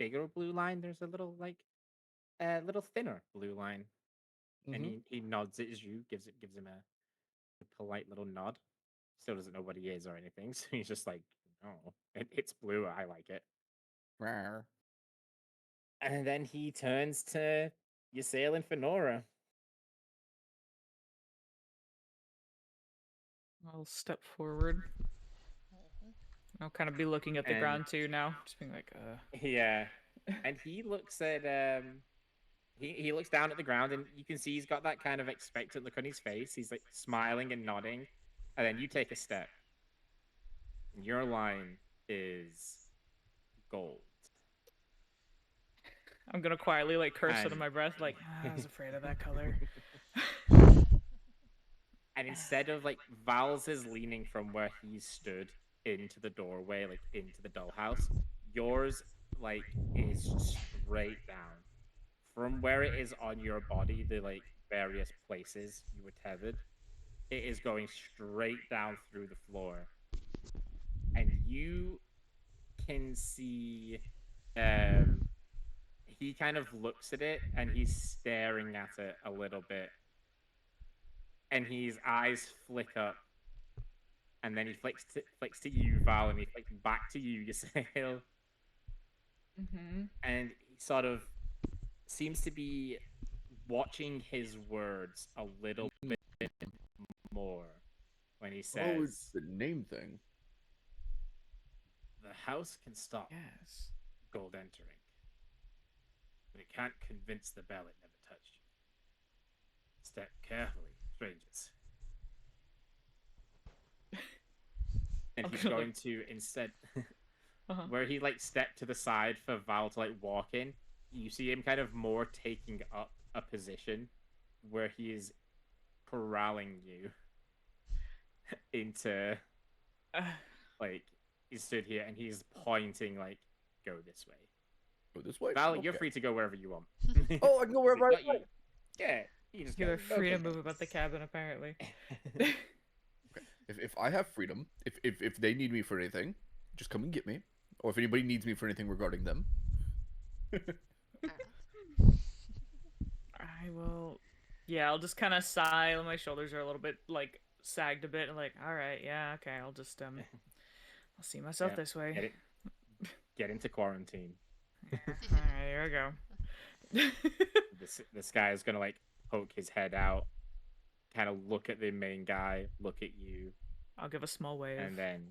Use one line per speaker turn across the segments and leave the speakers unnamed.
bigger blue line, there's a little like little thinner blue line. And
Mm-hmm.
he nods at you, gives him a polite little nod. Still doesn't know what he is or anything, so he's just like, "Oh, it's blue. I like it."
Rawr.
And then he turns to Ysael and Fenora.
I'll step forward. I'll kind of be looking at the
And
ground too now, just being like,
yeah, and he looks at he looks down at the ground, and you can see he's got that kind of expectant look on his face. He's like smiling and nodding, and then you take a step. And your line is gold.
I'm gonna quietly like curse
And
under my breath, like, I was afraid of that color.
and instead of like Val's is leaning from where he stood into the doorway, like into the dollhouse, yours like is straight down. From where it is on your body, the like various places you were tethered, it is going straight down through the floor. And you can see he kind of looks at it and he's staring at it a little bit. And his eyes flick up. And then he flicks to you, Val, and he flicks back to you, Ysael.
Mm-hmm.
And he sort of seems to be watching his words a little bit more when he
Oh, it's
says,
the name thing.
"The house can stop
Yes.
gold entering, but it can't convince the bell it never touched you. Step carefully, strangers." And
I'm
he's
gonna,
going to instead,
uh-huh.
where he like stepped to the side for Val to like walk in, you see him kind of more taking up a position where he is corralling you into like he stood here and he's pointing like, "Go this way."
Go this way.
Val, you're
Okay.
free to go wherever you want.
Oh, I can go wherever I
Not
want.
you. Yeah, you just
You
go.
are free to move about the cabin, apparently.
Okay. If I have freedom, if they need me for anything, just come and get me. Or if anybody needs me for anything regarding them.
I will. Yeah, I'll just kind of sigh. My shoulders are a little bit like sagged a bit, and like, all right, yeah, okay, I'll just I'll see myself
Yeah,
this way.
get into quarantine.
Yeah, all right, here we go.
This guy is gonna like poke his head out, kind of look at the main guy, look at you,
I'll give a small wave.
and then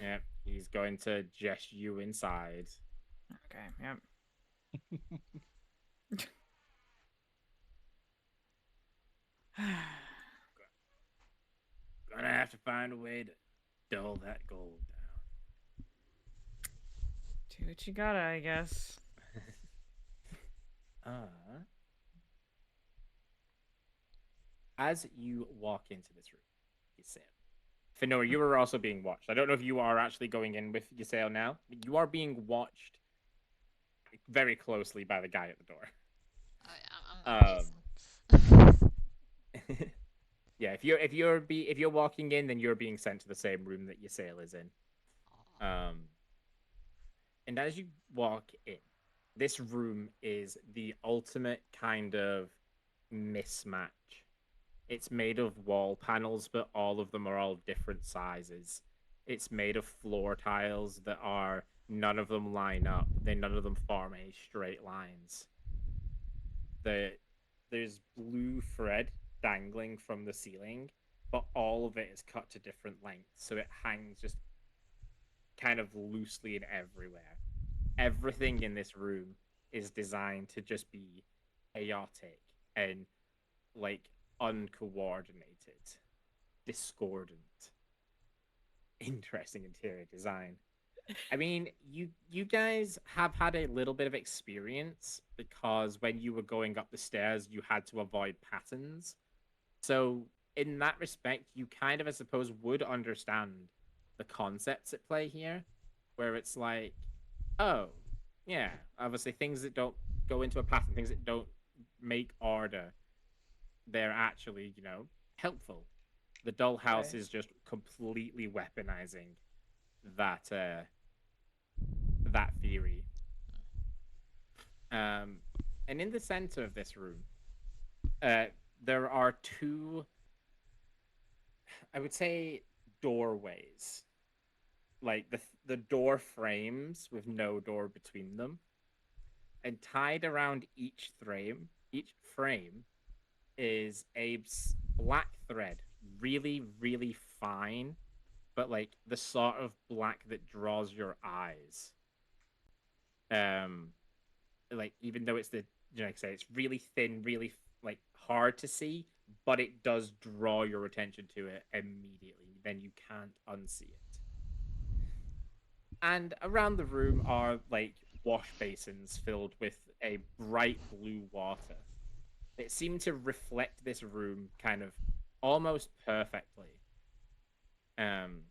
yeah, he's going to gesture you inside.
Okay, yep.
Gonna have to find a way to dull that gold down.
Do what you gotta, I guess.
As you walk into this room, Ysael. Fenora, you are also being watched. I don't know if you are actually going in with Ysael now, but you are being watched very closely by the guy at the door.
Oh, yeah,
Yeah, if you're walking in, then you're being sent to the same room that Ysael is in. And as you walk in, this room is the ultimate kind of mismatch. It's made of wall panels, but all of them are all different sizes. It's made of floor tiles that are none of them line up. None of them form any straight lines. There's blue thread dangling from the ceiling, but all of it is cut to different lengths, so it hangs just kind of loosely in everywhere. Everything in this room is designed to just be chaotic and like uncoordinated, discordant. Interesting interior design. I mean, you guys have had a little bit of experience because when you were going up the stairs, you had to avoid patterns. So in that respect, you kind of, I suppose, would understand the concepts at play here, where it's like, oh, yeah, obviously things that don't go into a pattern, things that don't make order, they're actually, helpful. The dollhouse is just completely weaponizing that that theory. And in the center of this room, there are two, I would say, doorways. Like the door frames with no door between them. And tied around each frame is a black thread, really, really fine, but like the sort of black that draws your eyes. Um, like even though it's like I say, it's really thin, really like hard to see, but it does draw your attention to it immediately. Then you can't unsee it. And around the room are like wash basins filled with a bright blue water. It seemed to reflect this room kind of almost perfectly. Um,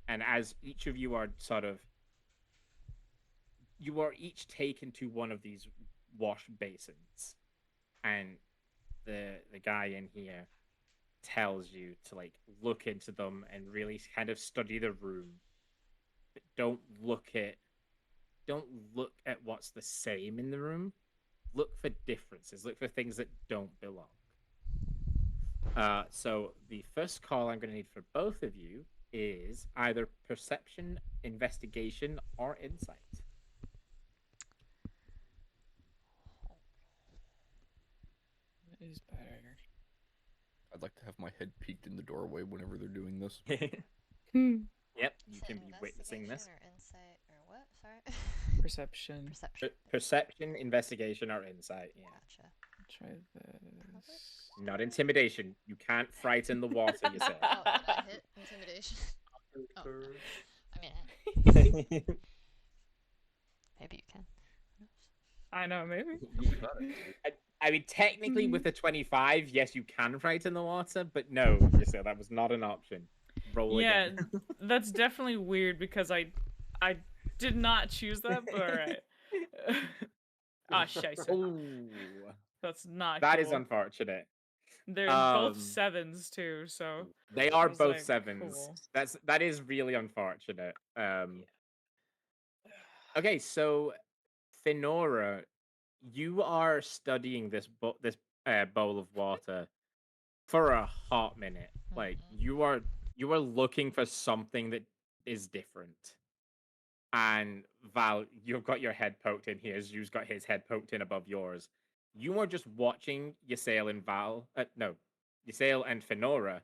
and as each of you are you are each taken to one of these wash basins, and the guy in here tells you to like look into them and really kind of study the room. But don't look at what's the same in the room. Look for differences. Look for things that don't belong. So the first call I'm going to need for both of you is either perception, investigation, or insight.
It is better.
I'd like to have my head peeked in the doorway whenever they're doing this.
Yep,
Is
you
it
can be witnessing this.
investigation or insight or what? Sorry.
Perception.
Perception.
Perception, investigation, or insight. Yeah.
Gotcha.
Try this.
Not intimidation. You can't frighten the water, you say.
Oh, did I hit intimidation? Oh, no. I mean, maybe you can. Who knows?
I know, maybe.
I mean, technically, with a 25, yes, you can frighten the water, but no, you said that was not an option. Roll
Yeah,
again.
that's definitely weird because I did not choose that, but alright. Ah, scheisse.
Ooh.
That's not
That
cool.
is unfortunate.
They're both
Um,
7s too, so
They are
was
both
like,
7s.
cool.
That is really unfortunate. Okay, so Finora, you are studying this bowl of water for a hot minute. Like
Mhm.
you are looking for something that is different. And Val, you've got your head poked in here. Zu's got his head poked in above yours. You are just watching Ysael and Ysael and Finora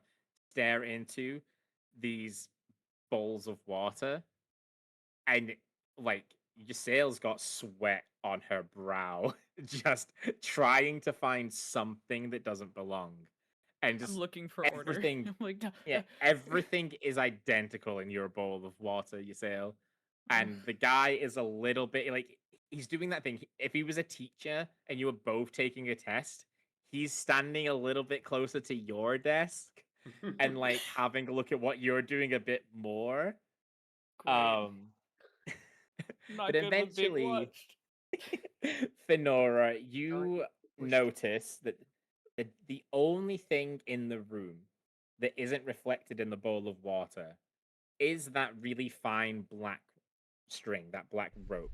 stare into these bowls of water, and like Ysael's got sweat on her brow, just trying to find something that doesn't belong, and
I'm
just
looking for order.
everything.
I'm like,
Yeah, everything is identical in your bowl of water, Ysael. And the guy is a little bit like he's doing that thing. If he was a teacher and you were both taking a test, he's standing a little bit closer to your desk and like having a look at what you're doing a bit more.
great.
But
Not good with being
eventually,
watched.
Fenora, you
Pushed.
notice that the only thing in the room that isn't reflected in the bowl of water is that really fine black string, that black rope.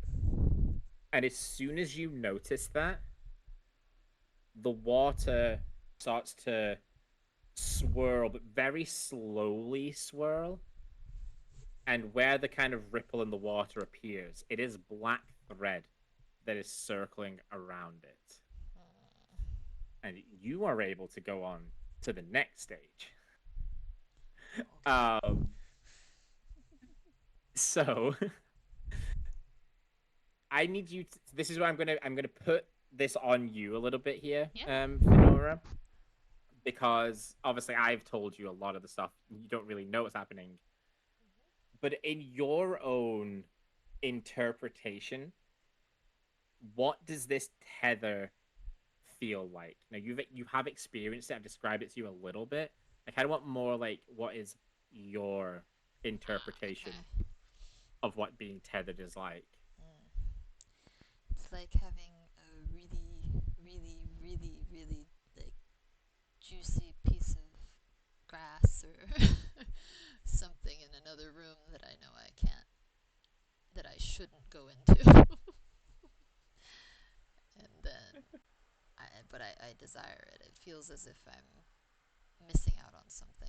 And as soon as you notice that, the water starts to swirl, but very slowly swirl. And where the kind of ripple in the water appears, it is black thread that is circling around it. And you are able to go on to the next stage. So I need you to, this is where I'm gonna put this on you a little bit here,
Yeah.
Fenora. Because obviously I've told you a lot of the stuff. You don't really know what's happening. But in your own interpretation, what does this tether feel like? Now you have experienced it. I've described it to you a little bit. I kind of want more like what is your interpretation
Okay.
of what being tethered is like.
It's like having a really, really, really, really like juicy piece of grass or something in another room that I know I can't, that I shouldn't go into. but I desire it. It feels as if I'm missing out on something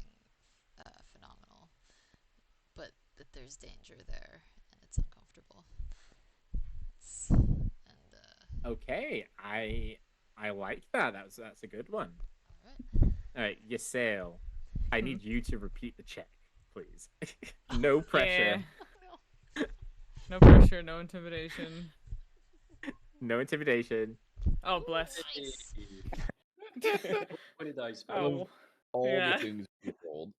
phenomenal, but that there's danger there and it's uncomfortable.
Okay, I like that. That's a good one.
All right.
All right, Ysael, I
Hmm.
need you to repeat the check, please. No pressure.
Yeah. No pressure, no intimidation.
No intimidation.
Oh, bless.
Nice.
20 dice.
Oh,
All
yeah.
the things we rolled.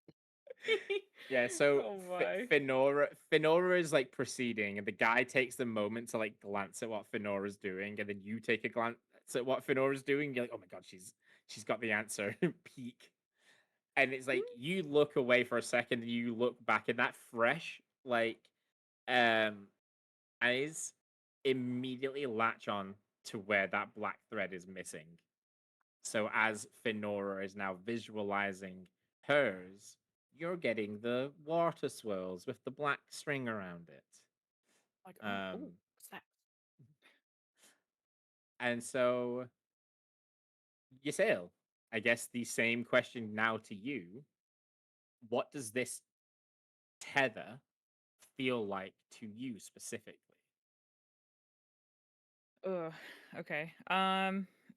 Yeah, so
Oh my.
Finora is like proceeding, and the guy takes the moment to like glance at what Finora's doing, and then you take a glance at what Finora's doing. You're like, oh my god, she's got the answer. Peak. And it's like you look away for a second, and you look back, and that fresh like eyes immediately latch on to where that black thread is missing. So as Finora is now visualizing hers, you're getting the water swirls with the black string around it.
Like,
Um,
what's that?
and so, Ysael, I guess the same question now to you. What does this tether feel like to you specifically?
Ugh. Okay.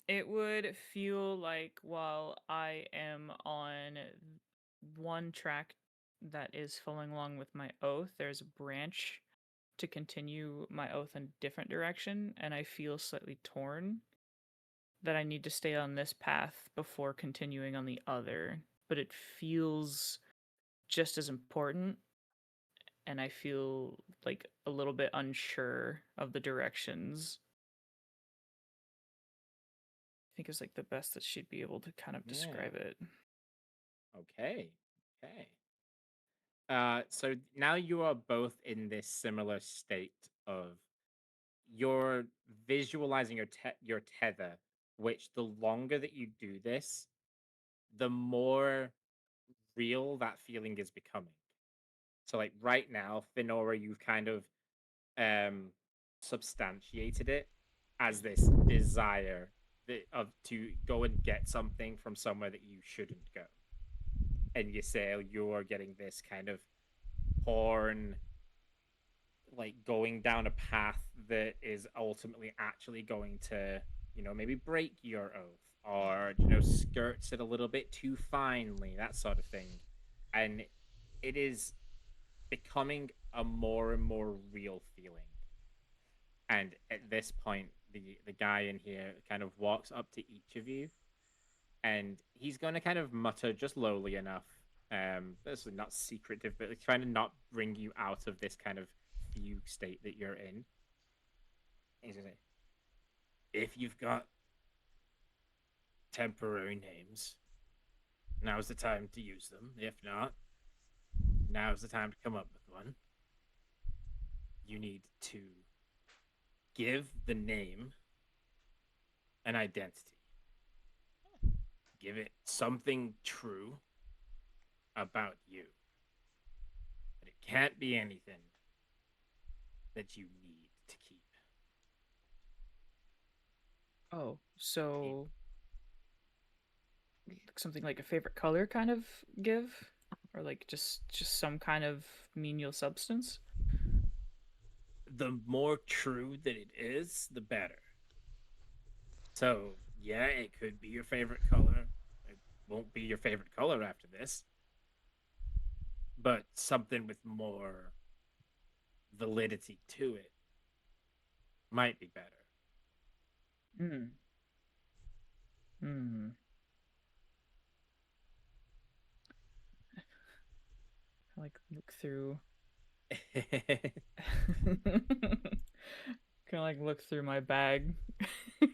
It would feel like while I am on one track that is following along with my oath, there's a branch to continue my oath in a different direction, and I feel slightly torn that I need to stay on this path before continuing on the other. But it feels just as important, and I feel like a little bit unsure of the directions. I think is like the best that she'd be able to kind of
Yeah.
describe it.
Okay. Okay. So now you are both in this similar state of you're visualizing your tether, which the longer that you do this, the more real that feeling is becoming. So like right now, Finora, you've kind of um substantiated it as this desire of to go and get something from somewhere that you shouldn't go. And you say you're getting this kind of porn, like going down a path that is ultimately actually going to, maybe break your oath, or skirts it a little bit too finely, that sort of thing. And it is becoming a more and more real feeling. And at this point, the guy in here kind of walks up to each of you, and he's going to kind of mutter just lowly enough. This is not secretive, but trying to not bring you out of this kind of fugue state that you're in. He's going to say, if you've got temporary names, now's the time to use them. If not, now's the time to come up with one. You need to give the name an identity. Give it something true about you. But it can't be anything that you need to keep.
Oh, so something like a favorite color kind of give, or like just some kind of menial substance.
The more true that it is, the better. So, yeah, it could be your favorite color. It won't be your favorite color after this. But something with more validity to it might be better.
Hmm. Hmm. I like look through. Kind of like look through my bag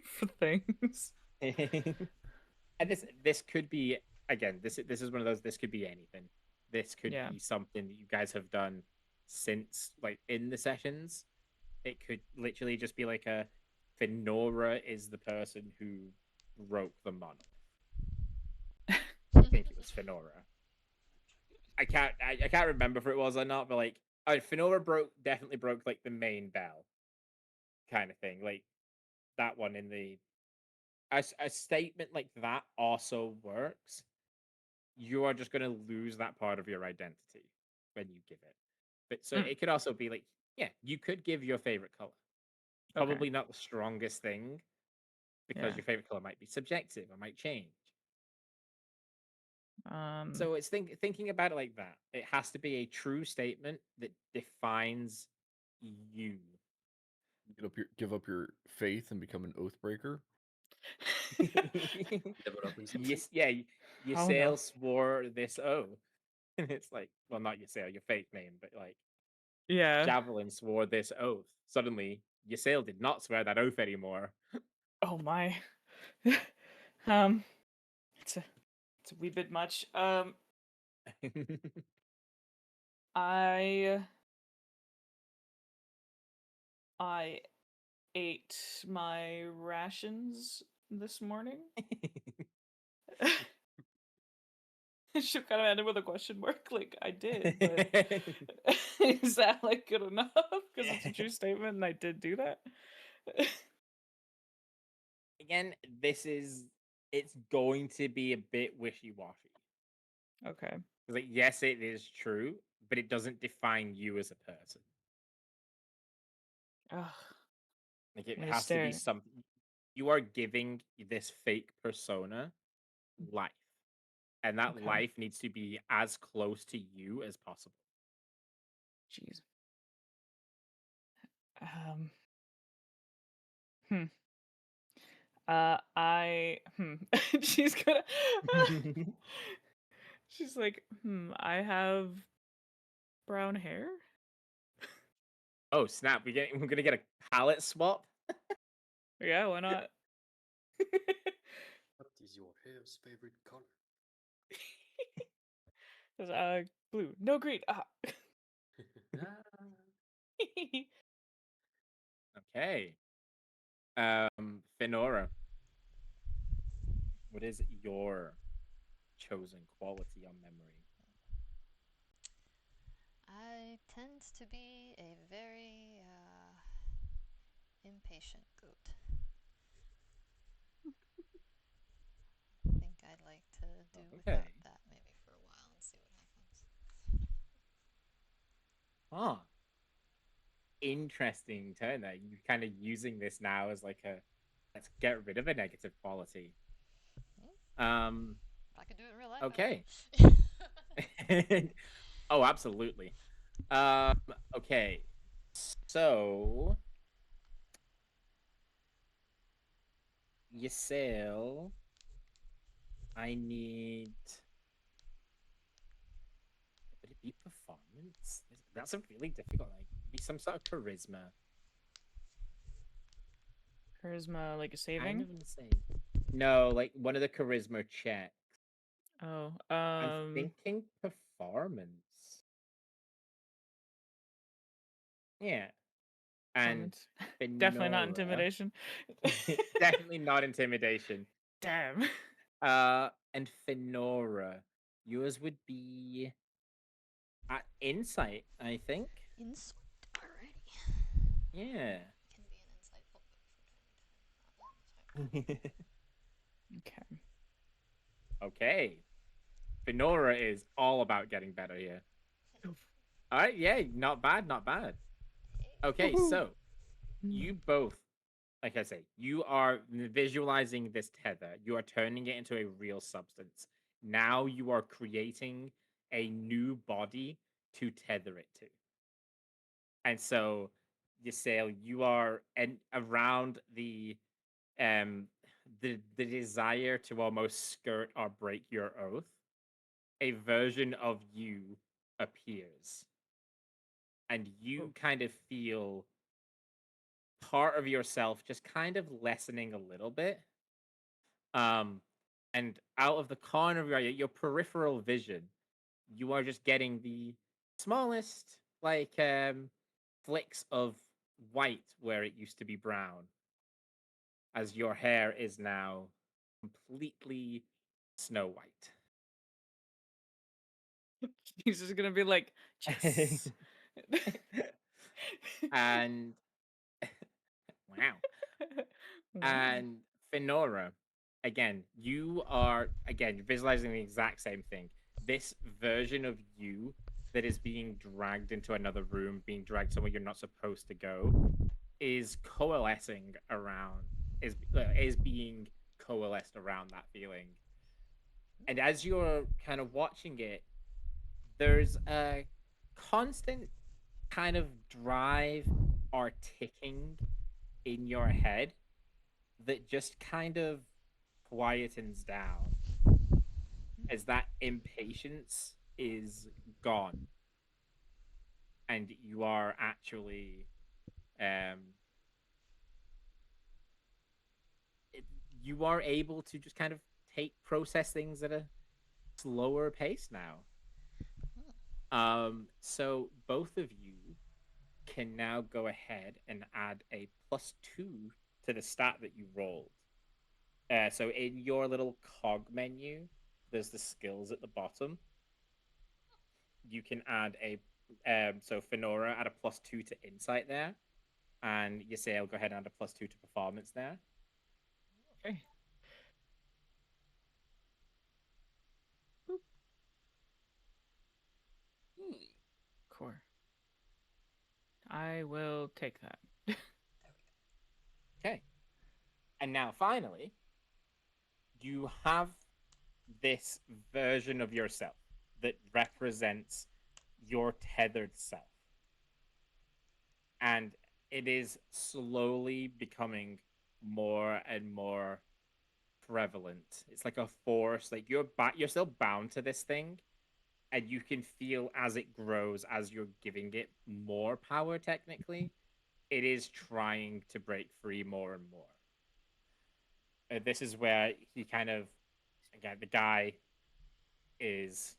for things.
And this could be, again, this is one of those, this could be anything. This could
Yeah.
be something that you guys have done since, like, in the sessions. It could literally just be like a Finora is the person who broke the monolith. I think it was Finora. I can't remember if it was or not, but like, Finora definitely broke like the main bell kind of thing, like that one in the a statement like that also works. You are just going to lose that part of your identity when you give it. But so
Mm,
it could also be like, yeah, you could give your favorite color.
okay.
Probably not the strongest thing because
Yeah.
your favorite color might be subjective or might change.
Um.
So it's thinking about it like that. It has to be a true statement that defines you.
Give up your faith and become an oath breaker.
Level up in something.
Yes, yeah.
Oh no.
Ysael swore this oath, and it's like, well, not Ysael, your fake name, but like
Yeah.
Javelin swore this oath. Suddenly, Ysael did not swear that oath anymore.
Oh my. It's a wee bit much. I ate my rations this morning. It should kind of end with a question mark. Like I did, but is that like good enough? Because it's a true statement, and I did do that.
Again, it's going to be a bit wishy-washy.
Okay.
Like, yes, it is true, but it doesn't define you as a person.
Ugh.
Like, it
I'm
has to be
staring.
something. You are giving this fake persona life, and that
Okay.
life needs to be as close to you as possible.
Jeez. Um. Hmm. She's gonna. She's like, I have brown hair.
Oh snap! We're gonna get a palette swap.
Yeah, why not?
What is your hair's favorite color?
Blue. No, green. Ah.
Ah,
Okay. Fenora, what is your chosen quality on memory?
I tend to be a very impatient goat. I think I'd like to do without
Okay.
that maybe for a while and see what happens.
Huh. Interesting turn there. You're kind of using this now as like a let's get rid of a negative quality. Um.
I could do it in real life.
Okay.
I don't know.
Oh, absolutely. Um. Okay. So Ysael, I need. Would it be performance? That's a really difficult. Like, be some sort of charisma.
Charisma, like a
Kind
saving.
of insane. No, like one of the charisma checks.
Oh,
I'm thinking performance. Yeah, and
performance. Definitely not
Fenora.
intimidation.
Definitely not intimidation.
Damn.
And Fenora, yours would be at insight, I think.
Insight already.
Yeah.
Can be an insightful goat from time to time.
Okay.
Okay. Fenora is all about getting better here. All right, yeah, not bad, not bad. Okay,
Woohoo.
so you both, like I say, you are visualizing this tether. You are turning it into a real substance. Now you are creating a new body to tether it to. And so, Ysael, you are around um the desire to almost skirt or break your oath. A version of you appears, and you kind of feel part of yourself just kind of lessening a little bit. Um, and out of the corner of your peripheral vision, you are just getting the smallest flicks of white where it used to be brown, as your hair is now completely snow white.
He's just gonna be like, yes.
And wow.
Wow.
And Fenora, again, you are visualizing the exact same thing. This version of you that is being dragged into another room, being dragged somewhere you're not supposed to go, is coalescing around is being coalesced around that feeling. And as you're kind of watching it, there's a constant kind of drive or ticking in your head that just kind of quietens down as that impatience is gone and you are actually um you are able to just kind of process things at a slower pace now. So both of you can now go ahead and add a +2 to the stat that you rolled. So in your little cog menu, there's the skills at the bottom. You can add a so Fenora add a +2 to insight there, and Ysael go ahead and add a +2 to performance there.
Okay. Core. I will take that.
Okay. And now finally, you have this version of yourself that represents your tethered self. And it is slowly becoming more and more prevalent. It's like a force, like you're still bound to this thing, and you can feel as it grows, as you're giving it more power technically, it is trying to break free more and more. This is where he kind of, again, the guy is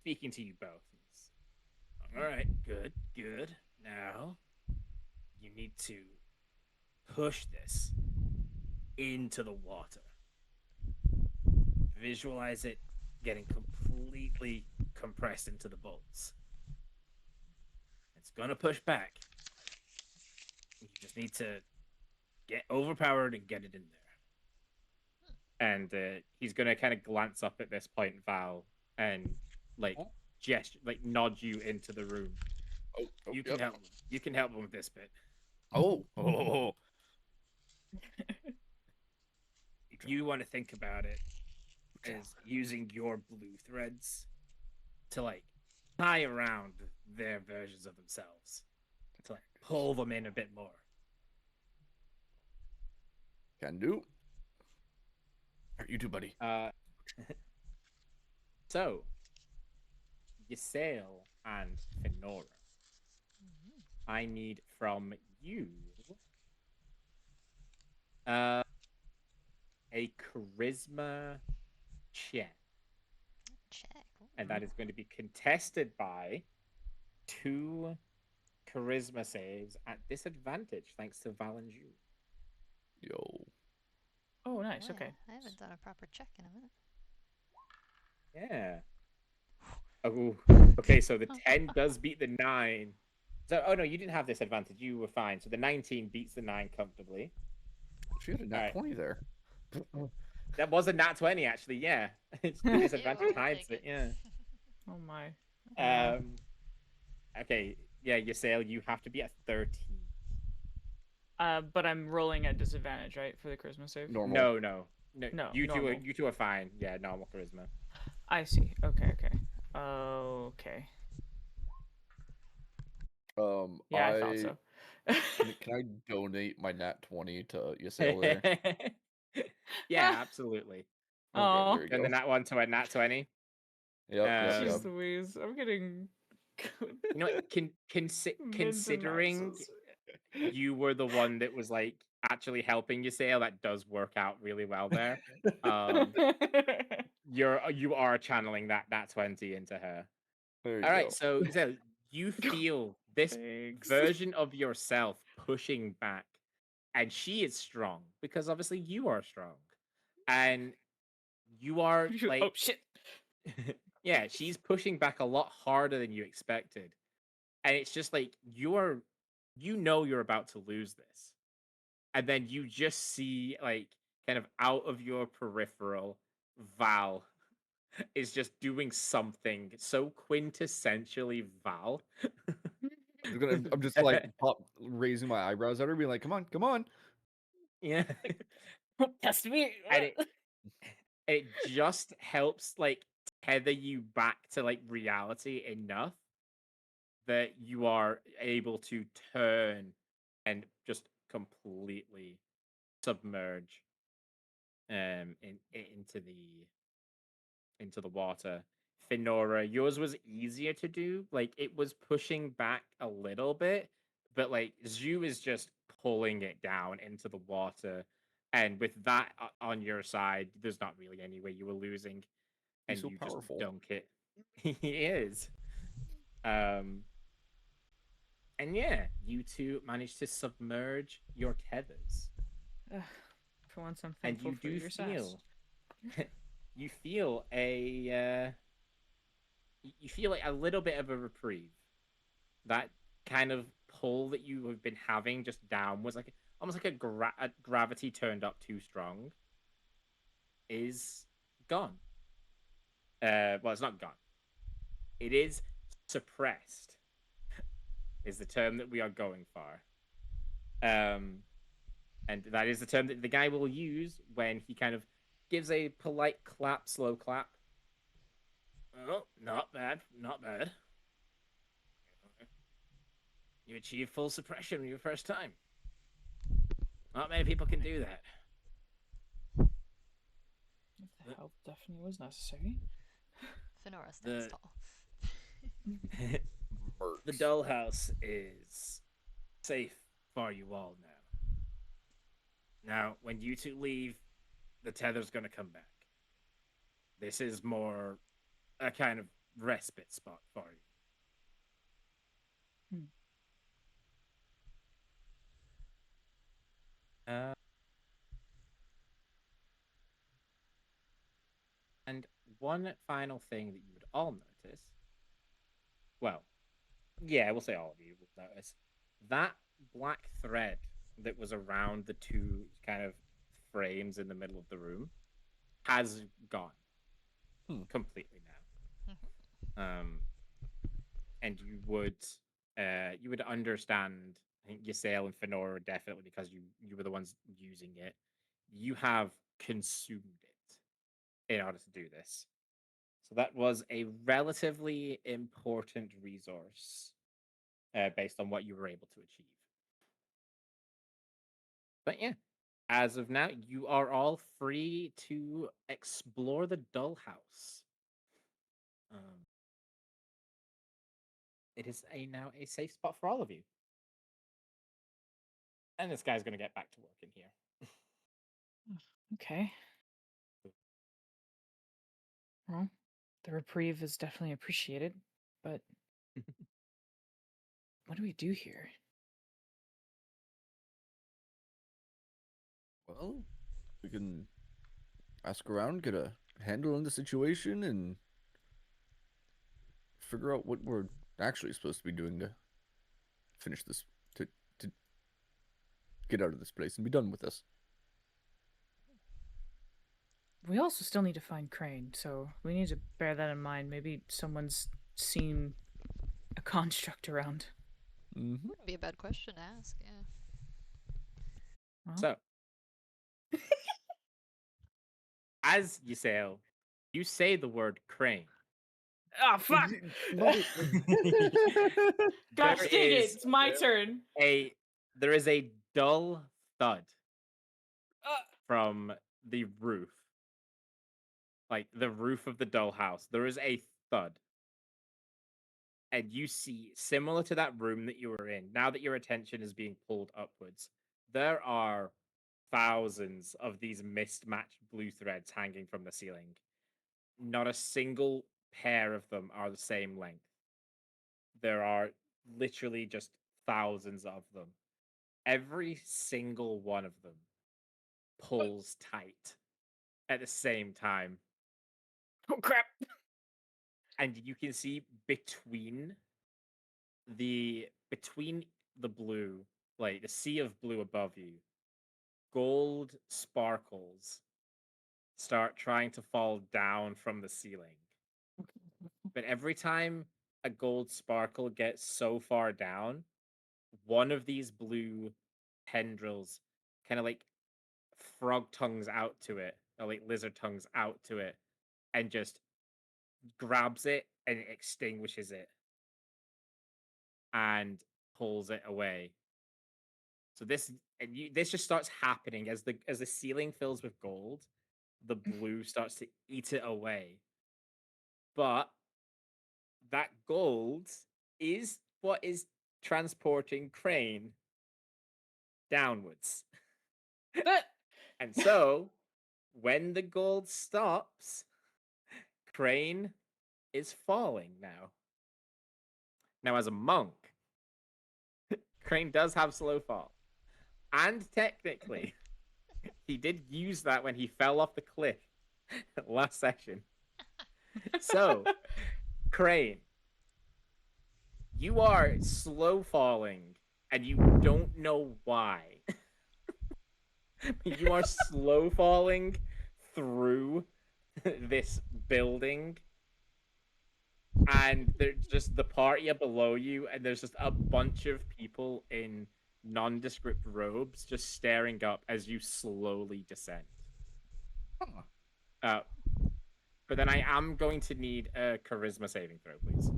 speaking to you both. He's, all right, good, good. Now you need to push this into the water. Visualize it getting completely compressed into the bolts. It's gonna push back. You just need to get overpowered and get it in there. And he's gonna kind of glance up at this point, Val, and like gesture, like nod you into the room. You can help him. You can help him with this bit. If you want to think about it as using your blue threads to like tie around their versions of themselves, to like pull them in a bit more.
Can do. All right, you too, buddy.
So, Ysael and Fenora, I need from you a charisma check. And that is going to be contested by 2 charisma saves at disadvantage, thanks to Val and you.
Yo.
Oh, nice. Okay.
I haven't done a proper check in a minute.
Yeah. Oh, okay. So the 10 does beat the 9. So, oh no, you didn't have this advantage. You were fine. So the 19 beats the 9 comfortably.
She had a nat 20 there.
That was a nat 20, actually. Yeah, it's disadvantage times it. Yeah.
Oh my.
Okay. Yeah, Ysael, you have to be at 13.
But I'm rolling at disadvantage, right, for the charisma save?
Normal.
No.
No,
You
normal.
two are fine. Yeah, normal charisma.
I see. Okay. Okay. Yeah, I thought so.
Can I donate my nat 20 to Ysael there?
Yeah, absolutely.
Oh,
there you
And
go.
the nat 1 to a nat 20.
Yep.
Jeez Louise, I'm getting.
You know what? Considering you were the one that was like actually helping Ysael, that does work out really well there. You are channeling that 20 into her.
There you
All right,
go.
so Ysael, you feel this
Thanks.
version of yourself pushing back, and she is strong because obviously you are strong, and you are like,
oh shit.
yeah, she's pushing back a lot harder than you expected, and it's just like you're about to lose this, and then you just see like kind of out of your peripheral, Val is just doing something so quintessentially Val.
I'm just like raising my eyebrows at her, being like, "Come on, come on!"
Yeah.
Test me.
And it just helps like tether you back to like reality enough that you are able to turn and just completely submerge into the water. Finora, yours was easier to do. Like it was pushing back a little bit, but like Zhu is just pulling it down into the water. And with that on your side, there's not really any way you were losing,
He's
and
so
you
powerful.
just dunk it. He is. Um, and yeah, you two managed to submerge your tethers,
Ugh, for once, I'm
and
thankful
you
for
do
your sass.
feel, you feel you feel like a little bit of a reprieve. That kind of pull that you have been having just down was like almost like a gravity turned up too strong is gone. Well, it's not gone. It is suppressed. Is the term that we are going for. And that is the term that the guy will use when he kind of gives a polite clap, slow clap. Oh, not bad, not bad. You achieved full suppression your first time. Not many people can do that.
The help definitely was necessary.
Finora stands
The
tall.
the
Mercs.
dollhouse is safe for you all now. Now, when you two leave, the tether's gonna come back. This is more a kind of respite spot for you. Uh, and one final thing that you would all notice. Well, yeah, we'll say all of you will notice that black thread that was around the two kind of frames in the middle of the room has gone completely now. And you would understand. I think Ysael and Fenora definitely because you were the ones using it. You have consumed it in order to do this. So that was a relatively important resource based on what you were able to achieve. But yeah, as of now, you are all free to explore the Dull House. It is now a safe spot for all of you. And this guy's going to get back to work in here.
Okay. Well, the reprieve is definitely appreciated, but what do we do here?
Well, we can ask around, get a handle on the situation, and figure out what we're actually supposed to be doing to finish this, to get out of this place and be done with this.
We also still need to find Crane, so we need to bear that in mind. Maybe someone's seen a construct around.
Mm-hmm.
Wouldn't be a bad question to ask, yeah.
Well,
So, as Ysael, you say the word crane.
oh, fuck! Gosh,
There
dang it!
is
It's my turn.
there is a dull thud
Uh,
from the roof, like the roof of the dollhouse. There is a thud, and you see, similar to that room that you were in. Now that your attention is being pulled upwards, there are thousands of these mismatched blue threads hanging from the ceiling. Not a single pair of them are the same length. There are literally just thousands of them. Every single one of them pulls tight at the same time.
oh crap!
And you can see between the blue, like the sea of blue above you, gold sparkles start trying to fall down from the ceiling. But every time a gold sparkle gets so far down, one of these blue tendrils kind of like frog tongues out to it, or like lizard tongues out to it, and just grabs it and extinguishes it and pulls it away. So this just starts happening as the ceiling fills with gold, the blue starts to eat it away. But that gold is what is transporting Crane downwards. And so, when the gold stops, Crane is falling now. Now, as a monk, Crane does have slow fall. And technically, he did use that when he fell off the cliff last session. So, Crane, you are slow falling, and you don't know why. You are slow falling through this building, and there's just the party are below you, and there's just a bunch of people in nondescript robes just staring up as you slowly descend.
Huh.
But then I am going to need a charisma saving throw, please.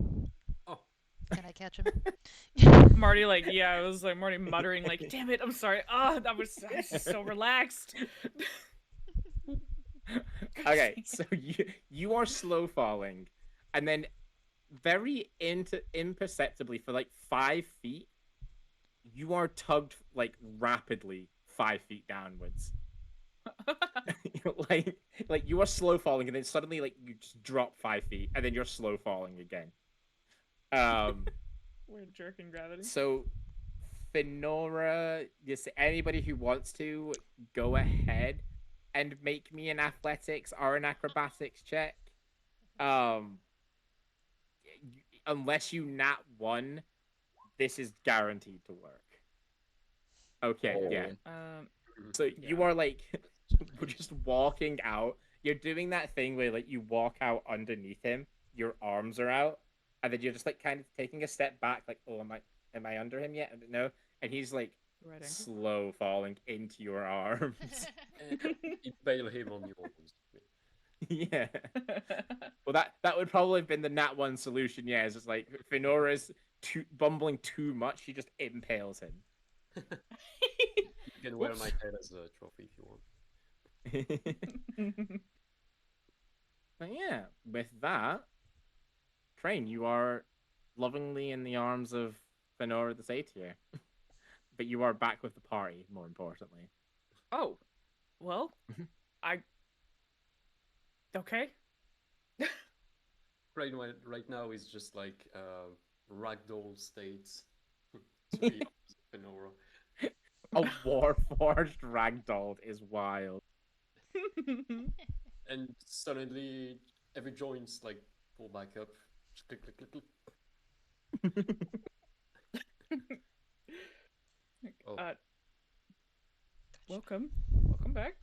Oh,
Can I catch him?
Marty, like, yeah, I was like Marty muttering, like, damn it, I'm sorry. Oh, I was just so relaxed.
Okay, so you are slow falling, and then very imperceptibly for like 5 feet, you are tugged like rapidly 5 feet downwards. like you are slow falling, and then suddenly like you just drop 5 feet, and then you're slow falling again.
Weird jerk in gravity.
So Fenora, just anybody who wants to go ahead and make me an athletics or an acrobatics check. Unless you nat one, this is guaranteed to work. Okay, yeah. So you are like just walking out. You're doing that thing where like you walk out underneath him, your arms are out, and then you're just like kind of taking a step back, like, oh, am I under him yet? No. And he's like
Right ankle.
slow falling into your arms.
impale him on yours.
Yeah. Well, that would probably have been the nat one solution. Yeah, it's just like Fenora's bumbling too much. He just impales him.
You can wear my head as a trophy if you want.
But yeah, with that, Crane, you are lovingly in the arms of Fenora the Satyr. But you are back with the party, more importantly.
Oh, well, okay.
Right now is just like ragdoll states. To be honest, Fenora.
A warforged ragdoll is wild.
And suddenly every joint's like pull back up. Just click, click, click, click. Oh.
Welcome back.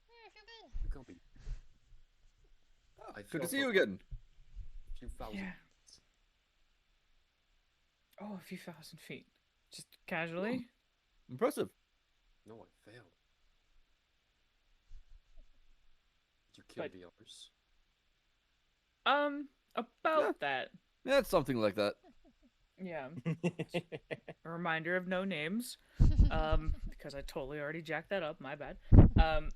Where have you been?
You can't be. I
Good to
fell
see you
from
again.
A few thousand.
Yeah. Oh, a few thousand feet. Just casually.
Impressive.
No, I failed. Did you kill
But-
the others?
About that.
Yeah, it's something like that.
Yeah. A reminder of no names. Because I totally already jacked that up. My bad. But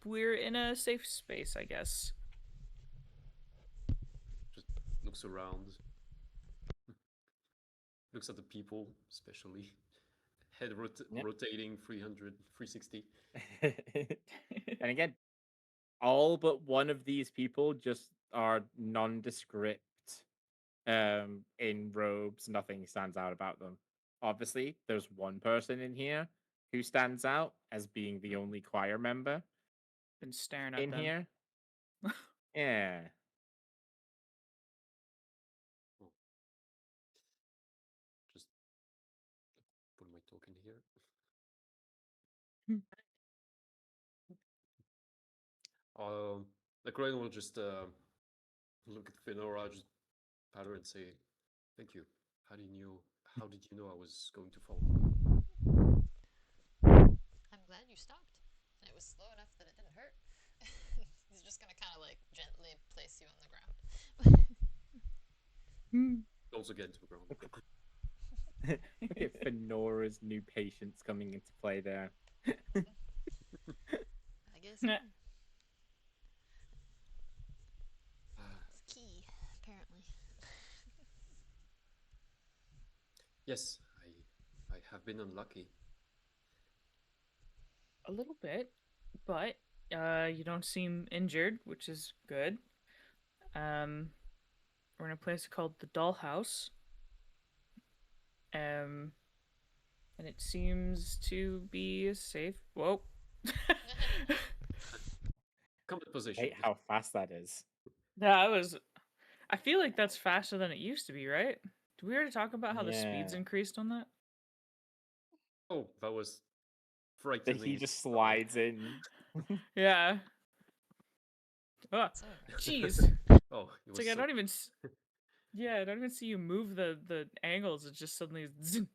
we're in a safe space, I guess.
Just looks around. Looks at the people, especially. Head
Yep.
rotating 360.
And again, all but one of these people just are nondescript in robes. Nothing stands out about them. Obviously, there's one person in here who stands out as being the only choir member
Been staring at
in
them.
here. Yeah.
Just put my token here. The Crane will just look at Fenora, just pat her and say, "Thank you. How did you know I was going to fall?"
I'm glad you stopped. It was slow enough that it didn't hurt. He's just gonna kind of like gently place you on the ground.
Also get into the ground.
Look at Fenora's new patience coming into play there.
I guess
Nah.
it's key, apparently.
Yes, I have been unlucky.
A little bit, but you don't seem injured, which is good. We're in a place called the Dollhouse. And it seems to be a safe. Whoa.
Combat position.
Hate how fast that is.
That was. I feel like that's faster than it used to be, right? Did we already talk about how the speeds
Yeah.
increased on that?
Oh, that was
That
frightening.
he just slides in.
Yeah. Oh,
It's over.
jeez.
Oh, it
It's
was
like I
so...
don't even. Yeah, I don't even see you move the angles. It just suddenly. Zoom.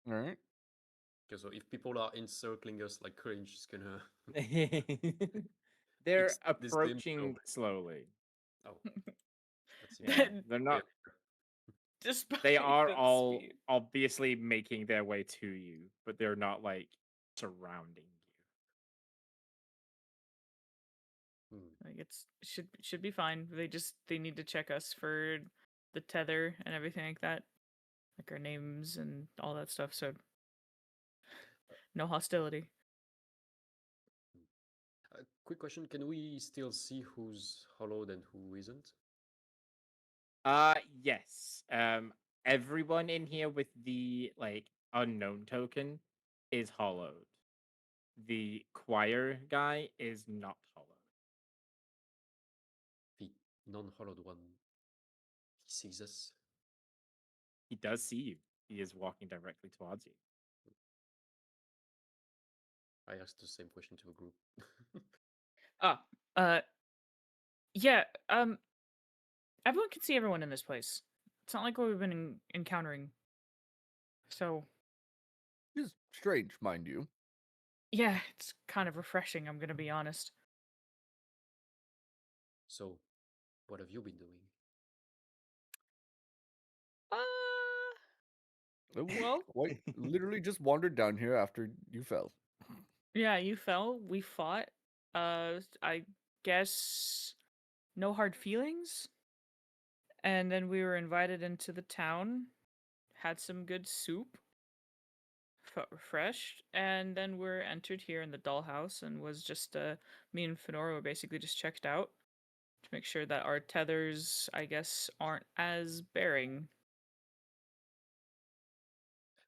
All right.
Okay, so if people are encircling us like cringe, it's gonna...
They're
Fix this game
approaching slowly.
Oh, that's
Yeah,
even...
they're not.
Despite
They are
the
all
speed.
obviously making their way to you, but they're not like surrounding you.
Like it should be fine. They need to check us for the tether and everything like that, like our names and all that stuff. So no hostility.
Quick question, can we still see who's hollowed and who isn't?
Yes. Everyone in here with the like unknown token is hollowed. The choir guy is not hollowed.
The non-hollowed one, he sees us.
He does see you. He is walking directly towards you.
I asked the same question to a group.
Yeah. Everyone can see everyone in this place. It's not like what we've been encountering. So
It's strange, mind you.
yeah, it's kind of refreshing. I'm gonna be honest.
So, what have you been doing?
Well,
Quite literally just wandered down here after you fell.
yeah, you fell. We fought. I guess no hard feelings. And then we were invited into the town, had some good soup, felt refreshed, and then we're entered here in the dollhouse and was just me and Fenora were basically just checked out to make sure that our tethers, I guess, aren't as bearing.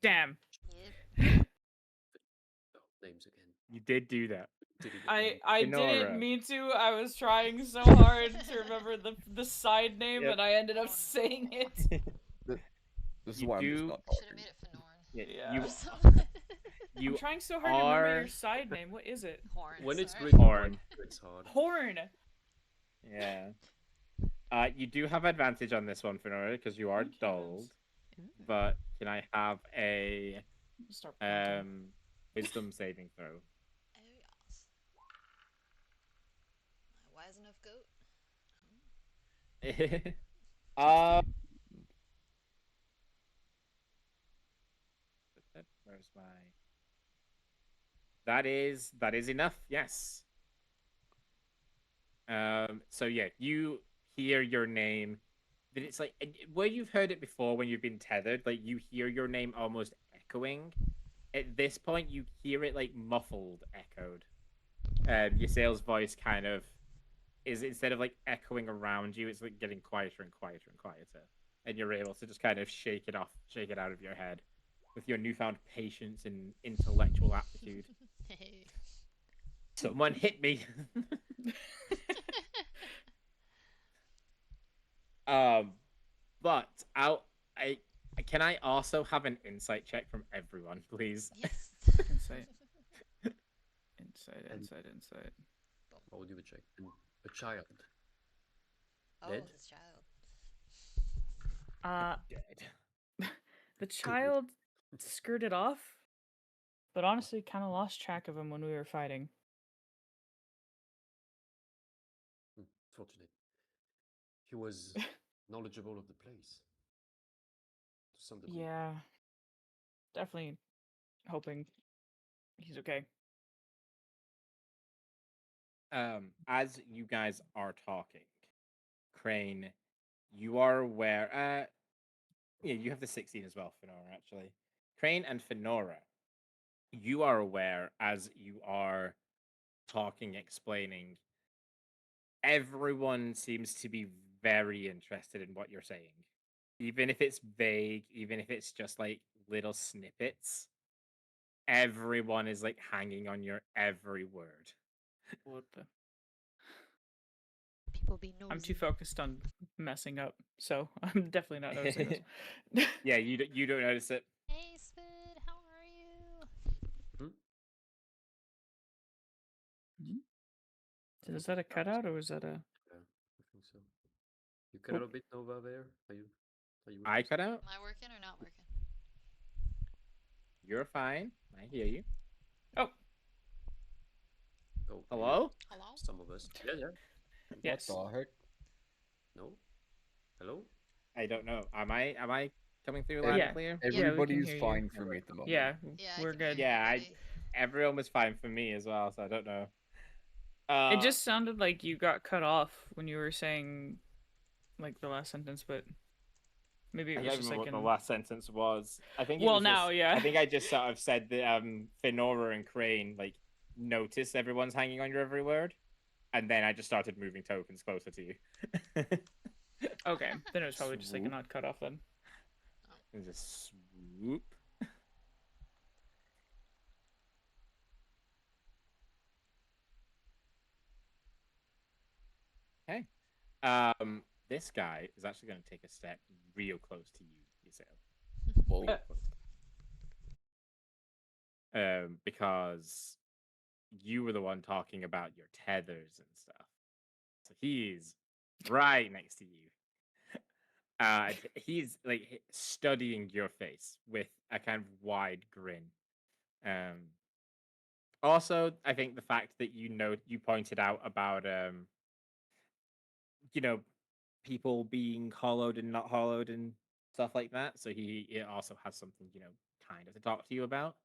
Damn.
Yep.
Oh, names again.
You did do that.
Did it
I
again.
I
Fenora.
didn't mean to. I was trying so hard to remember the side name,
Yep.
and I ended
Oh,
up saying
no.
it.
This is
You
why I'm just
do-
not
I should have
talking.
made it Fenorn.
Yeah,
Yeah.
you
Or something.
you
I'm trying so hard to remember
are
your side name. What is it?
Horn.
When it's
sorry.
written
Horn.
it's hard.
Horn.
Yeah. You do have advantage on this one, Fenora, because you are
Thank
dulled.
Ooh.
But can I have a
Start blinking.
wisdom saving throw?
Oh, yes. My wise enough goat.
uh, where's my? That is enough. Yes. So yeah, you hear your name. But it's like where you've heard it before when you've been tethered. Like you hear your name almost echoing. At this point, you hear it like muffled, echoed. Ysail's voice kind of is instead of like echoing around you, it's like getting quieter and quieter and quieter, and you're able to just kind of shake it off, shake it out of your head with your newfound patience and intellectual aptitude.
Hey.
Someone hit me. But I can I also have an insight check from everyone, please?
Yes.
Insight. insight.
What would you check? A child.
Oh,
Dead?
this child.
Dead.
The child skirted off, but honestly kind of lost track of him when we were fighting.
Fortunate. He was knowledgeable of the place. To some degree.
Yeah. Definitely hoping he's okay.
As you guys are talking, Crane, you are aware. Yeah, you have the 16 as well, Fenora. Actually, Crane and Fenora, you are aware as you are talking, explaining. Everyone seems to be very interested in what you're saying, even if it's vague, even if it's just like little snippets. Everyone is like hanging on your every word.
What the?
People be nosy.
I'm too focused on messing up, so I'm definitely not noticing this.
Yeah, you don't notice it.
Hey, Spid, how are you?
Is that a cutout or was that a?
Yeah, I think so. You cut out a bit, Nova. There, are you?
I cut out.
Am I working or not working?
You're fine. I hear you.
Oh,
Oh,
Hello?
Hello?
some of us. Yeah.
yes.
What the heck?
No. Hello.
I don't know. Am I coming through loud
Yeah.
and clear?
Yeah, we can
Everybody's
hear you.
fine for me at the moment.
Yeah,
Yeah, I
we're
can hear
good.
Yeah,
everybody.
everyone was fine for me as well, so I don't know.
It just sounded like you got cut off when you were saying, like, the last sentence, but maybe it
I
was
don't
just
remember
like
what
in.
the last sentence was. I think it
Well,
was just,
now, yeah.
I think I just sort of said that Fenora and Crane like notice everyone's hanging on your every word, and then I just started moving tokens closer to you.
Okay, then it was probably just like a
Swoop.
not cut off then.
And just swoop. Okay. This guy is actually going to take a step real close to you, Yusel.
Whoa.
Real close. Because you were the one talking about your tethers and stuff. So he's right next to you. He's like studying your face with a kind of wide grin. Also, I think the fact that you pointed out about you know, people being hollowed and not hollowed and stuff like that. So he also has something, kind of to talk to you about.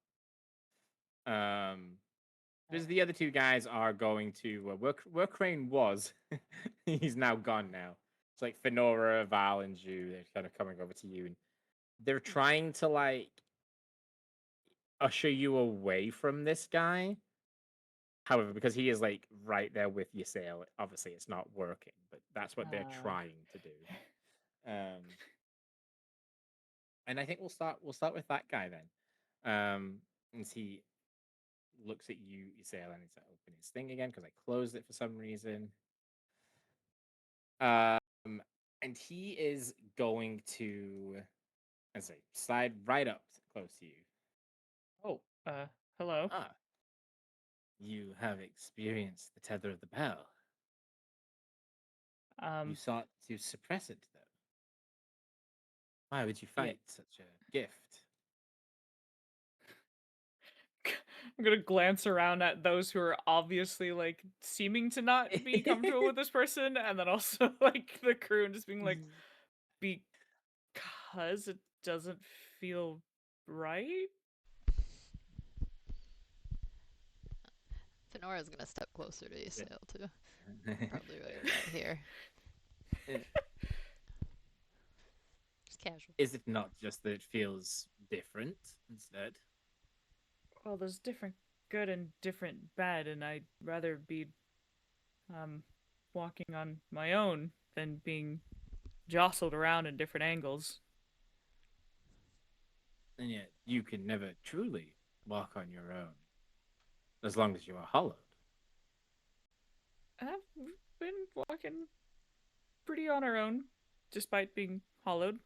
Because the other two guys are going to where Crane was. He's now gone now. It's like Fenora, Val, and Ju. They're kind of coming over to you, and they're trying to like usher you away from this guy. However, because he is like right there with Ysael, obviously it's not working. But that's what they're trying to do. And I think we'll start with that guy then. And he looks at you, Ysael, and he's like, open his thing again because I closed it for some reason. And he is going to, let's say, slide right up close to you.
Oh, hello.
Ah, you have experienced the tether of the bell. You sought to suppress it, though. Why would you fight such a gift?
I'm gonna glance around at those who are obviously like seeming to not be comfortable with this person, and then also like the crew and just being like, because it doesn't feel right.
Fenora's gonna step closer to Ysael too. Probably what he got here. Just casual.
Is it not just that it feels different instead?
Well, there's different good and different bad, and I'd rather be walking on my own than being jostled around in different angles.
And yet you can never truly walk on your own as long as you are hollowed.
I've been walking pretty on our own, despite being hollowed.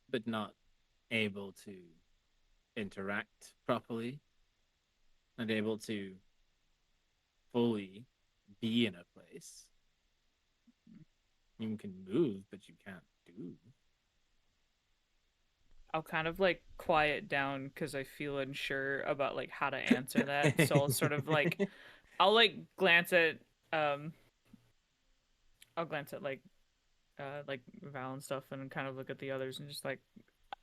But not able to interact properly. and able to fully be in a place. You can move, but you can't do.
I'll kind of like quiet down because I feel unsure about like how to answer that. So I'll sort of I'll like glance at um I'll glance at like Val and stuff and kind of look at the others and just like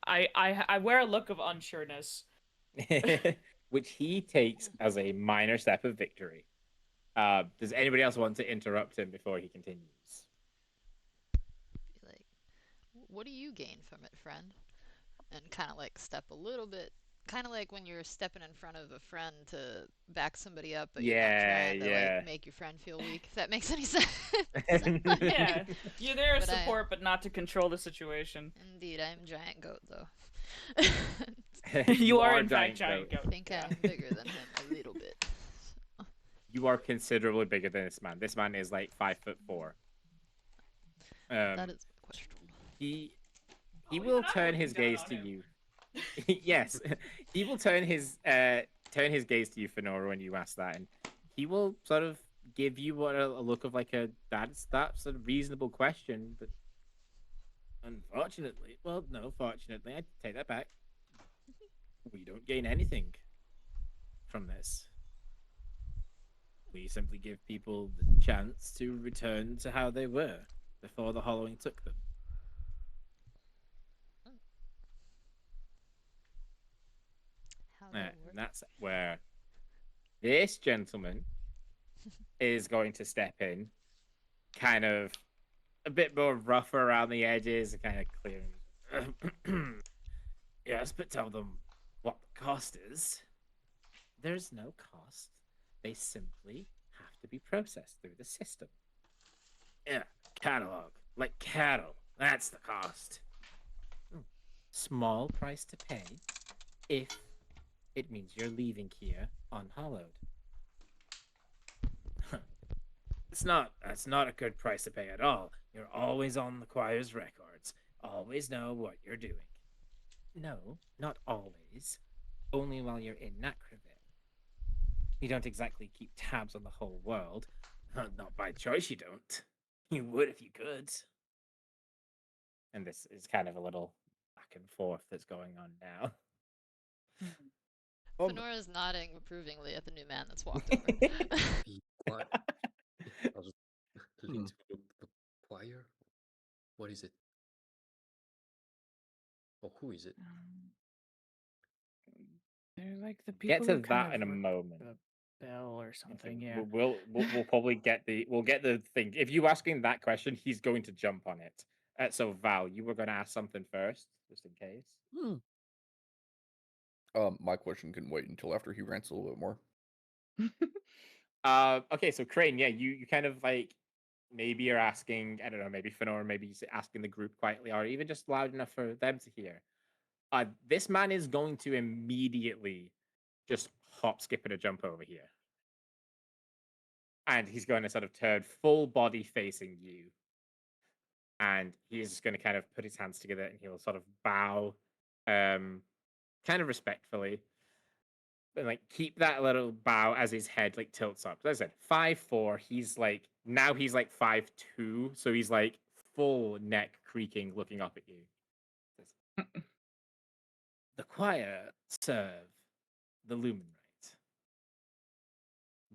I wear a look of unsureness.
Which he takes as a minor step of victory. Does anybody else want to interrupt him before he continues?
Be like, what do you gain from it, friend? And kind of like step a little bit, kind of like when you're stepping in front of a friend to back somebody up, but you're not trying to like make your friend feel weak. If that makes any sense.
Yeah, you're there to
But
support, but not to control the situation.
Indeed, I am giant goat though.
You are in fact giant goat.
I think I'm bigger than him a little bit.
You are considerably bigger than this man. This man is like 5'4".
That is questionable.
He will turn his gaze to you. Yes, he will turn his gaze to you, Fenora, when you ask that, and he will sort of give you a look of like that's a reasonable question, but unfortunately, well, no, fortunately, I take that back. We don't gain anything from this. We simply give people the chance to return to how they were before the hollowing took them. And that's where this gentleman is going to step in, kind of a bit more rougher around the edges, kind of clearing. Yes, but tell them what the cost is. There's no cost. They simply have to be processed through the system. Yeah, catalog, like cattle. That's the cost. Small price to pay if it means you're leaving here unhollowed. That's not a good price to pay at all. You're always on the choir's records. Always know what you're doing. No, not always. Only while you're in Nacraville. You don't exactly keep tabs on the whole world. Not by choice, you don't. You would if you could. And this is kind of a little back and forth that's going on now.
Fenora's nodding approvingly at the new man that's walked over.
Be quiet. I'll just lean to look the choir. What is it? Or who is it?
They're like the people
Get to
who kind
that in a
of work
moment.
the bell or something. Yeah.
We'll probably get the thing. If you asking that question, he's going to jump on it. So Val, you were going to ask something first, just in case.
My question can wait until after he rants a little bit more.
Okay, so Crane, yeah, you kind of like maybe you're asking, I don't know, maybe Fenora, maybe you're asking the group quietly, or even just loud enough for them to hear. This man is going to immediately just hop, skip, and a jump over here. And he's going to sort of turn full body facing you. And he's just going to kind of put his hands together and he'll sort of bow kind of respectfully. And like keep that little bow as his head like tilts up. As I said, 5'4". He's like 5'2", so he's like full neck creaking, looking up at you. The choir serve the Lumen Rite.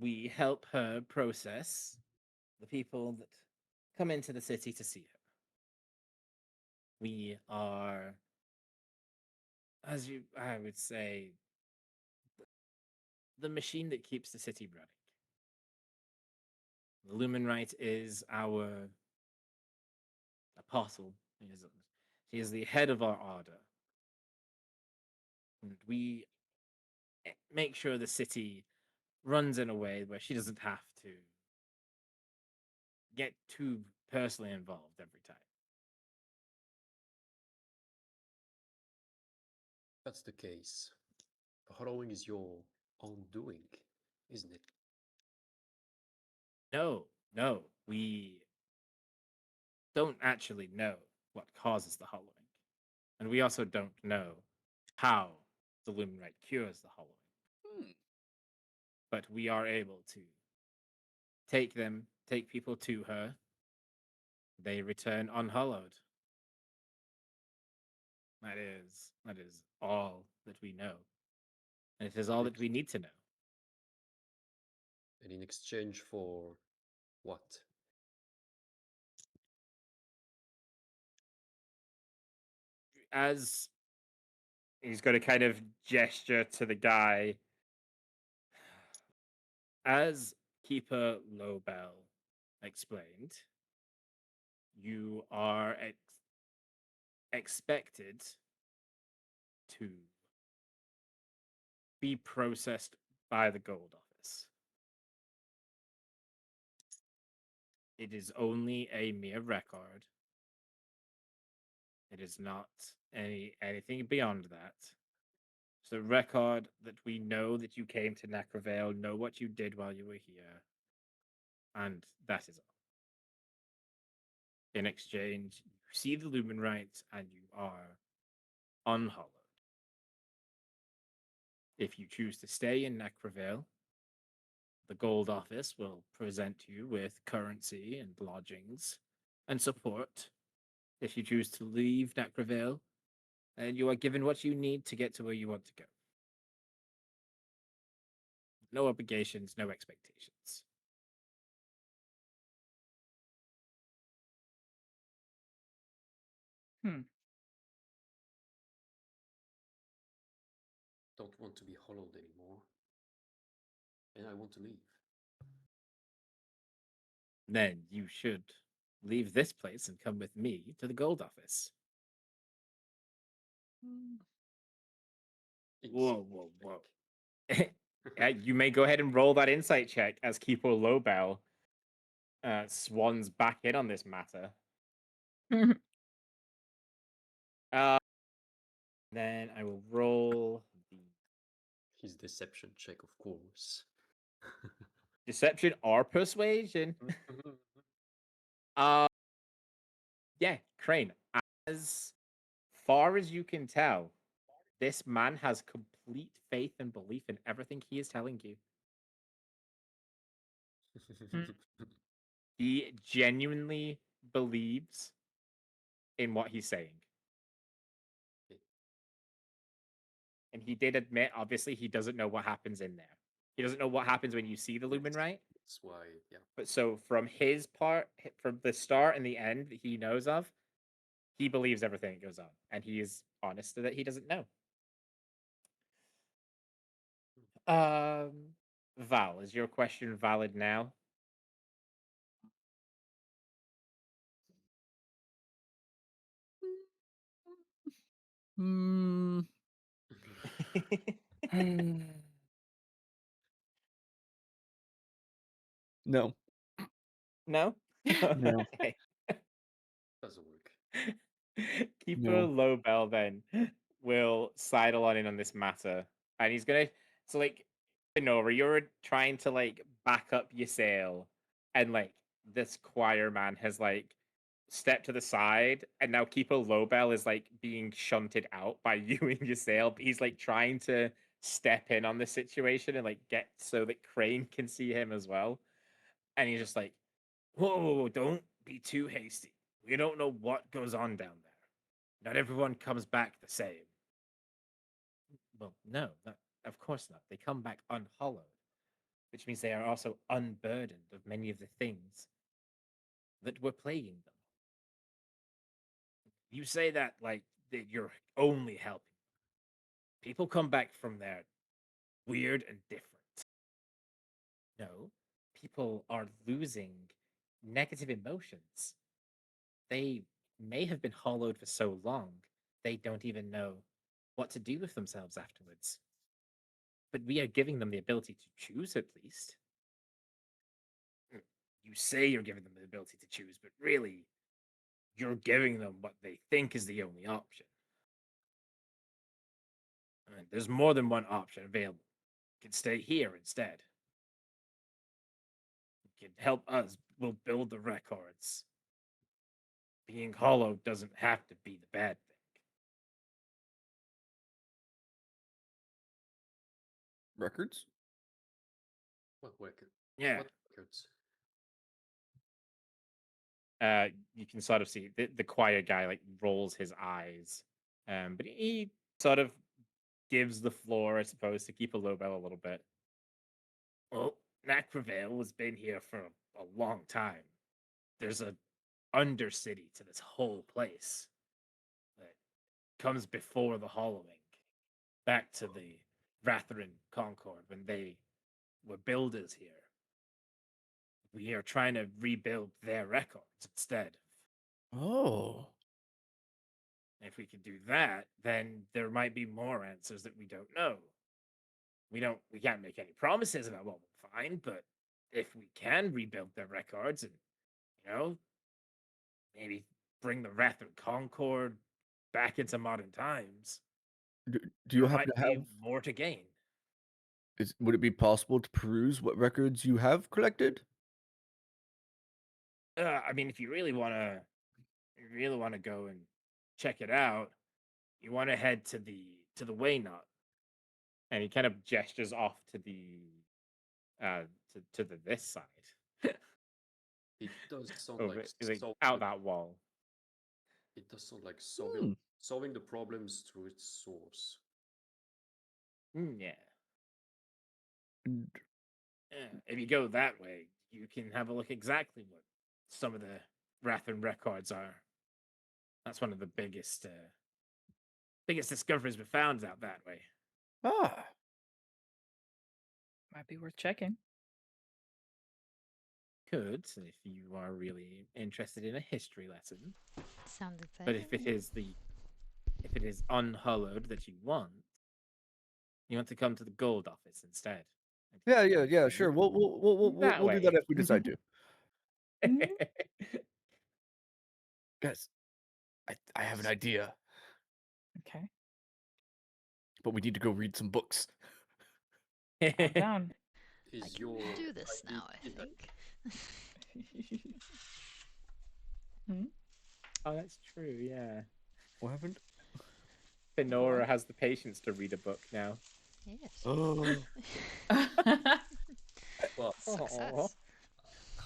We help her process the people that come into the city to see her. We are, I would say, the machine that keeps the city running. The Lumen Rite is our apostle. She is the head of our order. And we make sure the city runs in a way where she doesn't have to get too personally involved every time.
That's the case. The hollowing is your own doing, isn't it?
No, we don't actually know what causes the hollowing. And we also don't know how the Lumen Rite cures the hollowing. but we are able to take people to her. They return unhallowed. That is all that we know. And it is all that we need to know.
And in exchange for what?
As he's going to kind of gesture to the guy, as Keeper Lobel explained, you are expected to be processed by the gold office. It is only a mere record. It is not anything beyond that. It's a record that we know that you came to Necrovale, know what you did while you were here, and that is all. In exchange, you see the Lumen rights and you are unhollowed. If you choose to stay in Necrovale, the gold office will present you with currency and lodgings and support. If you choose to leave Necrovale, and you are given what you need to get to where you want to go. No obligations, no expectations.
Don't want to be hollowed anymore. And I want to leave.
Then you should leave this place and come with me to the gold office. Whoa, whoa, whoa. You may go ahead and roll that insight check as Keeper Lobel swans back in on this matter. Then I will roll the
His deception check, of course.
deception or persuasion. Yeah, Crane. As far as you can tell, this man has complete faith and belief in everything he is telling you. He genuinely believes in what he's saying. And he did admit, obviously, he doesn't know what happens in there. He doesn't know what happens when you see the Lumen, right?
That's why, yeah.
But so from his part, from the start and the end that he knows of, he believes everything that goes on. And he is honest that he doesn't know. Val, is your question valid now?
No.
No?
No.
Okay.
Doesn't work.
Keeper
No.
Lobel then will sidle on in on this matter. And he's gonna so like Nora, you're trying to like back up your sail, and like this choir man has like stepped to the side, and now Keeper Lobel is like being shunted out by you and your sail. But he's like trying to step in on the situation and like get so that Crane can see him as well. And he's just like, whoa, don't be too hasty. We don't know what goes on down there. Not everyone comes back the same. Well, no, of course not. They come back unhollowed, which means they are also unburdened of many of the things that were plaguing them. You say that like that you're only helping. People come back from there weird and different. No, people are losing negative emotions. They may have been hollowed for so long, they don't even know what to do with themselves afterwards. But we are giving them the ability to choose at least. You say you're giving them the ability to choose, but really, you're giving them what they think is the only option. And there's more than one option available. You can stay here instead. You can help us. We'll build the records. Being hollow doesn't have to be the bad thing.
Records?
What record?
Yeah.
What records?
You can sort of see the quiet guy like rolls his eyes, but he sort of gives the floor, I suppose, to keep a low bell a little bit. Well, Nacrevale has been here for a long time. There's a undercity to this whole place that comes before the hollowing, back to the Rathrin Concord when they were builders here. We are trying to rebuild their records instead.
Oh.
If we can do that, then there might be more answers that we don't know. We can't make any promises about what we'll find, but if we can rebuild their records and, maybe bring the Wrath of Concord back into modern times,
Do you
there
happen
might
to
be
have?
more to gain.
Would it be possible to peruse what records you have collected?
I mean, if you really wanna go and check it out, you want to head to the Waynut, and he kind of gestures off to the uh this side.
It does sound
Over
like
like
solving
out
the,
that wall.
it does sound like
Hmm.
solving the problems through its source.
Yeah.
And
If you go that way, you can have a look exactly what some of the Rathan records are. That's one of the biggest discoveries we found out that way.
Ah,
Might be worth checking.
Could, if you are really interested in a history lesson.
Sounds
But
exciting.
if it is unhallowed that you want to come to the gold office instead.
yeah, sure.
That
We'll do that
way.
if we decide to. Guys, I have an idea,
Okay.
but we need to go read some books.
I'm down.
I
Is
can
your
do this
idea-
now, I think.
Oh, that's true. Yeah,
What happened?
Fenora has the patience to read a book now.
Yes.
Oh,
Well,
Success.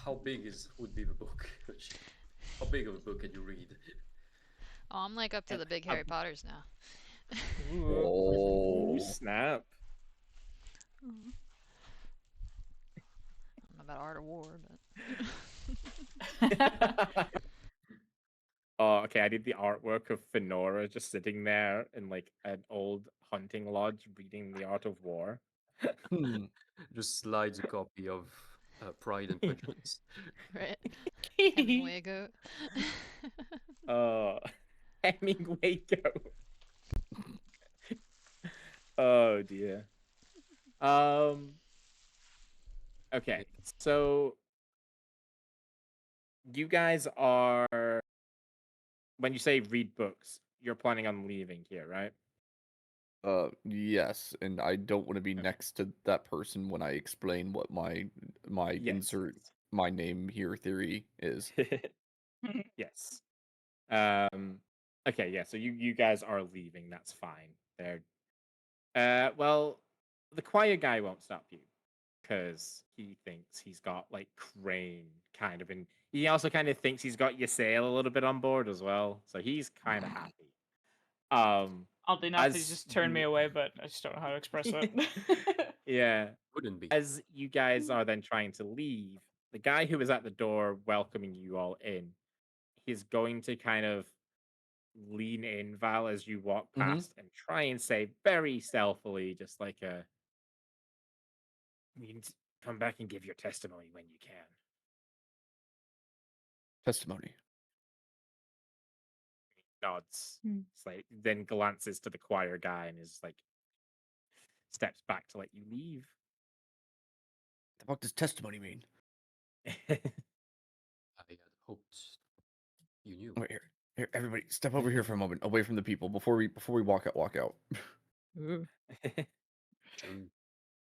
how big would be the book? How big of a book can you read?
Oh, I'm like up to the big Harry Potters now.
Ooh,
Oh.
snap!
I don't know about Art of War, but
Oh, okay. I did the artwork of Fenora just sitting there in like an old hunting lodge reading The Art of War.
Hmm.
Just slides a copy of Pride and Prejudice.
right. Hemingway goat.
Oh, Hemingway go. Oh dear. Okay, so you guys are, when you say read books, you're planning on leaving here, right?
Yes, and I don't want to be
Okay.
next to that person when I explain what my
Yes.
insert my name here theory is.
Yes. Okay, yeah, so you guys are leaving, that's fine. Well, the quiet guy won't stop you because he thinks he's got like Crane kind of, and he also kind of thinks he's got Ysail a little bit on board as well. So he's kind of happy.
Oddly enough,
as
he's just turned me
you-
away, but I just don't know how to express it.
Yeah.
Wouldn't be.
As you guys are then trying to leave, the guy who was at the door welcoming you all in, he's going to kind of lean in, Val, as you walk past and try and say very stealthily, just like you need to come back and give your testimony when you can.
Testimony.
He nods,
Hmm.
then glances to the choir guy and is like, steps back to let you leave.
What does testimony mean?
I had hoped you knew.
Wait, here, everybody, step over here for a moment, away from the people, before we walk out.
Ooh.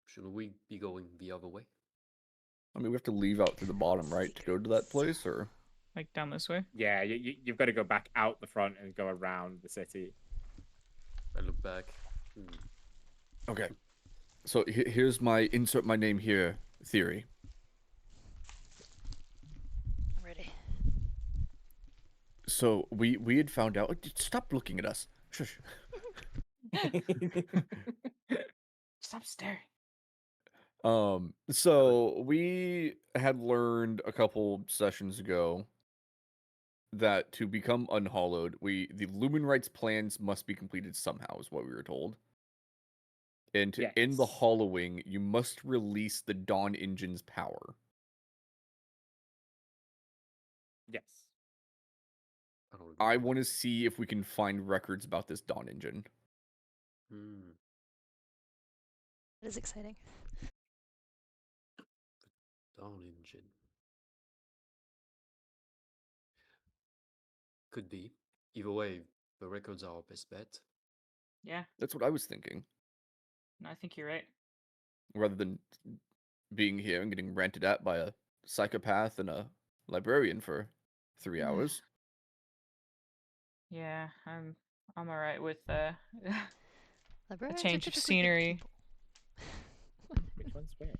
Shouldn't we be going the other way?
I mean, we have to leave out through the bottom, right, to go to that place, or?
Like down this way?
Yeah, you've got to go back out the front and go around the city.
I look back.
Okay. So here's my insert my name here theory.
I'm ready.
So we had found out. Stop looking at us. Shush.
Stop staring.
So we had learned a couple sessions ago that to become unhollowed, the Lumen Rights plans must be completed somehow, is what we were told. And to end the
Yes.
hollowing, you must release the Dawn Engine's power.
Yes.
I don't
I
remember.
want to see if we can find records about this Dawn Engine.
Hmm.
That is exciting.
Dawn engine. Could be. Either way, the records are our best bet.
Yeah,
That's what I was thinking.
no, I think you're right.
Rather than being here and getting ranted at by a psychopath and a librarian for 3 hours.
Yeah, I'm all right with a
Librarians
change
are
of
typically good
scenery.
people.
Which one's which?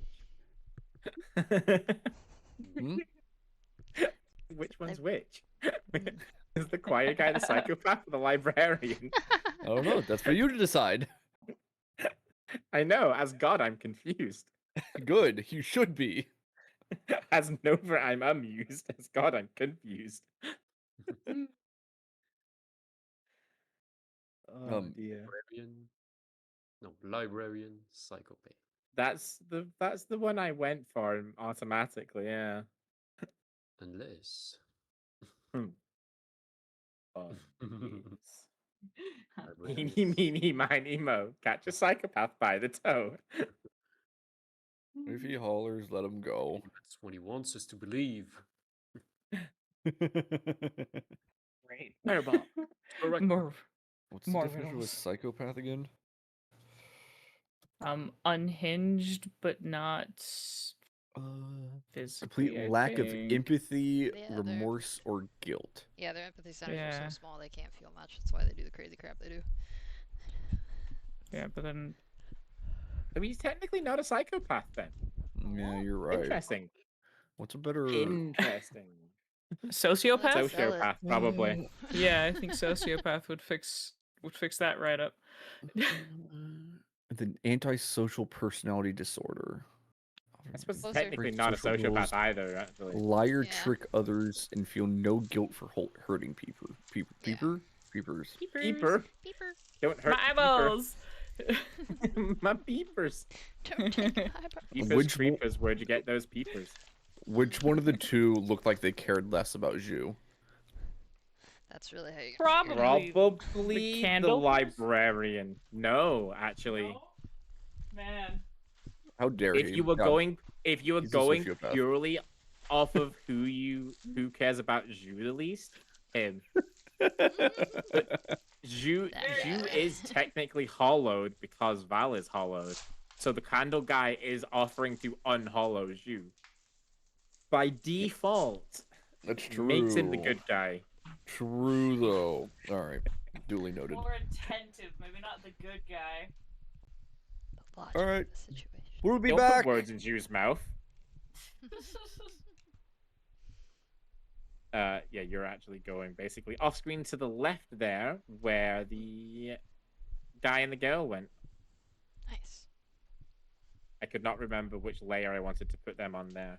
Hmm?
Which one's
Lib-
which?
Mm.
Is the quiet guy the psychopath or the librarian?
I don't know. That's for you to decide.
I know, as God, I'm confused.
Good. You should be.
As Nova, I'm amused. As God, I'm confused. Oh dear.
Librarian. No, librarian, psychopath.
That's the one I went for automatically, yeah.
Unless.
Hmm. Oh, yes.
Librarian
Eeny,
is.
meeny, miny, mo. Catch a psychopath by the toe.
If he hollers, let him go.
That's what he wants us to believe.
Great. Fireball. Correct.
More,
What's the
more
definition of a
riddles.
psychopath again?
Unhinged, but not
Complete
physically. I
lack of
think.
empathy,
Yeah,
remorse, or guilt.
Yeah, their empathy centers are
Yeah.
so small they can't feel much. That's why they do the crazy crap they do.
Yeah, but then
So he's technically not a psychopath then.
Yeah, you're right.
Interesting.
What's a better?
Interesting.
sociopath.
Let's sell it.
Sociopath, probably.
Yeah, I think sociopath would fix that right up.
The antisocial personality disorder.
I suppose it's
Closer.
technically not a
Social
sociopath
rules,
either, actually.
liar,
Yeah.
trick others, and feel no guilt for hurting people. Peepers.
Peeper.
Peeper.
Don't hurt
My
the peeper.
eyeballs.
My peepers.
Don't take my eyebrow.
Peepers,
Which one-
creepers, where'd you get those peepers?
Which one of the two looked like they cared less about Zhu?
That's really how you
Probably.
Probably the
candle person?
librarian. No, actually.
No? Man.
How dare he?
If you were
Yeah,
going
he's a
going
sociopath.
purely off of who cares about Zhu the least, him. Zhu
That
is technically hollowed because Val is hollowed. So the candle guy is offering to unhollow Zhu. By default,
That's true.
makes him the good guy.
True though. All right, duly noted.
More attentive, maybe not the good guy.
the logic
Alright.
of the situation.
We'll be
Don't
back.
put words in Zhu's mouth. Yeah, you're actually going basically off screen to the left there, where the guy and the girl went.
Nice.
I could not remember which layer I wanted to put them on there.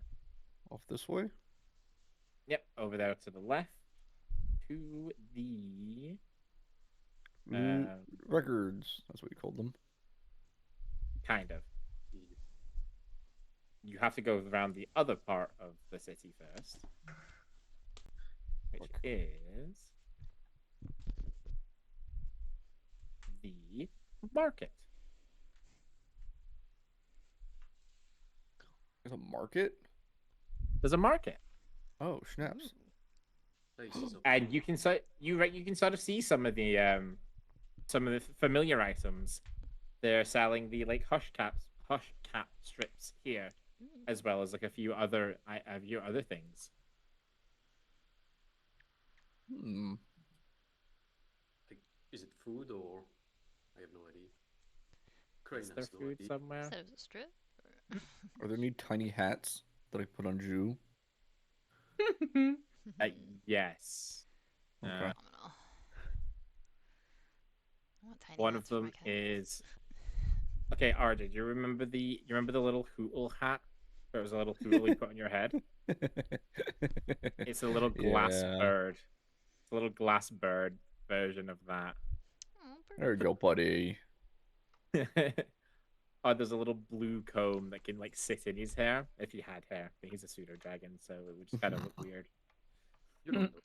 Off this way.
Yep, over there to the left. To the
Records. That's what you called them.
kind of. You have to go around the other part of the city first, which is the market.
There's a market.
There's a market,
Oh snaps!
Nice. So
and you can you can sort of see some of the familiar items. They're selling the like hush cap strips here, as well as like a few other things.
Hmm.
like, is it food or I have no idea. Crane
Is there
has no
food
idea.
somewhere?
Said it was a strip.
Are there any tiny hats that I put on Ju?
Yes.
Okay.
Phenomenal. I want tiny
One of
hats for my
them
cat.
is okay. Arda, do you remember the little hootle hat? Where it was a little hootle you put on your head. It's a little glass
Yeah.
bird. It's a little glass bird version of that.
Oh,
There we go, buddy.
Oh, there's a little blue comb that can like sit in his hair if he had hair. But he's a pseudo dragon, so it would just kind of look weird.
You don't know.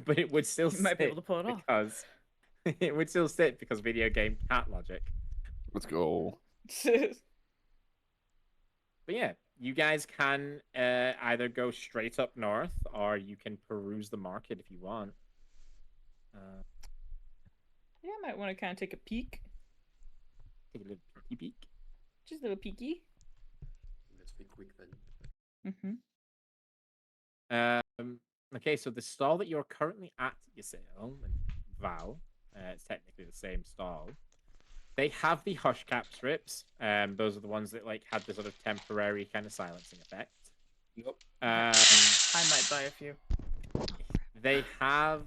But it would still
You might be able
sit
to pull it off.
because it would still sit because video game cat logic.
Let's go.
But yeah, you guys can either go straight up north or you can peruse the market if you want.
Yeah, I might want to kind of take a peek.
Take a little peeky peek.
Just a little peeky.
Let's be quick then.
Okay, so the stall that you're currently at, Ysael and Val, it's technically the same stall. They have the hush cap strips. Those are the ones that like had the sort of temporary kind of silencing effect.
Yep.
I might buy a few.
They have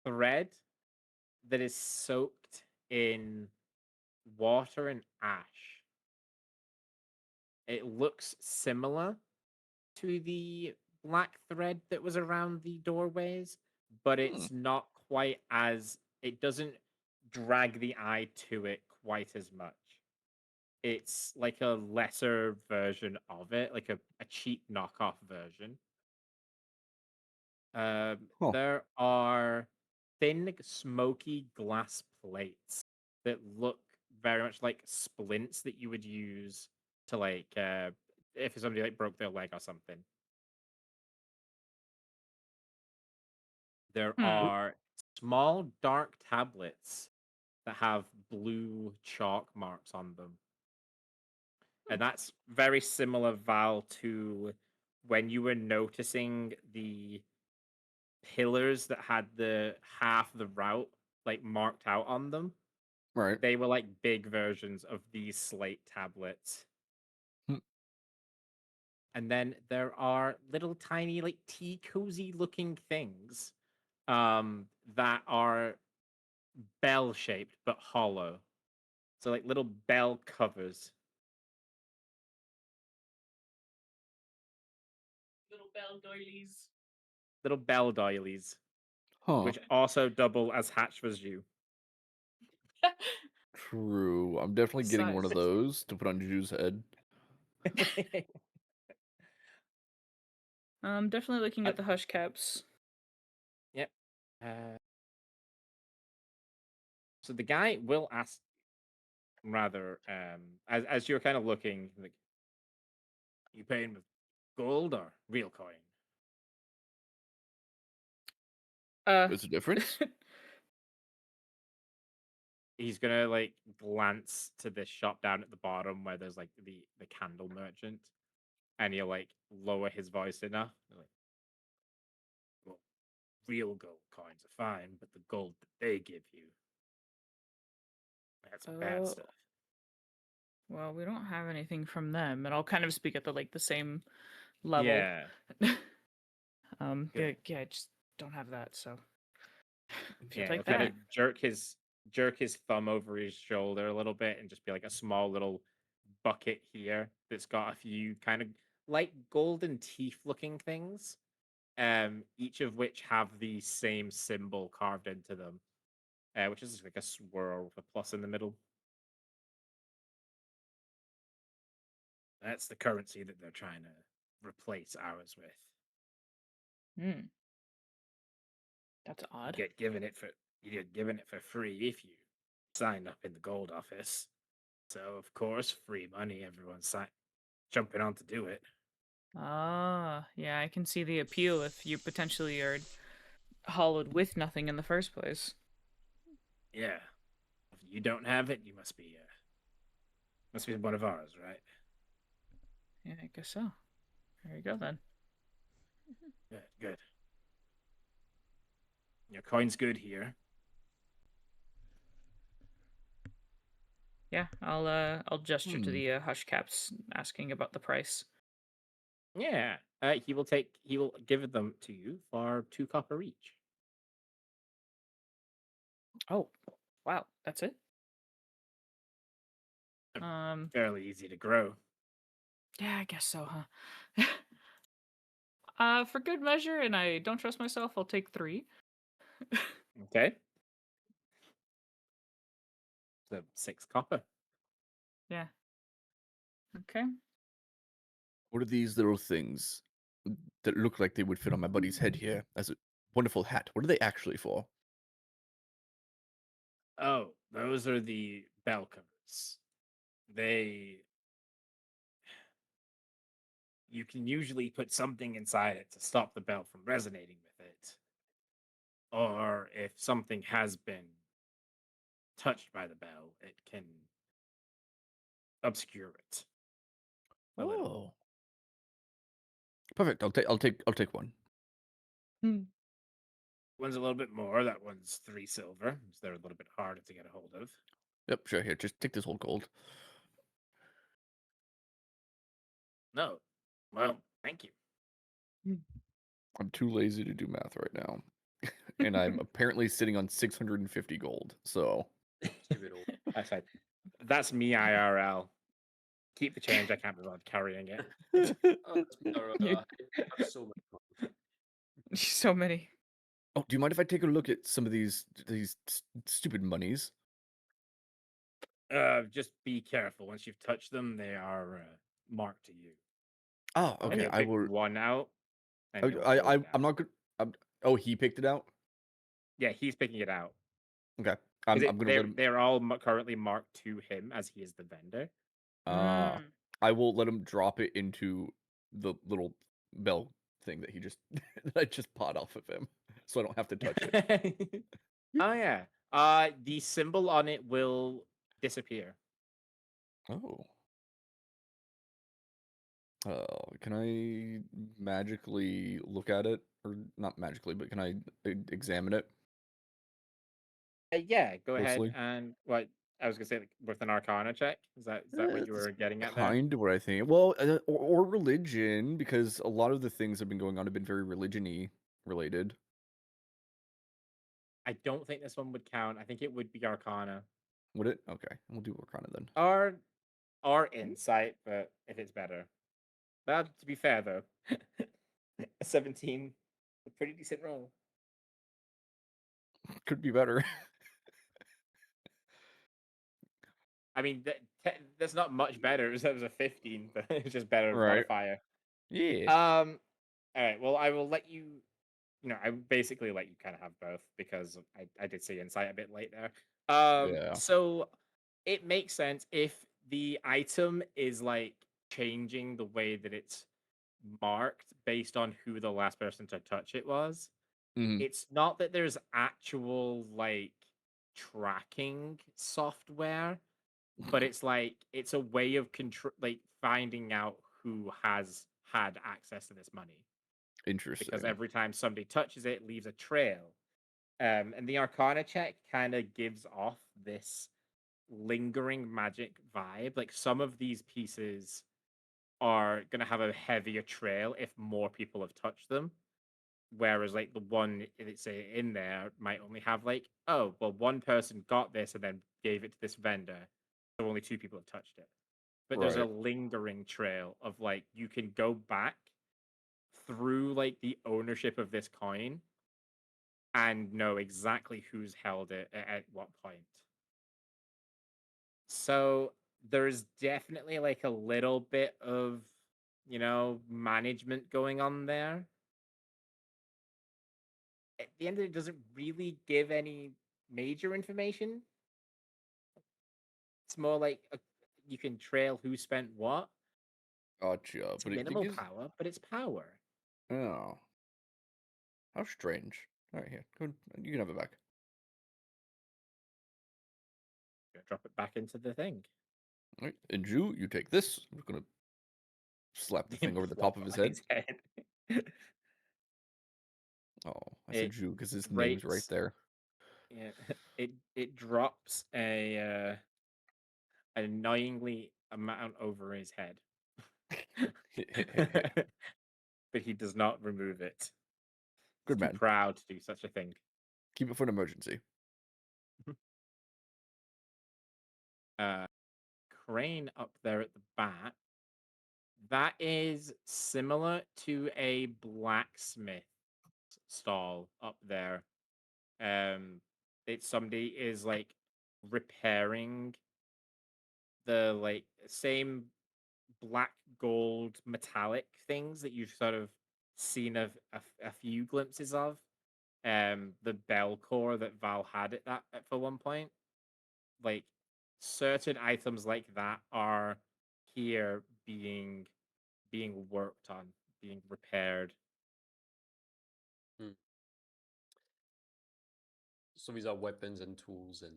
thread that is soaked in water and ash. It looks similar to the black thread that was around the doorways, but it's not quite as it doesn't drag the eye to it quite as much. It's like a lesser version of it, like a cheap knockoff version.
Huh.
There are thin, smoky glass plates that look very much like splints that you would use to like if somebody like broke their leg or something. There are small dark tablets that have blue chalk marks on them. And that's very similar, Val, to when you were noticing the pillars that had the half the route like marked out on them.
Right.
They were like big versions of these slate tablets. And then there are little tiny like tea cozy looking things that are bell shaped but hollow. So like little bell covers.
Little bell doilies.
Little bell doilies,
Huh.
which also double as hatch was you.
True. I'm definitely getting one of
Size.
those to put on Juju's head.
I'm definitely looking at the hush caps.
Yep. So the guy will ask rather as you're kind of looking like you paying with gold or real coin?
There's a difference?
He's gonna like glance to this shop down at the bottom where there's like the candle merchant, and he'll like lower his voice enough. Like, well, real gold coins are fine, but the gold that they give you, that's bad stuff.
Well, we don't have anything from them, and I'll kind of speak at the same level.
Yeah.
Yeah, I just don't have that, so if you
Yeah, he'll
take
kind
that.
of jerk his thumb over his shoulder a little bit and just be like a small little bucket here that's got a few kind of like golden teeth looking things, each of which have the same symbol carved into them, which is like a swirl with a plus in the middle. That's the currency that they're trying to replace ours with.
That's
You
odd.
get given it for free if you sign up in the gold office. So of course, free money. Everyone's jumping on to do it.
Ah, yeah, I can see the appeal if you potentially are hollowed with nothing in the first place.
Yeah. If you don't have it, you must be one of ours, right?
Yeah, I guess so. There you go then.
Good, good. Your coin's good here.
Yeah, I'll gesture to
Hmm.
the hush caps asking about the price.
Yeah. He will give them to you for 2 copper each.
Oh, wow, that's it.
Fairly easy to grow.
Yeah, I guess so, huh? For good measure, and I don't trust myself, I'll take 3.
Okay. So 6 copper.
Yeah. Okay.
What are these little things that look like they would fit on my buddy's head here as a wonderful hat? What are they actually for?
Oh, those are the bell covers. They You can usually put something inside it to stop the bell from resonating with it. Or if something has been touched by the bell, it can obscure it a little.
Oh, perfect. I'll take one.
Hmm.
One's a little bit more. That one's 3 silver. So they're a little bit harder to get a hold of.
Yep, sure. Here, just take this whole gold.
No. Well, thank you.
I'm too lazy to do math right now, and I'm apparently sitting on 650 gold. So
Just give it all.
I said, that's me IRL. Keep the change. I can't be bothered carrying it.
Oh, that's our,
You-
I have so much money.
So many.
Oh, do you mind if I take a look at some of these stupid monies?
Just be careful. Once you've touched them, they are marked to you.
Oh,
And
okay.
you'll
I
pick
will.
one out, and
I
you'll
I
hold it
I'm
out.
not good. Oh, he picked it out.
Yeah, he's picking it out
Okay.
because
I'm gonna let him.
they're all currently marked to him as he is the vendor.
Uh,
Mm.
I will let him drop it into the little bell thing that he just that I just bought off of him, so I don't have to touch it.
Oh yeah. The symbol on it will disappear.
Oh. Can I magically look at it, or not magically, but can I examine it
Yeah, go ahead
closely?
and what I was gonna say, like, with an Arcana check. Is that what you
That's
were getting at there?
kind of what I think. Well, or religion, because a lot of the things that have been going on have been very religion-y related.
I don't think this one would count. I think it would be Arcana
Would it? Okay, we'll do Arcana then.
or Insight, but if it's better. But to be fair though, a 17, a pretty decent roll.
Could be better.
I mean, that's not much better. That was a 15, but it's just better
Right.
modifier.
Yeah.
All right. Well, I will let you. I basically let you kind of have both because I did see insight a bit late there.
Yeah.
So it makes sense if the item is like changing the way that it's marked based on who the last person to touch it was.
Hmm.
It's not that there's actual like tracking software, but it's like it's a way of control, like finding out who has had access to this money because
Interesting.
every time somebody touches it, it leaves a trail. And the Arcana check kind of gives off this lingering magic vibe. Like some of these pieces are going to have a heavier trail if more people have touched them. Whereas, like the one it's in there might only have like, oh, well, one person got this and then gave it to this vendor, so only 2 people have touched it. But there's a
Right.
lingering trail of like you can go back through like the ownership of this coin and know exactly who's held it at what point. So there's definitely like a little bit of, management going on there. At the end of it, doesn't really give any major information. It's more like you can trail who spent what.
Gotcha.
It's
But it
minimal
gives.
power, but it's power.
Oh, how strange. All right, here. Go. You can have it back.
Gonna drop it back into the thing.
All right. And Jew, you take this. I'm gonna slap the thing over the top
Plop
of
it
his
on
head.
his head.
Oh, I said
It
Jew because his name's right
breaks.
there.
Yeah, it drops a annoyingly amount over his head. But he does not remove it. He's
Good
too
man.
proud to do such a thing.
Keep it for an emergency.
Crane up there at the back. That is similar to a blacksmith stall up there. It's somebody is like repairing the like same black gold metallic things that you've sort of seen a few glimpses of. The bell core that Val had at that for one point. Like certain items like that are here being worked on, being repaired.
So these are weapons and tools and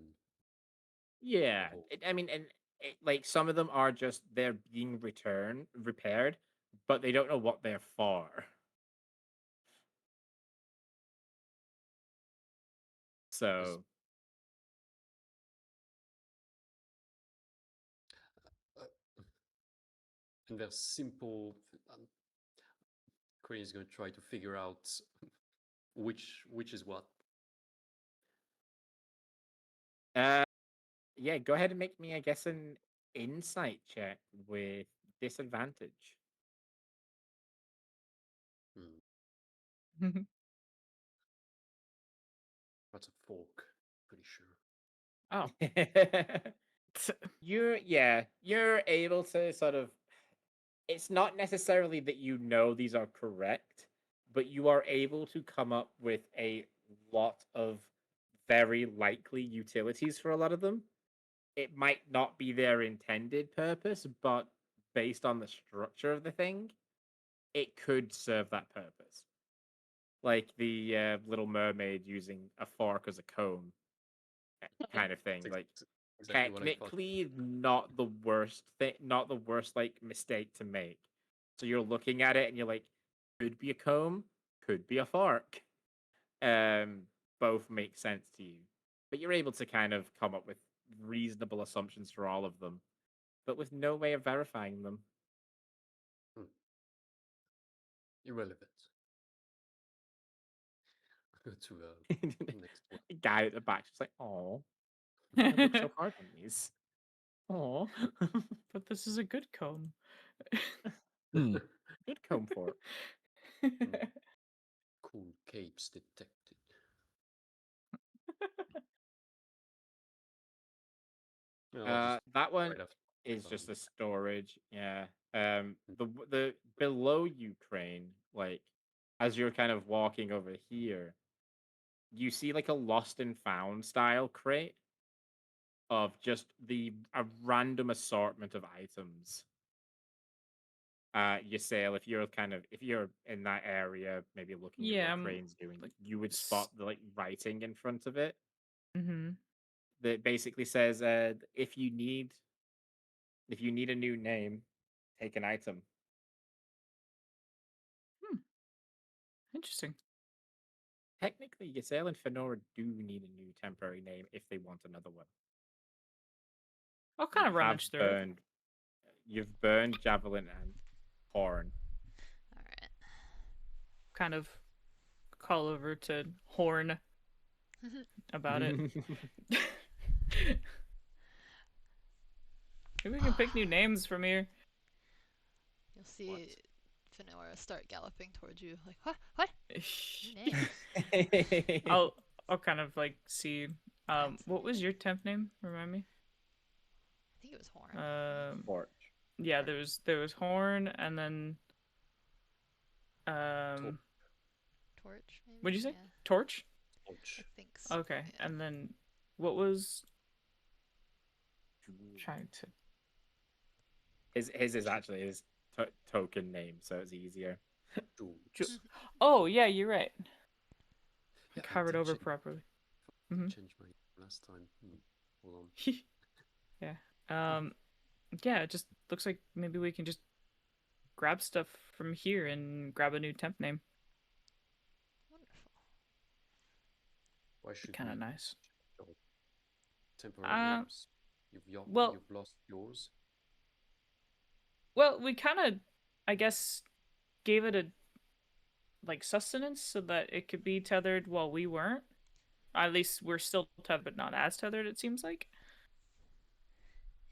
Yeah,
whole.
I mean, and like some of them are just they're being repaired, but they don't know what they're for. So
Uh, and they're simple. Crane is going to try to figure out which is what.
yeah, go ahead and make me, I guess, an insight check with disadvantage.
Hmm. That's a fork, pretty sure.
Oh.
You're able to sort of it's not necessarily that you know these are correct, but you are able to come up with a lot of very likely utilities for a lot of them. It might not be their intended purpose, but based on the structure of the thing, it could serve that purpose. Like the Little Mermaid using a fork as a comb, kind of thing. Like
Exactly what I thought.
technically not the worst thing, not the worst like mistake to make. So you're looking at it and you're like, could be a comb, could be a fork. Um, both make sense to you, but you're able to kind of come up with reasonable assumptions for all of them, but with no way of verifying them.
Irrelevant. Go to next one.
Guy at the back just like, oh, I worked so hard on these. Oh,
But this is a good comb.
good comb fork.
Cool capes detected. No, I'll just
That one
right after
is
found
just a storage. Yeah. The below you, Crane, like as you're kind of walking over here, you see like a lost and found style crate of just a random assortment of items. You sale if you're in that area, maybe looking at
Yeah,
what
I'm
Crane's doing,
like
you would spot the like writing in front of it
Mm-hmm.
that basically says, if you need a new name, take an item.
Interesting.
Technically, Ysael and Fenora do need a new temporary name if they want another one.
I'll kind of
You have
rummage through it.
you've burned Javelin and Horn.
Alright.
Kind of call over to Horn about it. Maybe we can pick new names from here.
You'll see Fenora start galloping towards you, like, what? What? New names?
I'll kind of like see. What was your temp name? Remind me.
I think it was Horn.
Torch.
Yeah, there was Horn, and then
Torch, maybe?
what'd you say?
Yeah,
Torch?
Torch.
I think so.
Okay,
Yeah.
and then what was trying to
His is actually his token name, so it's easier.
Oh yeah, you're right.
Yeah, I
Covered
did
over
change-
properly.
Changed my last time. Hold on.
Yeah. Yeah, it just looks like maybe we can just grab stuff from here and grab a new temp name.
Wonderful.
Why should
Kind of
we
nice.
temporary names?
Well-
you've lost yours.
Well, we kind of, I guess, gave it a like sustenance so that it could be tethered while we weren't. At least we're still tethered, but not as tethered. It seems like.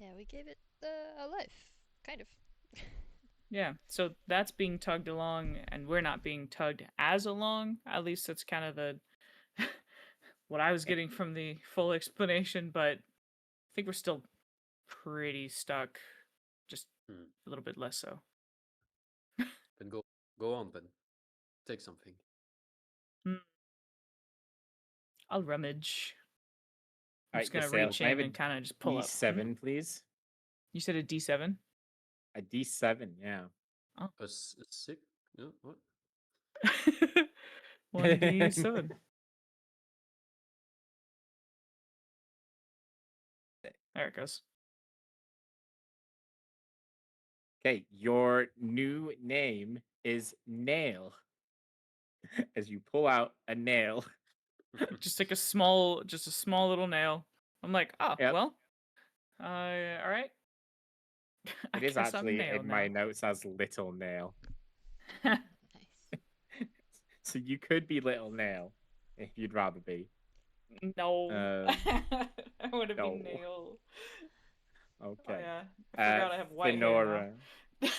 Yeah, we gave it a life, kind of.
Yeah, so that's being tugged along, and we're not being tugged as along. At least that's kind of the what I was getting from the full explanation. But I think we're still pretty stuck, just
Hmm.
a little bit less so.
Then go on then. Take something.
Hmm. I'll rummage. I'm
All
just
right,
gonna
Gasel,
reach
can I have
in
a
and kind of just pull up.
D7, please?
You said a D7.
A D7, yeah.
A six? No, what?
1D7. There it goes.
Okay, your new name is Nail. As you pull out a nail.
Just like a small little nail. I'm like, oh
Yep.
well. All right. I
It is
guess I'm
actually
nail
in my
now.
notes as Little Nail.
Nice.
So you could be Little Nail if you'd rather be.
No.
Um,
I want to be
no.
nail. Oh
Okay.
yeah. I forgot I have white hair now.
Fenora.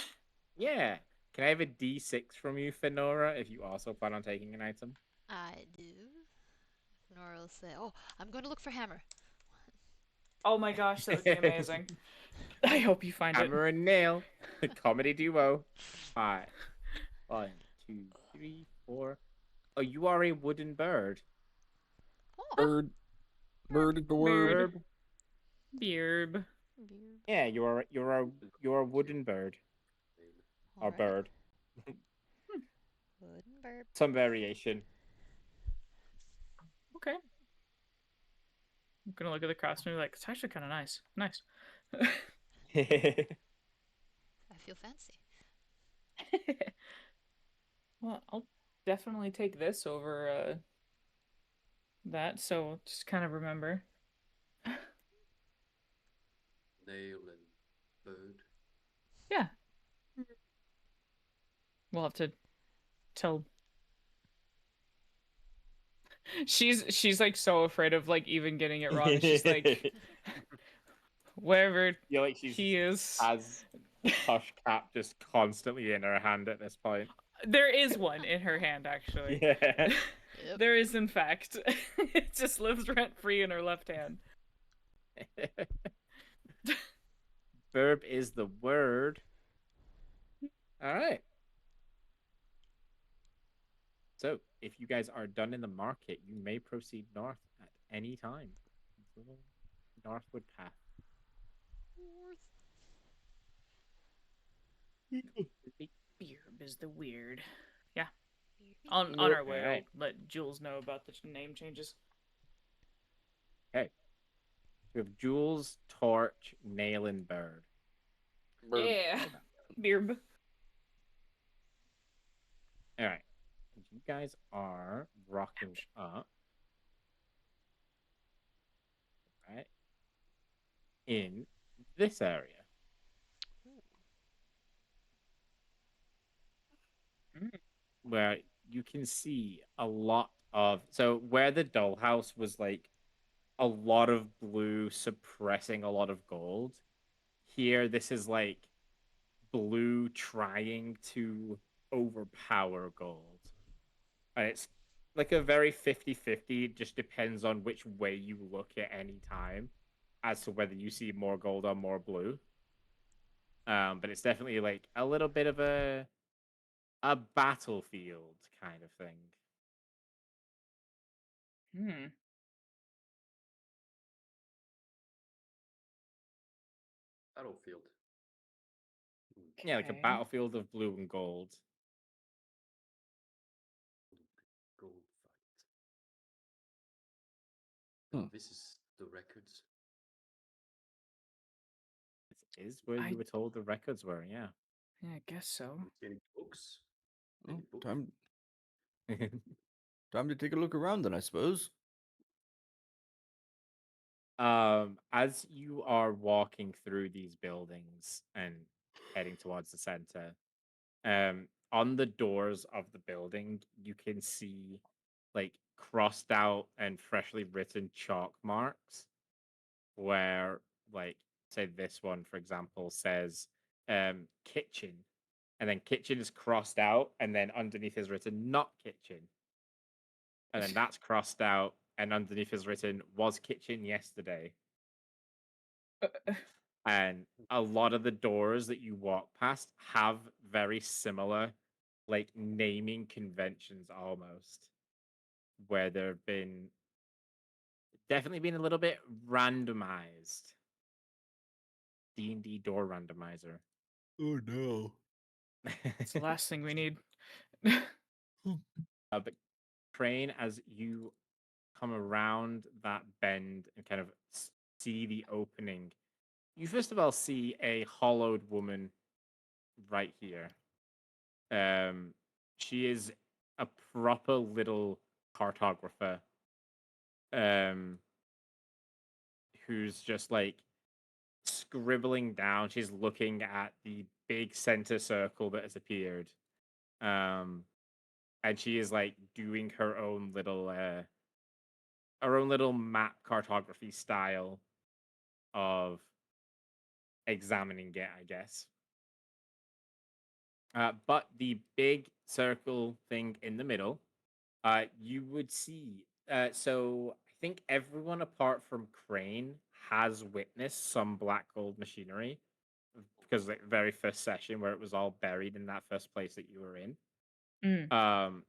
Yeah. Can I have a D6 from you, Fenora, if you also plan on taking an item?
I do. Nora will say, "Oh, I'm going to look for hammer."
Oh my gosh, that would be amazing. I hope you find it.
Hammer and Nail, the comedy duo. 5. 1, 2, 3, 4. Oh, you are a wooden bird.
Oh,
Bird. Bird is the word.
Bird.
Herb.
Beard.
beard.
Yeah, you're a wooden bird. Or
Alright.
bird.
Wooden bird.
Some variation.
Okay. I'm gonna look at the costume and be like, it's actually kind of nice. Nice.
I feel fancy.
Well, I'll definitely take this over that. So just kind of remember.
Nail and bird.
Yeah. We'll have to tell. She's like so afraid of like even getting it wrong. She's like wherever
Yeah, like she's
he is.
has a plush cap just constantly in her hand at this point.
There is one in her hand actually.
Yeah.
Yep.
There is in fact. It just lives rent free in her left hand.
Verb is the word. All right. So, if you guys are done in the market, you may proceed north at any time. It's a little northward path.
Beerb is the weird. Yeah.
North.
On our way,
Alright.
I'll let Jules know about the name changes.
Okay. We have Jules, Torch, Nail, and Bird.
Bird.
Yeah. Beerb.
All right. You guys are rocking up. Right. In this area. Where you can see a lot of. So, where the dollhouse was like a lot of blue suppressing a lot of gold, here this is like blue trying to overpower gold. And it's like a very 50-50. It just depends on which way you look at any time as to whether you see more gold or more blue. But it's definitely like a little bit of a battlefield kind of thing.
Hmm.
Battlefield.
Yeah, like a
Okay.
battlefield of blue and gold.
Gold fight.
Hmm.
This is the records.
This is where
I-
you were told the records were, yeah.
Yeah, I guess so.
Any books?
Oh,
Any books?
time to take a look around then, I suppose.
As you are walking through these buildings and heading towards the center, on the doors of the building, you can see like crossed out and freshly written chalk marks where, like, say this one, for example, says kitchen, and then kitchen is crossed out, and then underneath is written not kitchen, and then that's crossed out, and underneath is written was kitchen yesterday. And a lot of the doors that you walk past have very similar, like, naming conventions almost, where there have been definitely been a little bit randomized. D&D door randomizer.
Oh no.
It's the last thing we need.
But Crane, as you come around that bend and kind of see the opening, you first of all see a hollowed woman right here. She is a proper little cartographer, um, who's just like scribbling down. She's looking at the big center circle that has appeared. Um, and she is like doing her own little map cartography style of examining it, I guess. But the big circle thing in the middle, you would see. So I think everyone apart from Crane has witnessed some black gold machinery because the very first session where it was all buried in that first place that you were in.
Mm.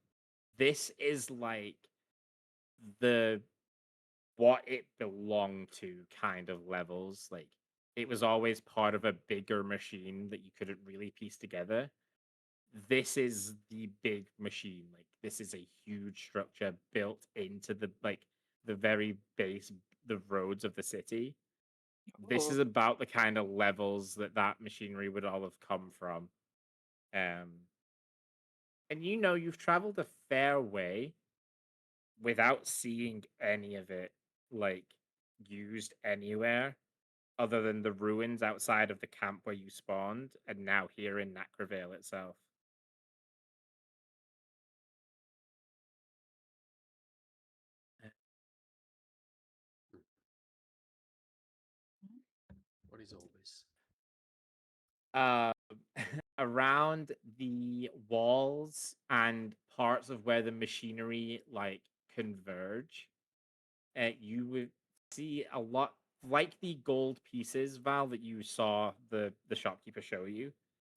This is like the what it belonged to kind of levels. Like it was always part of a bigger machine that you couldn't really piece together. This is the big machine. Like this is a huge structure built into the very base, the roads of the city. This is about the kind of levels that that machinery would all have come from. Um, and you know you've traveled a fair way without seeing any of it like used anywhere other than the ruins outside of the camp where you spawned, and now here in Nacrevale itself.
What is all this?
Uh, around the walls and parts of where the machinery like converge, you would see a lot like the gold pieces, Val, that you saw the shopkeeper show you.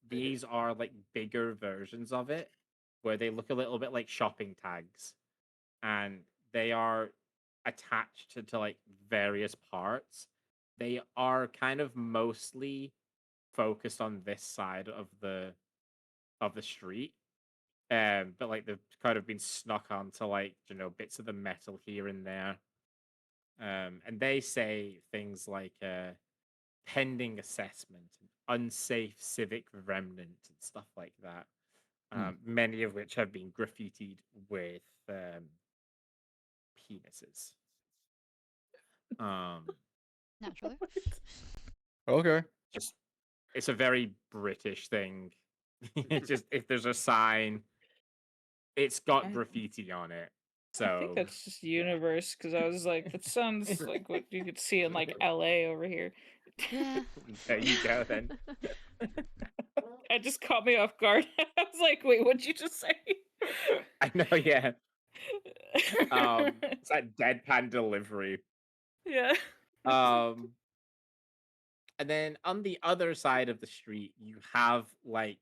These are like bigger versions of it, where they look a little bit like shopping tags, and they are attached to like various parts. They are kind of mostly focused on this side of the street. But like they've kind of been snuck onto like, you know, bits of the metal here and there. And they say things like pending assessment, unsafe civic remnant, and stuff like that. Many of which have been graffitied with penises. Um,
Naturally.
Okay.
just it's a very British thing. It's just if there's a sign, it's got
I,
graffiti on it.
I think
So
that's just universe because I was like, that sounds like what you could see in like LA over here.
Yeah.
there you go then.
It just caught me off guard. I was like, wait, what'd you just say?
I know, yeah. It's that deadpan delivery.
Yeah.
Um, and then on the other side of the street, you have like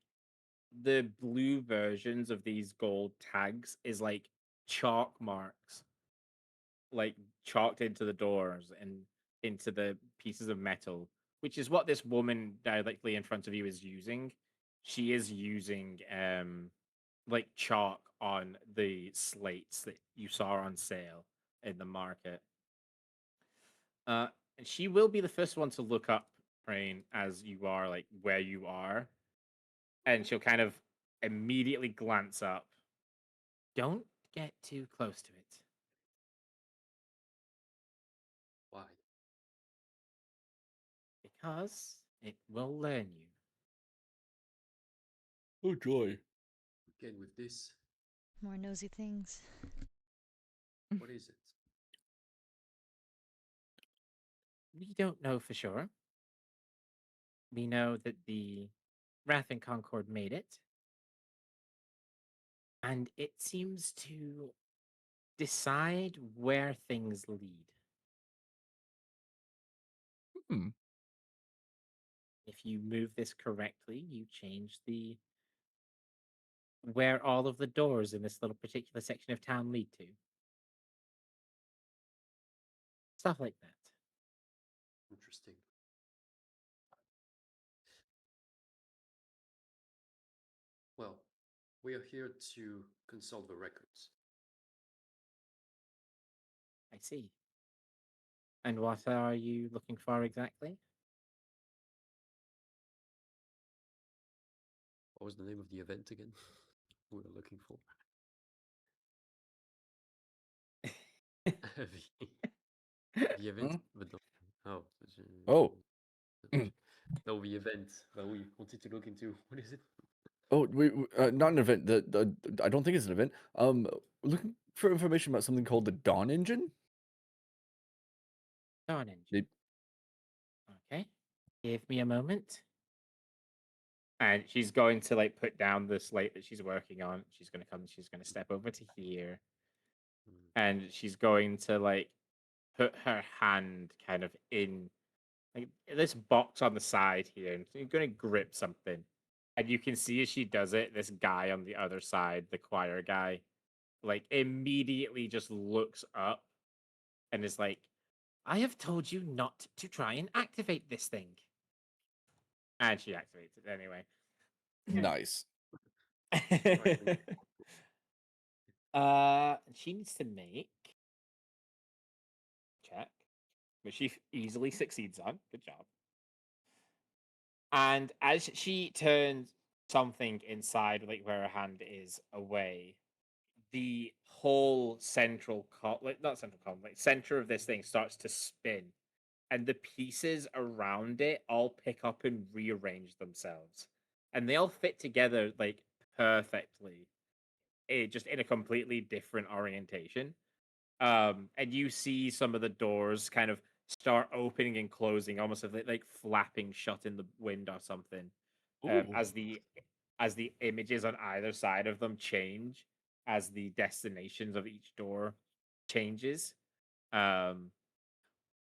the blue versions of these gold tags is like chalk marks, like chalked into the doors and into the pieces of metal, which is what this woman directly in front of you is using. She is using like chalk on the slates that you saw on sale in the market. Uh, and she will be the first one to look up, Crane, as you are like where you are, and she'll kind of immediately glance up. Don't get too close to it.
Why?
Because it will learn you.
Oh joy.
Again with this.
More nosy things.
What is it?
We don't know for sure. We know that the Wrath and Concord made it. And it seems to decide where things lead.
Hmm.
If you move this correctly, you change the where all of the doors in this little particular section of town lead to. Stuff like that.
Interesting. Well, we are here to consult the records.
I see. And what are you looking for exactly?
What was the name of the event again? We were looking for. The event,
Hmm?
but no. Oh.
Oh.
No, the event that we wanted to look into. What is it?
Oh, not an event. I don't think it's an event. We're looking for information about something called the Dawn Engine.
Dawn engine.
They-
Okay. Give me a moment. And she's going to like put down the slate that she's working on. She's gonna come, she's gonna step over to here.
Hmm.
And she's going to like put her hand kind of in like this box on the side here. And she's gonna grip something. And you can see as she does it, this guy on the other side, the choir guy, like immediately just looks up and is like, I have told you not to try and activate this thing. And she activates it anyway.
Nice.
Surprising.
She needs to make check, which she easily succeeds on. Good job. And as she turns something inside, like where her hand is, away, the whole central like not central column, like center of this thing starts to spin, and the pieces around it all pick up and rearrange themselves, and they all fit together like perfectly, just in a completely different orientation. And you see some of the doors kind of start opening and closing, almost as like flapping shut in the wind or something.
Ooh.
As the images on either side of them change, as the destinations of each door changes. Um,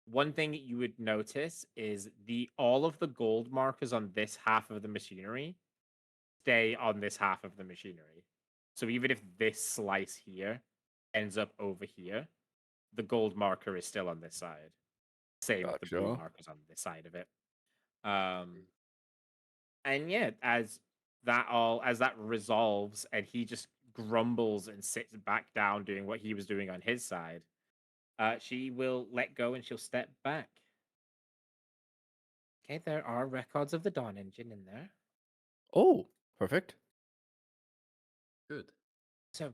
One thing you would notice is the all of the gold markers on this half of the machinery stay on this half of the machinery. So even if this slice here ends up over here, the gold marker is still on this side. Same with the blue
Gotcha.
markers on this side of it. And yeah, as that resolves and he just grumbles and sits back down doing what he was doing on his side, she will let go and she'll step back. Okay, there are records of the Dawn engine in there.
Oh, perfect.
Good.
So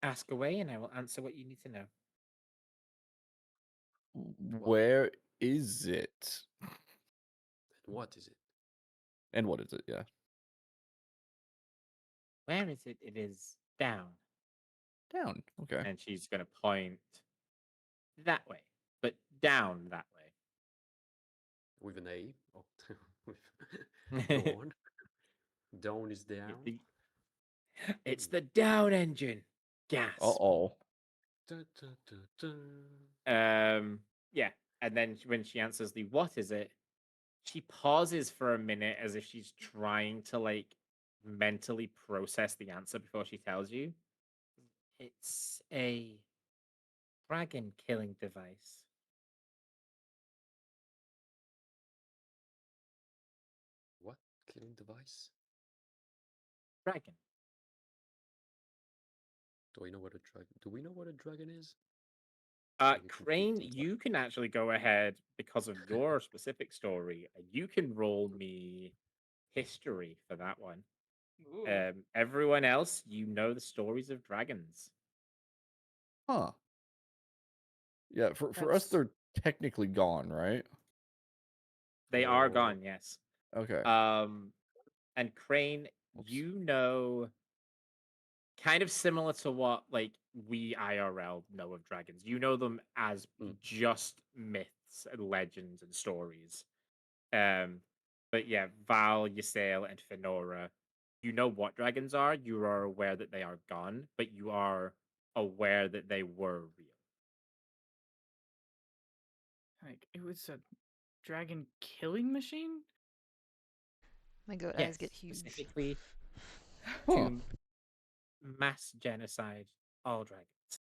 ask away and I will answer what you need to know.
Where is it?
And what is it?
And what is it? Yeah.
Where is it? It is down.
Down. Okay.
And she's going to point that way, but down that
With an A. Oh,
way.
go on. Down is down.
It's the down engine. Gasp.
Uh-oh.
Dun, dun, dun, dun.
Yeah. And then when she answers the what is it, she pauses for a minute as if she's trying to like mentally process the answer before she tells you. It's a dragon killing device.
What? Killing device?
Dragon.
Do we know what a dragon? Do we know what a dragon is? Like a complete
Crane,
detail.
you can actually go ahead because of your specific story, and you can roll me history for that one.
Ooh.
Everyone else, you know the stories of dragons.
Huh. Yeah, for us
That's
they're technically gone, right?
They are
Oh.
gone, yes.
Okay.
And Crane,
Whoops.
you know, kind of similar to what like we IRL know of dragons. You know them as just myths and legends and stories. But yeah, Val, Ysael, and Fenora, you know what dragons are. You are aware that they are gone, but you are aware that they were real.
Like, it was a dragon killing machine?
My goat
Yes,
eyes get huge.
specifically
Huh.
to mass genocide all dragons.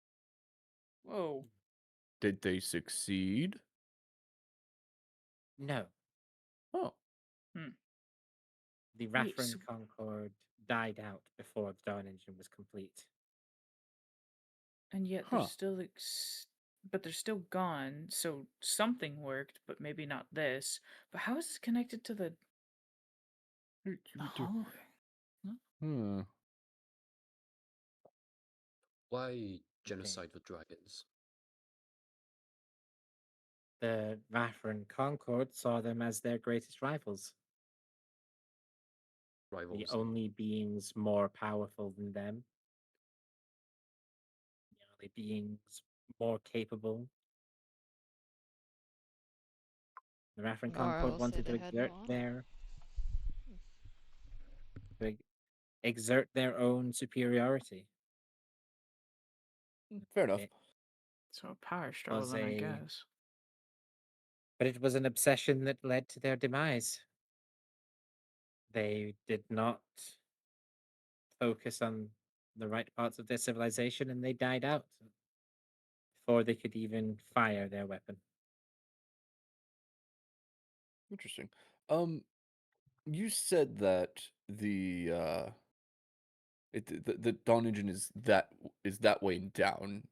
Whoa.
Did they succeed?
No,
Oh.
the
Wait,
Rathrin
so-
Concord died out before the Dawn Engine was complete.
And yet
Huh.
they're still but they're still gone, so something worked, but maybe not this. But how is this connected to the hallway?
Hmm.
Why genocide with dragons?
The Rathrin Concord saw them as their greatest rivals, the
Rivals.
only beings more powerful than them, the only beings more capable. The Rathrin
Nora
Concord
will say
wanted to
they had no honor.
exert their own superiority.
Fair enough.
It
So a power struggle,
was
then, I
a,
guess.
but it was an obsession that led to their demise. They did not focus on the right parts of their civilization, and they died out before they could even fire their weapon.
Interesting. You said that the Dawn Engine is that way down.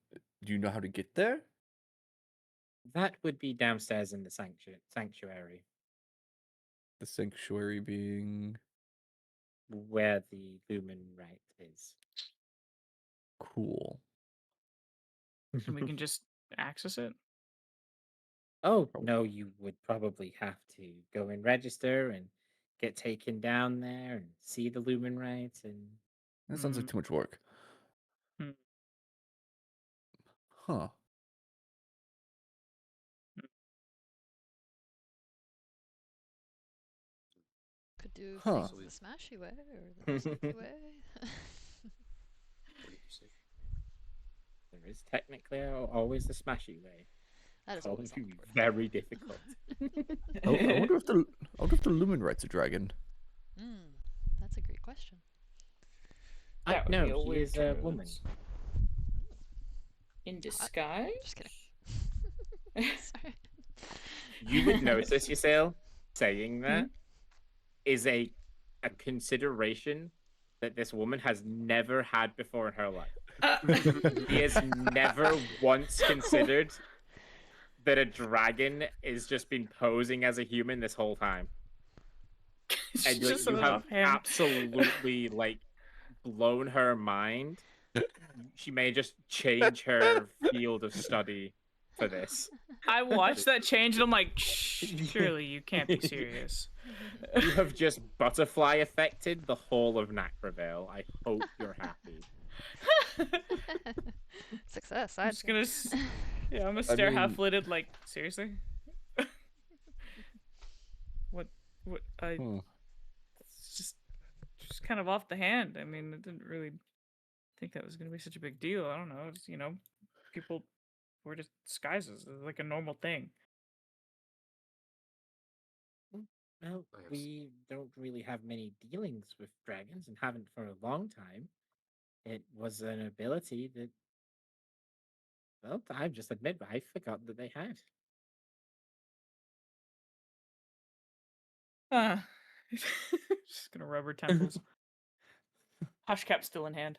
Do you know how to get there?
That would be downstairs in the sanctuary,
The sanctuary being
where the Lumen Rite is.
cool.
And we can just access it?
Oh,
Probably.
no, you would probably have to go and register and get taken down there and see the Lumen Rite and
That sounds like too much work.
Hmm.
Huh.
Could do
Huh.
things the smashy way or the sneaky way.
What did you say?
there is technically always the smashy way.
That is
Going
always
to
on
be
the board.
very difficult.
I wonder if the Lumen Right's a dragon.
That's a great question.
That would be
No,
a
he
weird
is
turn
a
of
woman.
events. In disguise?
Just kidding. Sorry.
You would notice yourself saying that is a consideration that this woman has never had before in her life. She has never once considered that a dragon is just been posing as a human this whole time. And like,
Just
you
an
have
offhand.
absolutely like blown her mind. She may just change her field of study for this.
I watched that change and I'm like, surely you can't be serious.
You have just butterfly affected the whole of Nacravale. I hope you're happy.
Success.
I'm
I'd
just
say.
gonna, yeah, I'm gonna stare
mean-
half-lidded, like, seriously? What, it's just kind of off the hand. I mean, I didn't really think that was gonna be such a big deal. I don't know, it's, people wear disguises, it's like a normal thing.
Well, we don't really have many dealings with dragons and haven't for a long time. It was an ability that, well, I just admit I forgot that they had.
Just gonna rub her temples. Hush cap still in hand.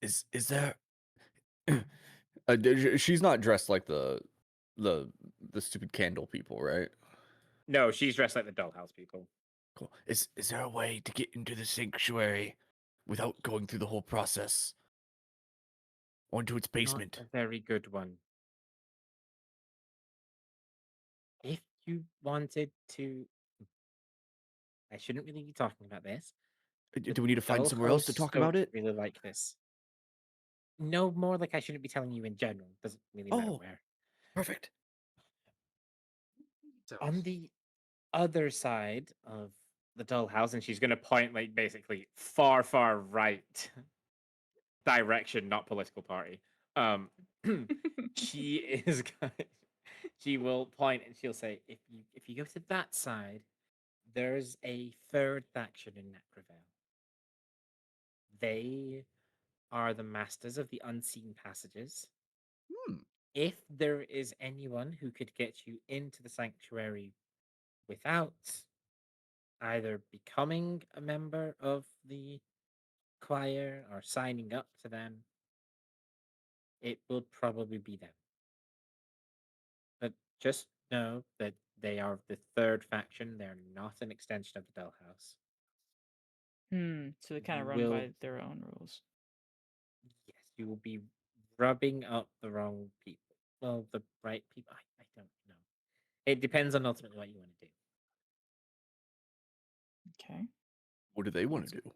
Is there? She's not dressed like the stupid candle people, right?
No, she's dressed like the dollhouse people.
Cool. Is there a way to get into the sanctuary without going through the whole process. Or into its basement.
Not a very good one. If you wanted to, I shouldn't really be talking about this. The
Do we need to find
Dull
somewhere else to
hosts
talk about
don't
it?
really like this. No, more like I shouldn't be telling you in general. Doesn't really matter
Oh,
where.
perfect.
On
Cells.
the other side of the Dull House, and she's going to point like basically far, far right direction, not political party. Um, she is going. She will point and she'll say, if you go to that side, there's a third faction in Necrovale. They are the masters of the unseen passages.
Hmm.
If there is anyone who could get you into the sanctuary without either becoming a member of the choir or signing up to them, it will probably be them. But just know that they are the third faction. They're not an extension of the Dull House.
So they kind
You
of run
will,
by their own rules.
yes, you will be rubbing up the wrong people. Well, the right people. I don't know. It depends on ultimately what you want to do.
Okay.
What do they want to do?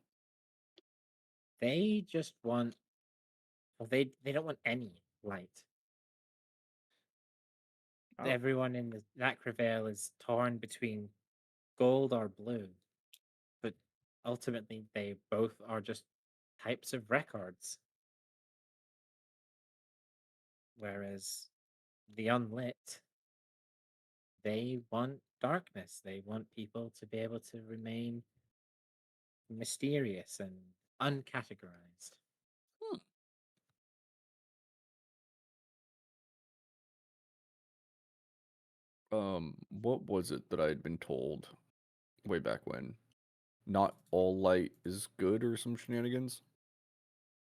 They just want. Well, they don't want any light.
Oh.
Everyone in the Vale is torn between gold or blue, but ultimately they both are just types of records. Whereas the unlit, they want darkness. They want people to be able to remain mysterious and uncategorized.
What was it that I had been told way back when? Not all light is good or some shenanigans?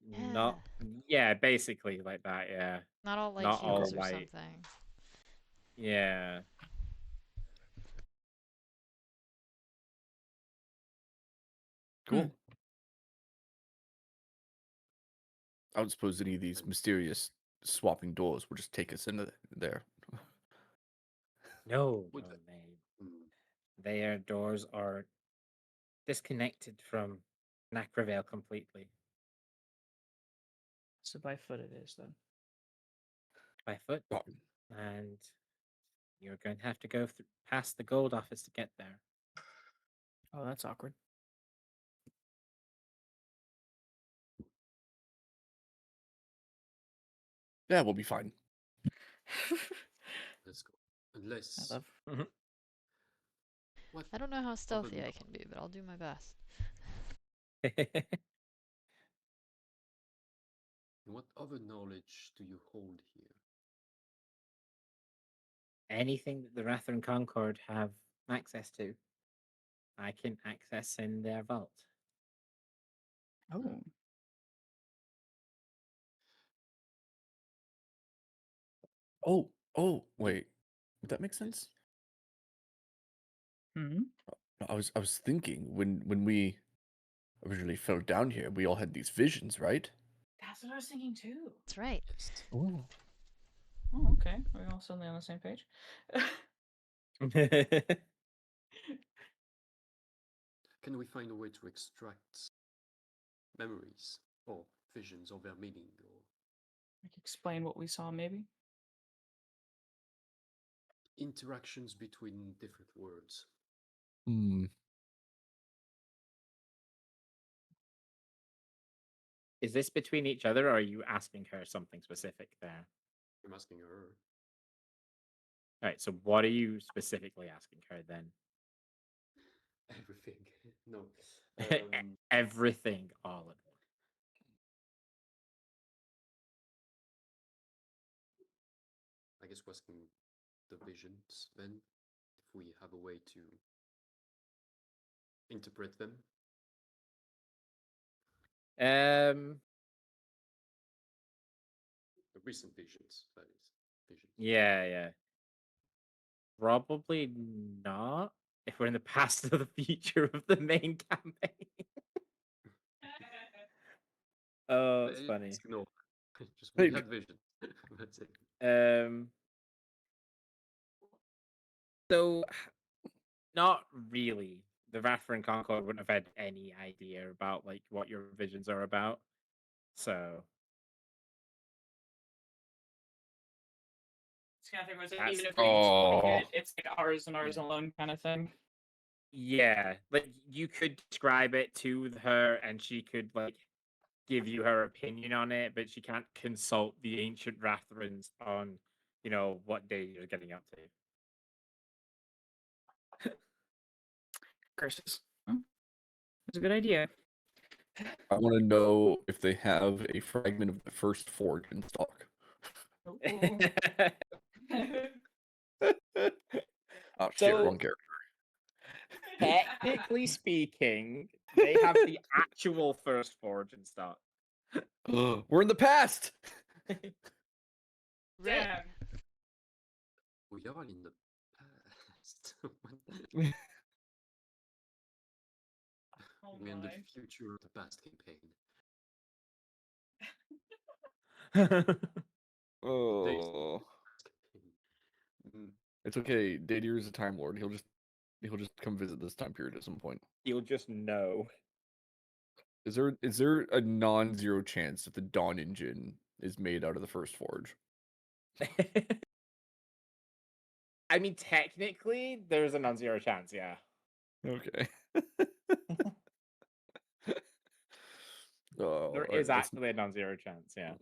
Not,
Yeah.
yeah, basically like that, yeah.
Not all light
Not all
heals or
light.
something.
Yeah.
Cool. I don't suppose any of these
And
mysterious swapping doors will just take us into there.
No,
would
no,
that,
they,
hmm,
their doors are disconnected from Nacravale completely.
So by foot it is then.
By foot.
Oh,
And you're going to have to go past the gold office to get there.
Oh, that's awkward.
yeah, we'll be fine.
let's go. Unless
I love.
what
I don't know how
other
stealthy I
kno-
can be, but I'll do my best.
what other knowledge do you hold here?
Anything that the Rather and Concord have access to, I can access in their vault.
Oh.
Oh, wait. Would that make sense?
Hmm.
I was thinking when we originally fell down here, we all had these visions, right?
That's what I was thinking too.
That's right.
Yes.
Oh.
Oh, okay. We're all suddenly on the same page.
Can we find a way to extract memories or visions or their meaning or
Like explain what we saw, maybe.
interactions between different words?
Hmm.
Is this between each other, or are you asking her something specific there?
I'm asking her.
All right, so what are you specifically asking her then?
Everything. No.
Everything, all of it.
I guess we're asking the visions then, if we have a way to interpret them.
Um,
The recent visions, that is. Visions.
yeah, yeah. Probably not. If we're in the past or the future of the main campaign. Oh, it's funny.
Just ignore. Just
Hey,
we had vision. That's it.
So not really. The Vathran Concord wouldn't have had any idea about like what your visions are about. So
It's kind of thing was
That's-
even if we explain
Oh.
it, it's like ours and ours alone kind of thing.
yeah, like you could describe it to her and she could like give you her opinion on it, but she can't consult the ancient Rathrans on, what day you're getting up to.
Curses. Well, it's a good idea.
I want to know if they have a fragment of the first forge in stock. Oh shit,
So-
wrong character.
Technically speaking, they have the actual first forge in stock.
We're in the past.
Yeah.
We are in the past.
Oh
We're in the
my.
future of the past campaign.
Oh,
Past campaign. Mm,
it's okay. Dadir is a time lord. He'll just come visit this time period at some point.
You'll just know.
Is there a non-zero chance that the Dawn engine is made out of the first forge?
I mean, technically, there's a non-zero chance, yeah.
Okay. Oh,
There is
that's-
actually a non-zero chance, yeah.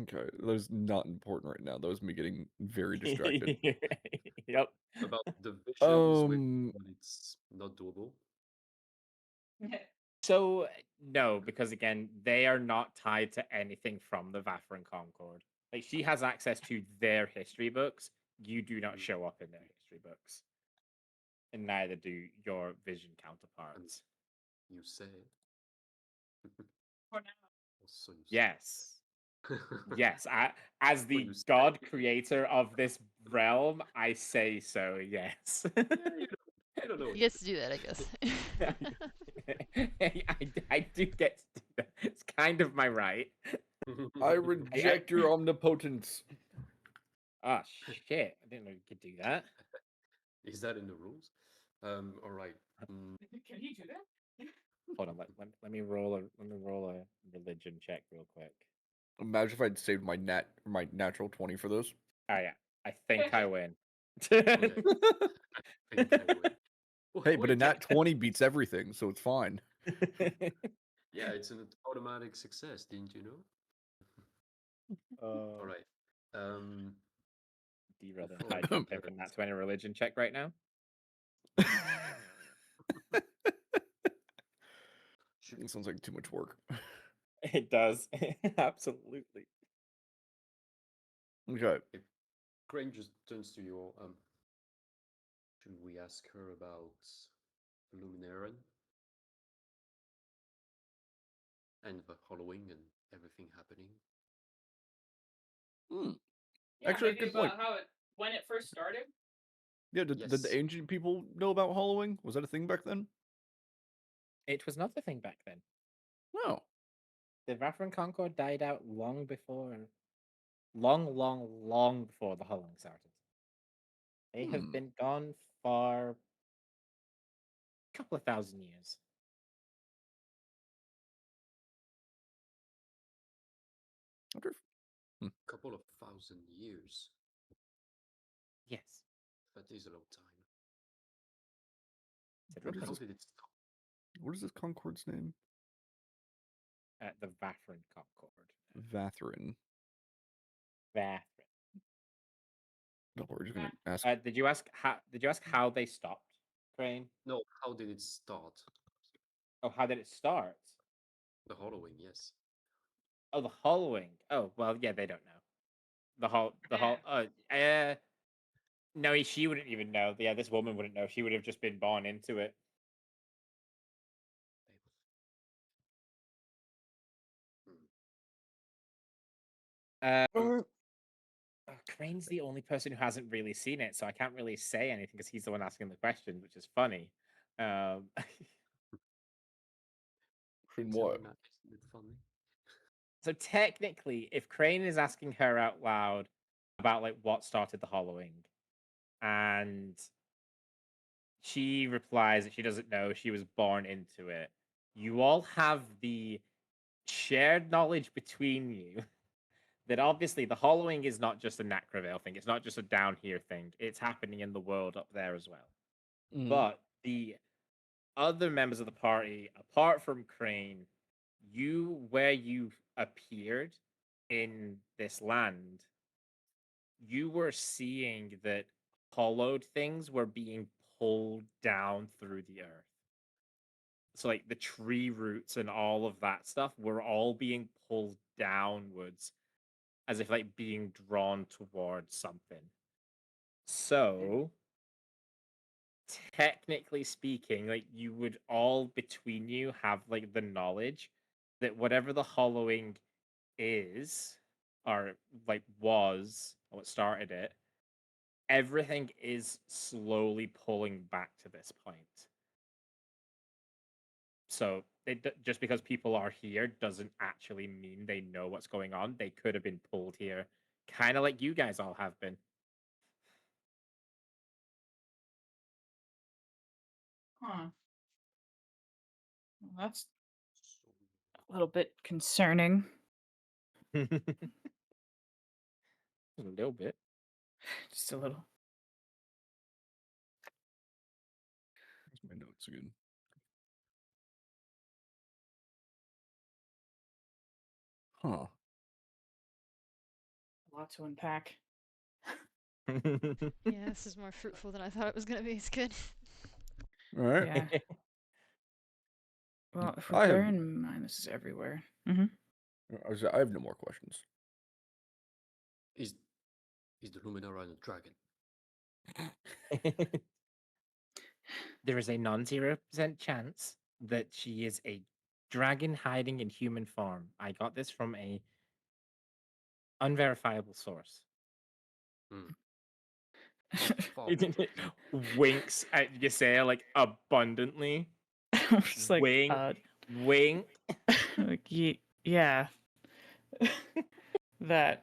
okay. That was not important right now. That was me getting very distracted.
Yep.
About the visions,
Um,
when it's not doable.
So, no, because again, they are not tied to anything from the Vathran Concord. Like, she has access to their history books. You do not show up in their history books. And neither do your vision counterparts.
You say.
For now.
Also, you say.
Yes. Yes, as the
you say.
god creator of this realm, I say so, yes.
Yeah, you don't know.
He gets to do that, I guess.
I do get to do that. It's kind of my right.
I reject your omnipotence.
Oh, shit. I didn't know you could do that.
Is that in the rules? All right.
Can he do that?
Hold on, let me roll a religion check real quick.
Imagine if I'd saved my natural 20 for those.
Oh, yeah. I think I win.
Okay. I think I win.
Hey, but
Wait,
a nat 20 beats everything, so it's fine.
yeah, it's an automatic success, didn't you know? All right.
Do you rather
before
high
we
jump
get
in from
into
that 20 religion check right now?
It sounds like too much work.
It does. Absolutely.
Okay.
Crane just turns to you. Should we ask her about Luminaran and the Halloween and everything happening?
Yeah,
Actually,
maybe
good
about
point.
when it first started.
Yeah, did
Yes.
the ancient people know about Hollowing? Was that a thing back then?
It was not the thing back then.
No.
The Vathran Concord died out long before, long before the Hollowing started. They have been gone for a couple of thousand years.
Wonder if-
Couple of thousand years.
Yes.
That is a long time.
Said
What is
How
this?
did it stop?
What is this Concord's name?
The Vathran Concord.
Vathrin.
Vathran.
No, we're just gonna ask.
Did you ask how they stopped, Crane?
No, how did it start?
Oh, how did it start?
The Halloween, yes.
Oh, the Hollowing. Oh, well, yeah, they don't know. No, she wouldn't even know. Yeah, this woman wouldn't know. She would have just been born into it. Crane's the only person who hasn't really seen it, so I can't really say anything because he's the one asking the questions, which is funny.
In
Tell
what?
me, Matt. bit funny.
So technically, if Crane is asking her out loud about like what started the hollowing, and she replies that she doesn't know, she was born into it, you all have the shared knowledge between you that obviously the hollowing is not just a Nacravale thing, it's not just a down here thing, it's happening in the world up there as well.
Mhm.
But the other members of the party, apart from Crane, where you appeared in this land, you were seeing that hollowed things were being pulled down through the earth. So like the tree roots and all of that stuff were all being pulled downwards as if like being drawn towards something. So technically speaking, like you would all between you have like the knowledge that whatever the hollowing is or like was or what started it, everything is slowly pulling back to this point. So just because people are here doesn't actually mean they know what's going on. They could have been pulled here, kind of like you guys all have been.
Huh. Well, that's
So
a little bit concerning.
A little bit.
Just a little.
Where's my notes again? Huh.
A lot to unpack.
Yeah, this is more fruitful than I thought it was gonna be. It's good.
All right.
Yeah. Well, if
I
we
have-
bear in mind this is everywhere. Mm-hmm.
I have no more questions.
is the Luminara a dragon?
There is a non-0% chance that she is a dragon hiding in human form. I got this from a unverifiable source.
Hmm.
Winks at Ysea like abundantly.
Just like,
Wink, wink.
like yeah. That.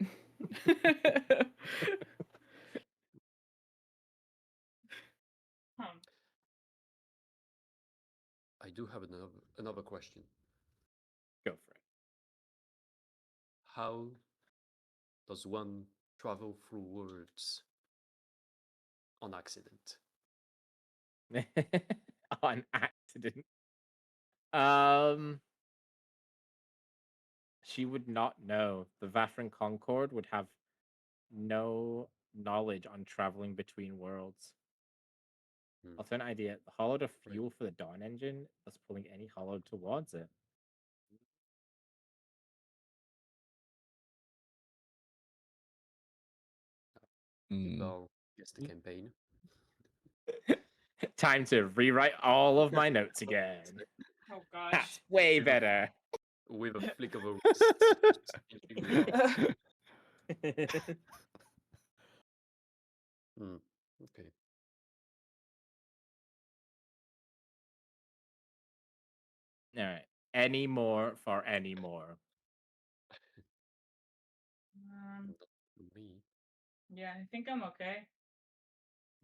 I do have another question.
Go for
How does one travel through worlds on accident?
it. On accident. Um, she would not know. The Vathran Concord would have no knowledge on traveling between worlds.
Hmm.
I'll throw an idea. The hollowed are
Right.
fuel for the Dawn engine that's pulling any hollowed towards it.
Well, guess the campaign.
Time to rewrite all of my notes again.
Oh
That's way
Give a-
better.
With a flick of a wrist. just changing the marks. Hmm. Okay.
All right. Any more for any more?
Um,
Not for me.
yeah, I think I'm okay.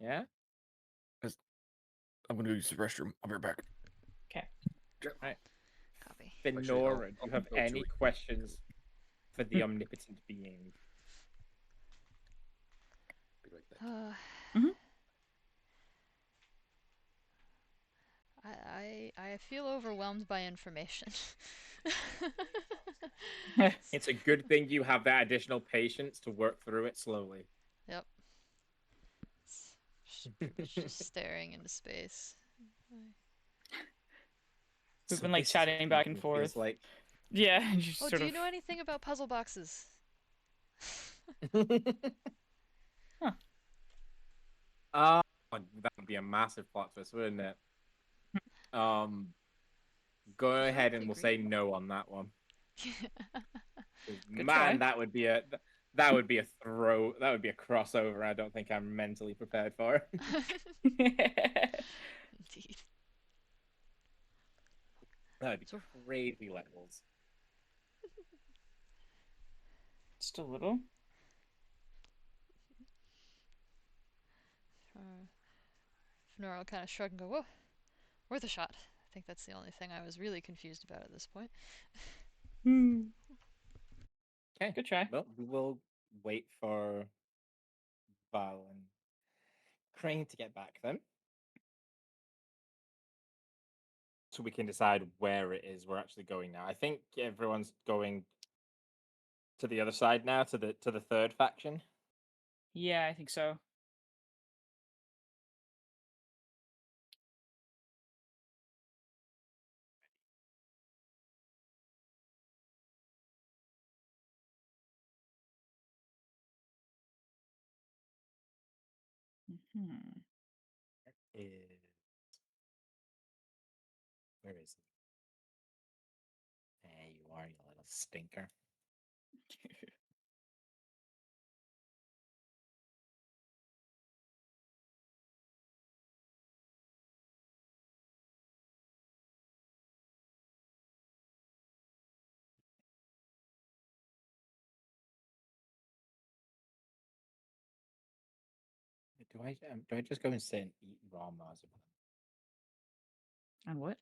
Yeah.
I'm gonna use the restroom. I'll be right back.
Okay.
Right.
Copy.
Actually,
Fenora, do you
I'll
have
go
any
to it.
questions for the omnipotent being?
Be right back.
Mhm.
I feel overwhelmed by information.
It's a good thing you have that additional patience to work through it slowly.
Yep. It's pretty much just staring into space.
We've
So
been like
this is what
chatting back and
thinking feels
forth.
like.
Yeah, and just
Oh,
sort
do you
of.
know anything about puzzle boxes?
Oh, that would be a massive plot twist, wouldn't it? Um, go
Did you
ahead
ever
and
play
we'll say
Green?
no on that one. 'Cause,
Good
man,
try.
that would be a crossover. I don't think I'm mentally prepared for.
Indeed.
That would be
So-
crazy levels.
Just a little.
Fenora will kind of shrug and go, whoa, worth a shot. I think that's the only thing I was really confused about at this point.
Okay.
Good try.
Well, we will wait for Val and Crane to get back then. So we can decide where it is we're actually going now. I think everyone's going to the other side now, to the third faction.
Yeah, I think so. Hmm.
Where is it? There you are, you little stinker. Do I just go and sit and eat raw marzipan?
And what?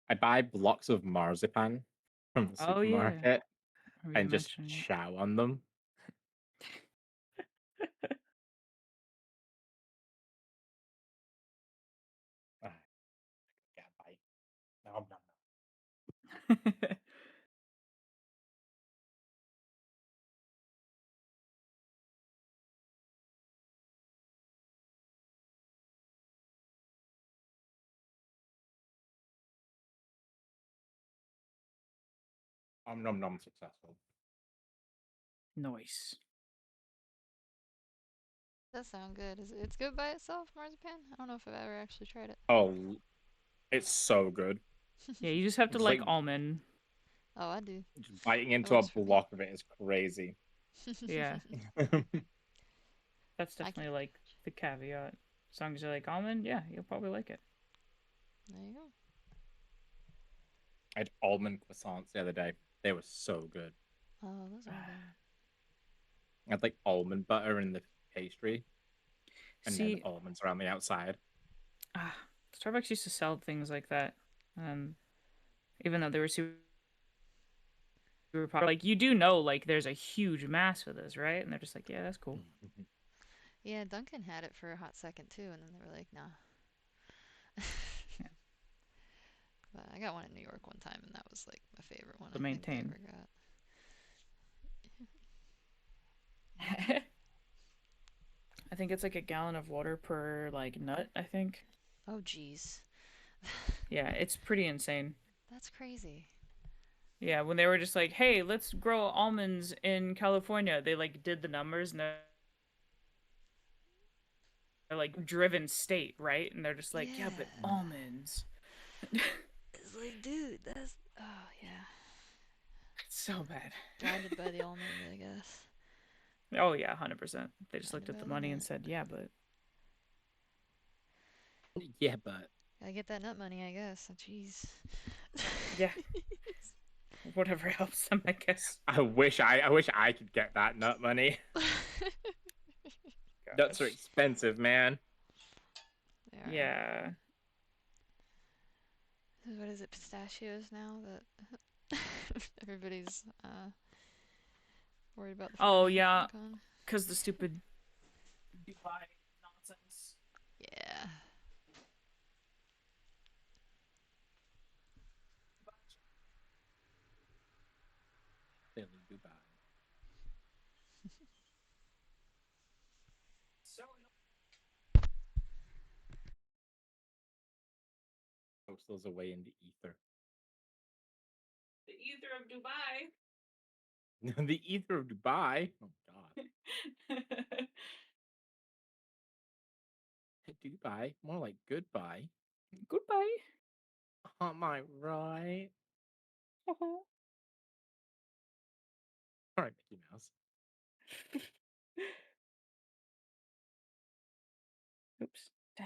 I buy blocks of marzipan from the
Oh yeah.
supermarket
I remember you
and just
mentioning it.
chow on them. Ah, get a bite. Nom, nom, nom. Nom nom nom successful.
Nice.
That sounds good. It's good by itself, marzipan? I don't know if I've ever actually tried it.
Oh, it's so good.
Yeah, you just have to
It's
like
like
almond.
Oh, I do.
just biting
It
into a
works for me.
block of it is crazy.
Yeah, that's
I
definitely like the caveat. As long as you like almond, yeah, you'll probably like it.
There you go.
I had almond croissants the other day. They were so good.
Oh, those are good.
I had like almond butter in the pastry and then
See,
almonds around the outside.
Starbucks used to sell things like that. Even though they were super popular, like you do know, like there's a huge mass for this, right? And they're just like, yeah, that's cool.
Yeah, Duncan had it for a hot second too, and then they were like, nah.
Yeah.
But I got one in New York one time, and that was like my favorite one
To
I think they
maintain.
ever got.
I think it's like a gallon of water per like nut, I think.
Oh, jeez.
Yeah, it's pretty insane.
That's crazy.
Yeah, when they were just like, hey, let's grow almonds in California, they like did the numbers and they're like driven state, right? And they're just like, yeah, but
Yeah.
almonds.
It's like, dude, that's. Oh, yeah.
It's so bad.
Blinded by the almond, I guess.
Oh yeah, 100%. They just looked
Blinded
at
by
the
the
money and
nut.
said, yeah, but
Yeah, but
Gotta get that nut money, I guess. Jeez.
yeah, whatever helps them, I guess.
I wish I could get that nut money. Nuts are
Gosh.
expensive, man.
They are.
Yeah.
What is it, pistachios now that everybody's worried about the
Oh
farming
yeah,
con?
because the stupid Dubai nonsense.
Yeah.
Philly, Dubai.
So
Post those away in the ether.
the ether of Dubai.
The ether of Dubai. Oh God. Dubai, more like goodbye.
Goodbye.
Am I right?
Uh-huh.
All right, Mickey Mouse.
Oops. Damn.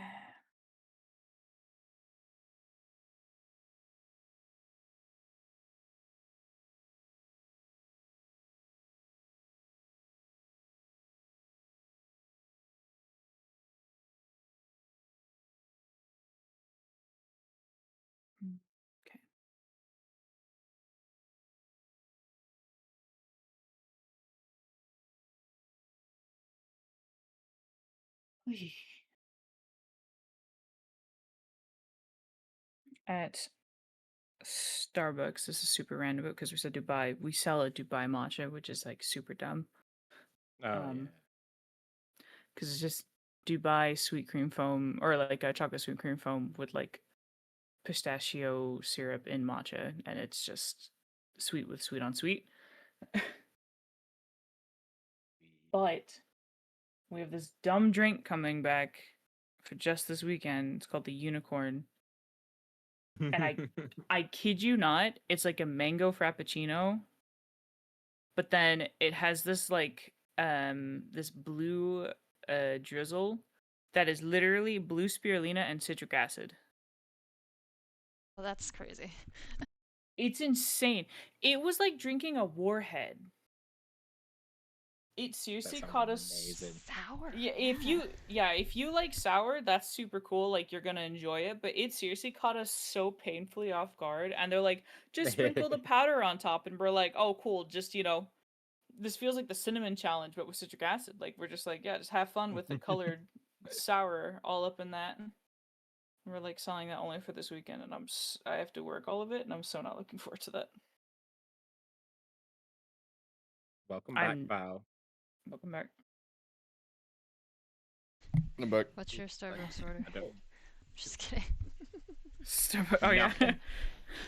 Okay. At Starbucks, this is super random because we said Dubai. We sell a Dubai matcha, which is like super dumb.
Oh
Because it's just Dubai sweet cream foam or like a chocolate sweet cream foam with like pistachio syrup in matcha, and it's just sweet with sweet on sweet. But we have this dumb drink coming back for just this weekend. It's called the Unicorn.
yeah.
And I kid you not, it's like a mango frappuccino, but then it has this like this blue drizzle that is literally blue spirulina and citric acid.
Well, that's crazy.
It's insane. It was like drinking a warhead. It seriously
sounds
caught us.
amazing.
Sour.
Yeah, if you like sour, that's super cool. Like you're gonna enjoy it. But it seriously caught us so painfully off guard. And they're like, just sprinkle the powder on top, and we're like, oh, cool. Just this feels like the cinnamon challenge, but with citric acid. Like we're just like, yeah, just have fun with the colored sour all up in that. We're like selling that only for this weekend, and I have to work all of it, and I'm so not looking forward to that.
Welcome back,
I'm-
Val.
Welcome back.
I'm back.
What's your Starbucks order?
I don't.
Just kidding.
Oh yeah,
Nothing.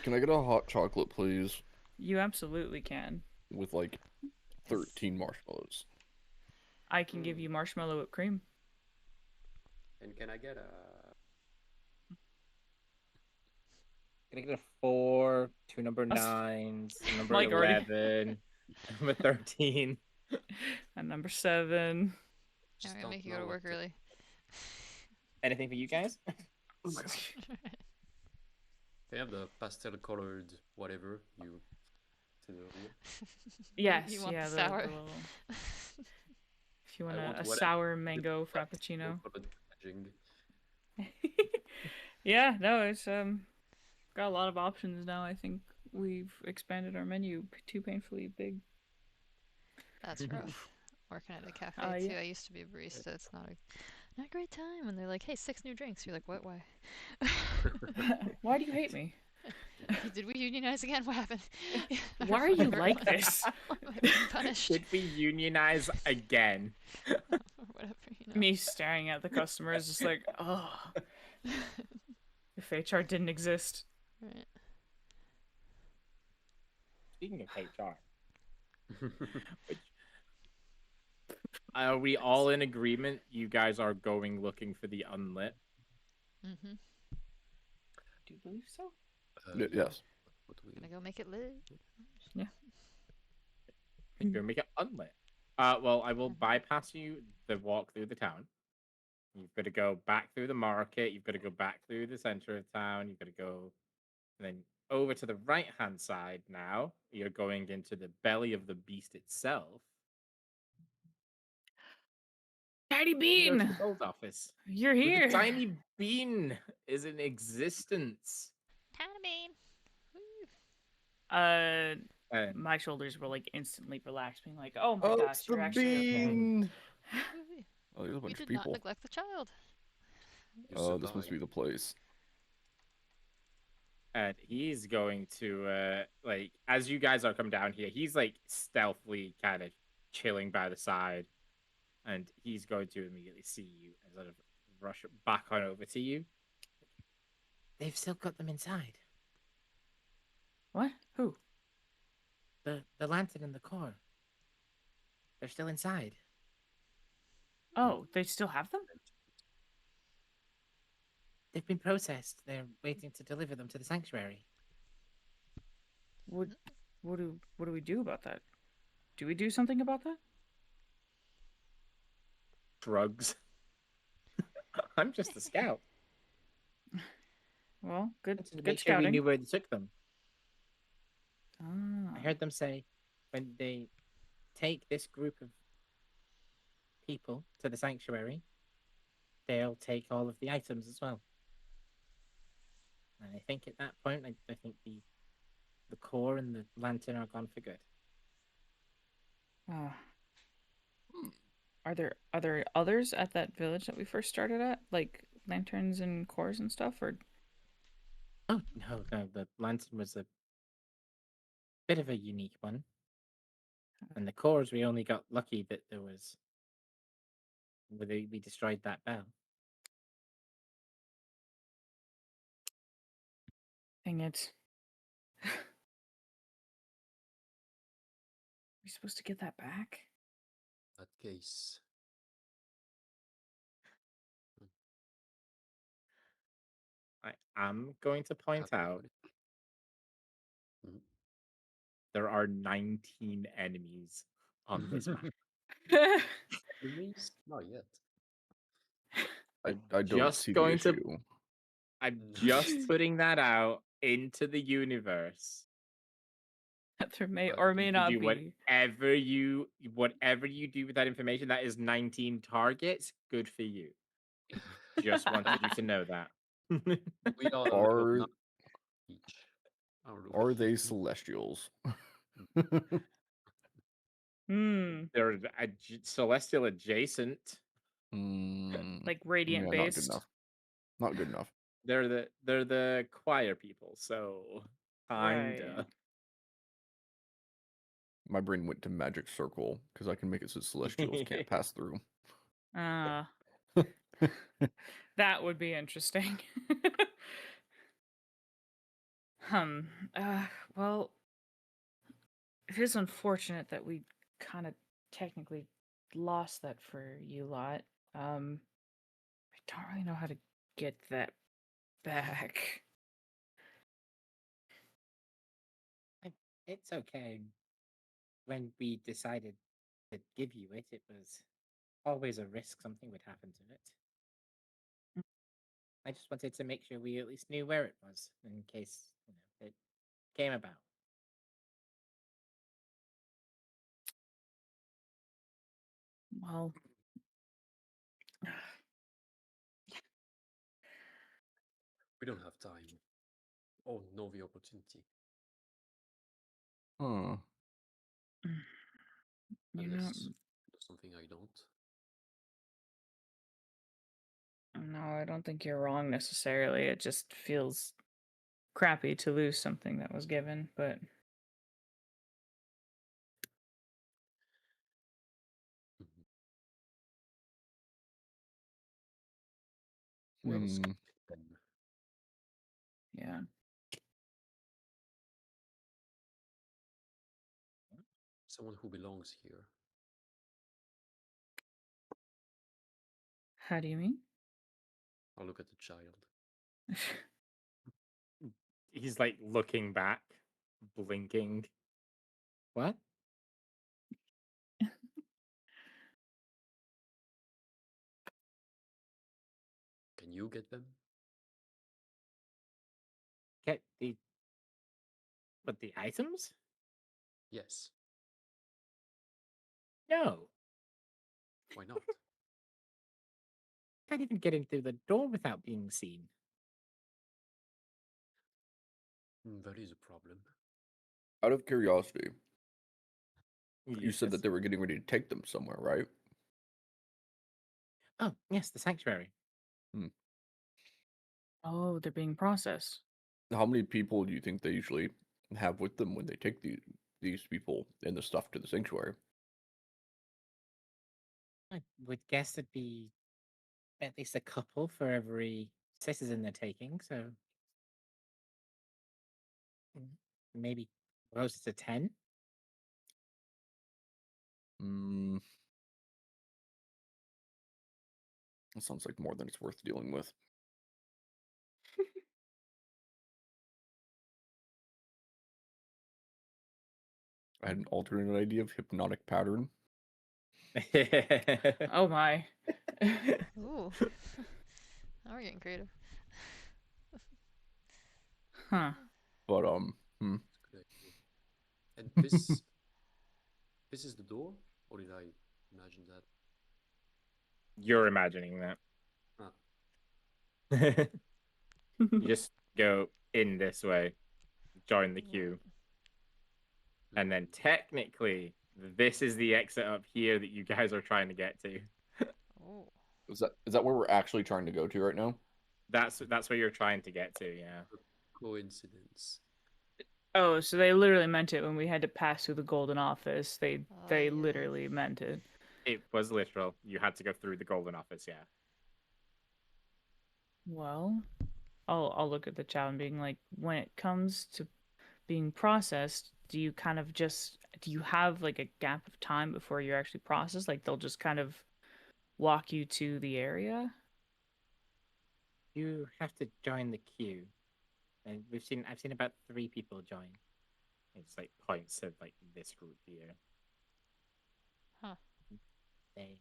Can I get a hot chocolate, please?
you absolutely can.
With like 13 marshmallows.
I can give you marshmallow whipped cream.
And can I get a?
Can I get a 4, 2 number 9s, number
Mike already-
11, number 13?
And number 7.
I'm gonna
don't
make you go
know
to
what
work early.
Anything for you guys?
They have the pastel colored whatever you said earlier.
Yes,
You want
yeah,
the sour?
little... If you want
I want
a
whatever
sour mango frappuccino.
Colored packaging.
Yeah, no, it's got a lot of options now. I think we've expanded our menu too painfully big.
That's rough. Working at a cafe
Yeah.
too. I used to be a barista. It's not a great time. And they're like, "Hey, 6 new drinks." You're like, "What? Why?
Why do you hate me?
Did we unionize again? What happened?
Why are you like this?
Why am I being punished?
Did we unionize again?
Or whatever. You know.
Me staring at the customers, just like, oh. If HR didn't exist.
Right.
Speaking of HR, are we all in agreement? You guys are going looking for the unlit.
Mm-hmm.
Do you believe so?
Yes.
What do we?
Gonna go make it lit.
You're gonna make it unlit. Well, I will bypass you the walk through the town. You've got to go back through the market. You've got to go back through the center of town. You've got to go, and then over to the right hand side. Now you're going into the belly of the beast itself.
Tiny
You go to
Bean!
the gold office.
You're
Where
here!
the tiny bean is in existence.
Tiny bean.
My shoulders were like instantly relaxed, being like, "Oh my
Oh,
gosh,
it's
you're
the
actually okay."
bean!
Woo.
Oh, there's a
We
bunch of
did not
people.
neglect the child.
You
Oh, this must
survive.
be the place.
And he's going to like as you guys are coming down here, he's like stealthily kind of chilling by the side, and he's going to immediately see you and sort of rush back on over to you. They've still got them inside.
What? Who?
The lantern and the core. They're still inside.
Oh, they still have them?
They've been processed. They're waiting to deliver them to the sanctuary.
What do we do about that? Do we do something about that?
Drugs. I'm just a scout.
Well, good
To make
good
sure we
scouting.
knew where they took them.
Ah.
I heard them say when they take this group of people to the sanctuary, they'll take all of the items as well. And I think at that point, I think the core and the lantern are gone for good.
Are there others at that village that we first started at, like lanterns and cores and stuff, or?
Oh no, the lantern was a bit of a unique one, and the cores we only got lucky that there was we destroyed that bell.
Dang it! Are we supposed to get that back?
That case.
I am going to point
Happy
out
about it. Mhm.
there are 19 enemies on this map.
Enemies? Not yet.
I don't see the issue.
I'm
No.
just putting that out into the universe.
That there may
But
or
You
may
can
not
do
be.
whatever you do with that information. That is 19 targets. Good for you. Just wanted you to know that.
We are a level
Are
9 each.
are they celestials?
Hmm.
They're celestial adjacent.
Like radiant
Yeah, not good
based.
enough. Not good enough.
They're the choir people, so kinda.
Right.
My brain went to magic circle because I can make it so celestials can't pass through.
That would be interesting. Hmm. Well, it is unfortunate that we kind of technically lost that for you lot. I don't really know how to get that back.
It's okay. When we decided to give you it, it was always a risk something would happen to it. I just wanted to make sure we at least knew where it was in case it came about.
Well,
We don't have time. Or know the opportunity.
Huh.
you know,
Unless you do something I don't.
no, I don't think you're wrong necessarily. It just feels crappy to lose something that was given, but
Mhm. Who else
Hmm.
can take them?
yeah.
Someone who belongs here.
How do you mean?
I'll look at the child.
He's like looking back, blinking. What?
Can you get them?
Get the items?
Yes.
No.
Why not?
Can't even get in through the door without being seen.
That is a problem.
Out of curiosity, you said
Yes.
that they were getting ready to take them somewhere, right?
Oh, yes, the sanctuary.
Oh, they're being processed.
How many people do you think they usually have with them when they take these people and the stuff to the sanctuary?
I would guess it'd be at least a couple for every citizen they're taking, so maybe close to 10.
Mm, that sounds like more than it's worth dealing with. I had an alternate idea of hypnotic pattern.
Oh my.
Ooh. Now we're getting creative.
Huh.
But
It's a good idea. And this this is the door? Or did I imagine that?
You're imagining that.
Ah,
You go in this way, join the queue. And then technically, this is the exit up here that you guys are trying to get to.
Oh.
Is that where we're actually trying to go to right now?
That's where you're trying to get to, yeah.
Coincidence.
Oh, so they literally meant it when we had to pass through the golden office. They
Yeah.
literally meant it.
It was literal. You had to go through the golden office, yeah.
Well, I'll look at the chat and being like, when it comes to being processed, do you have like a gap of time before you're actually processed? Like they'll just kind of walk you to the area?
You have to join the queue. And I've seen about 3 people join. It's like points of like this group here.
Huh.
They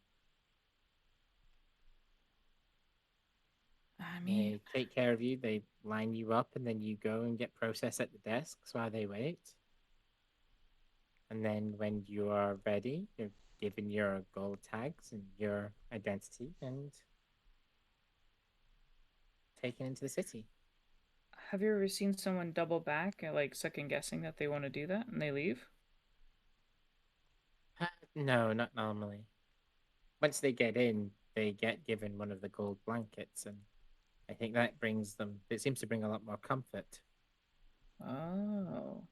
take care of you. They line you up, and then you go and get processed at the desks while they wait. And then when you are ready, you're given your gold tags and your identity and taken into the city.
Have you ever seen someone double back and like second guessing that they want to do that and they leave?
No, not normally. Once they get in, they get given one of the gold blankets, and I think that brings them. It seems to bring a lot more comfort.
Oh.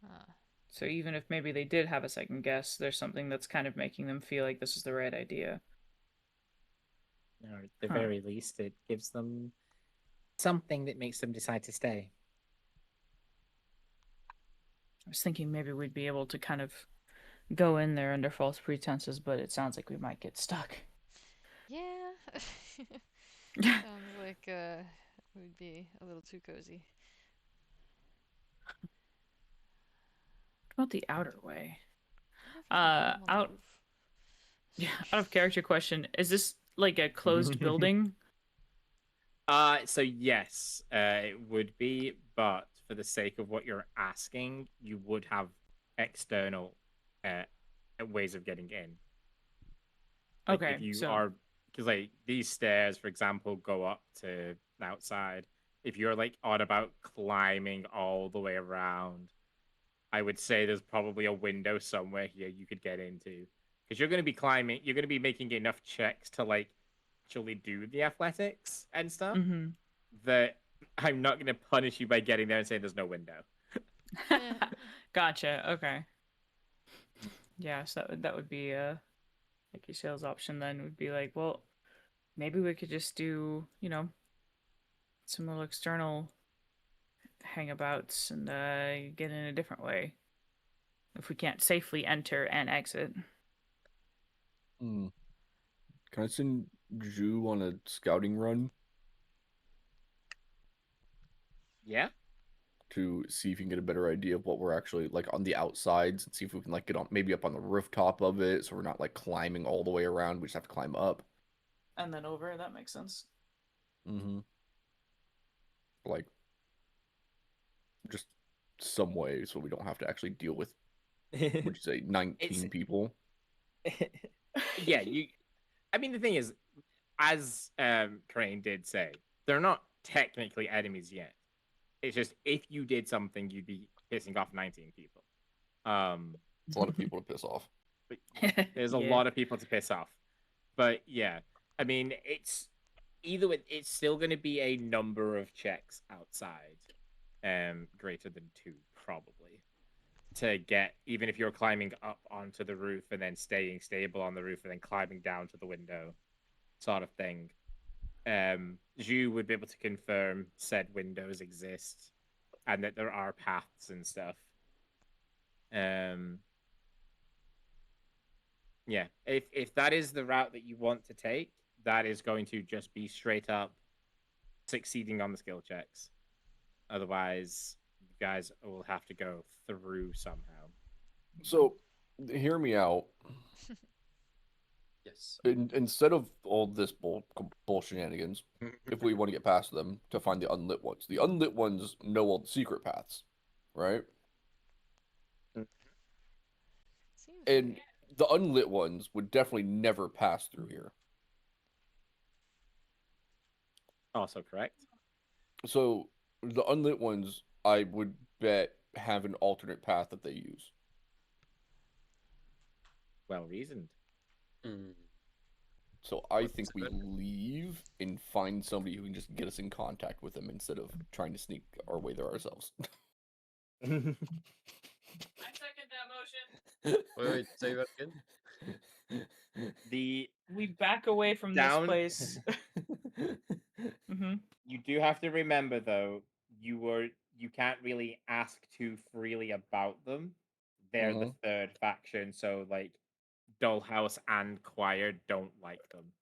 Huh.
So even if maybe they did have a second guess, there's something that's kind of making them feel like this is the right idea.
Or at the very least, it gives them something that makes them decide to stay.
I was thinking maybe we'd be able to kind of go in there under false pretenses, but it sounds like we might get stuck.
Yeah. Sounds like it would be a little too cozy.
What about the outer way?
Out.
Yeah, out of character question. Is this like a closed building?
So yes, it would be, but for the sake of what you're asking, you would have external ways of getting in. Like
Okay,
if you
so
are, because like these stairs, for example, go up to the outside. If you're like on about climbing all the way around, I would say there's probably a window somewhere here you could get into. Because you're going to be climbing, you're going to be making enough checks to like actually do the athletics and stuff that I'm not going to punish you by getting there and saying there's no window.
Gotcha. Okay. Yeah, so that would be like your sales option then would be like, well, maybe we could just do, some little external hangabouts and get in a different way if we can't safely enter and exit.
Can I send Ju on a scouting run?
Yeah.
To see if you can get a better idea of what we're actually like on the outsides and see if we can like get on maybe up on the rooftop of it so we're not like climbing all the way around. We just have to climb up.
And then over, that makes sense.
Like just some way so we don't have to actually deal with would you say 19 people?
Yeah, I mean the thing is, as Crane did say, they're not technically enemies yet. It's just if you did something, you'd be pissing off 19 people.
It's a lot of people to piss off.
But there's a lot of people to piss off. But yeah, I mean, it's either way, it's still going to be a number of checks outside, greater than 2 probably, to get, even if you're climbing up onto the roof and then staying stable on the roof and then climbing down to the window, sort of thing. Zhu would be able to confirm said windows exist and that there are paths and stuff. Yeah, if that is the route that you want to take, that is going to just be straight up succeeding on the skill checks. Otherwise, you guys will have to go through somehow.
So, hear me out.
Yes.
Instead of all this bull shenanigans, if we want to get past them to find the unlit ones know all the secret paths, right? And the unlit ones would definitely never pass through here.
Also correct.
So the unlit ones, I would bet, have an alternate path that they use.
Well reasoned.
Mm.
So I
What
think
is
we
it?
leave and find somebody who can just get us in contact with them instead of trying to sneak our way there ourselves.
I second that motion.
Wait, say that again.
The
We back away from this
down.
place. Mm-hmm.
You do have to remember though, you can't really ask too freely about them. They're the
Mhm.
third faction, so like Dollhouse and Choir don't like them.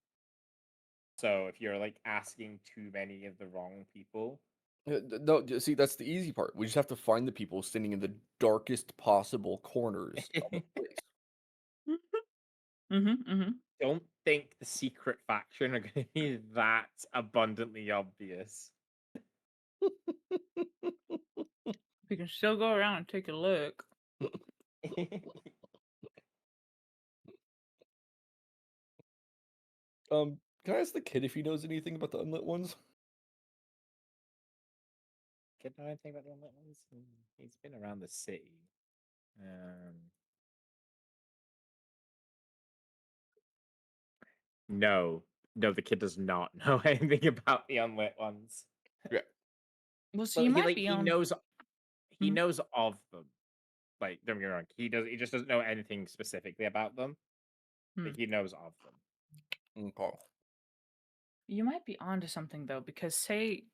So if you're like asking too many of the wrong people,
No, see, that's the easy part. We just have to find the people standing in the darkest possible corners of the place.
Mm-hmm. Mm-hmm.
don't think the secret faction are going to be that abundantly obvious.
We can still go around and take a look.
Can I ask the kid if he knows anything about the unlit ones?
Kid know anything about the unlit ones? He's been around the city. No, the kid does not know anything about the unlit ones.
Yeah.
Well, so
Well,
you
he
might
like
be
he
on.
knows he
Mhm.
knows of them. Like, don't get me wrong, he just doesn't know anything specifically about them.
Hmm.
But he knows of them.
Okay.
You might be onto something though, because say,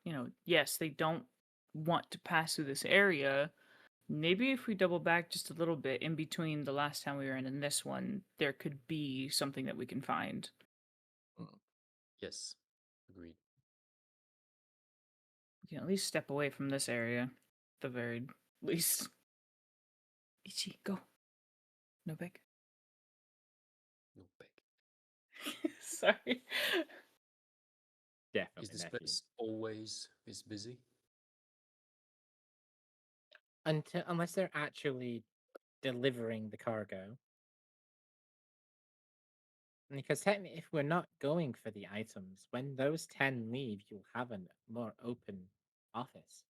yes, they don't want to pass through this area. Maybe if we double back just a little bit in between the last time we were in and this one, there could be something that we can find.
Yes, agreed.
We can at least step away from this area, at the very least. Ichi, go. No big.
No big.
Sorry.
Is
Definitely
this
nephew.
place always this busy?
Unless they're actually delivering the cargo. Because technically, if we're not going for the items, when those 10 leave, you'll have a more open office.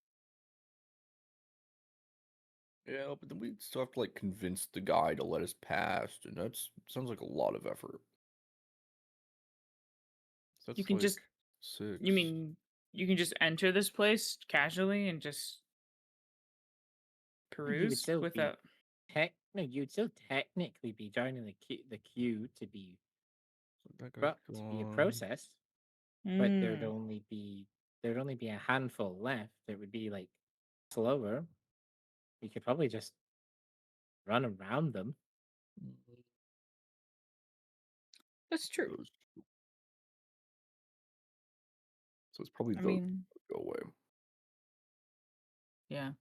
Yeah, but then we still have to like convince the guy to let us pass, and that's sounds like a lot of effort.
You
That's
can
like
just,
6.
you mean, you can just enter this place casually and just
You would
peruse
still be
without.
no, you'd still technically be joining the queue to be
That guy's
to be
gone.
processed, but
Mm.
there'd only be a handful left. It would be like slower. We could probably just run around them.
That's true.
Those. So it's probably
I
those
mean,
that go away.
yeah,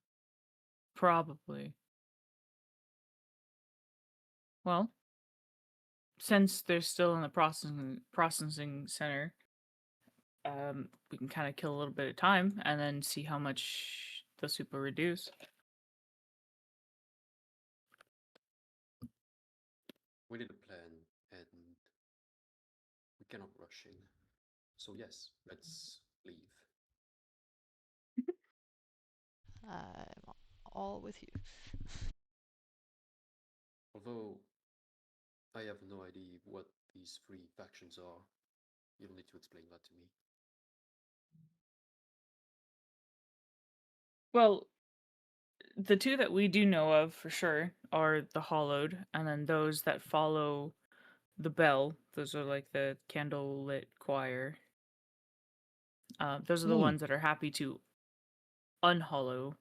probably. Well, since they're still in the processing center, we can kind of kill a little bit of time and then see how much the soup will reduce.
We need a plan, and we cannot rush in. So yes, let's leave.
I'm all with you.
Although I have no idea what these three factions are, you'll need to explain that to me.
Well, the two that we do know of for sure are the Hollowed, and then those that follow the Bell. Those are like the candle lit choir. Those are the
Hmm.
ones that are happy to unhollow.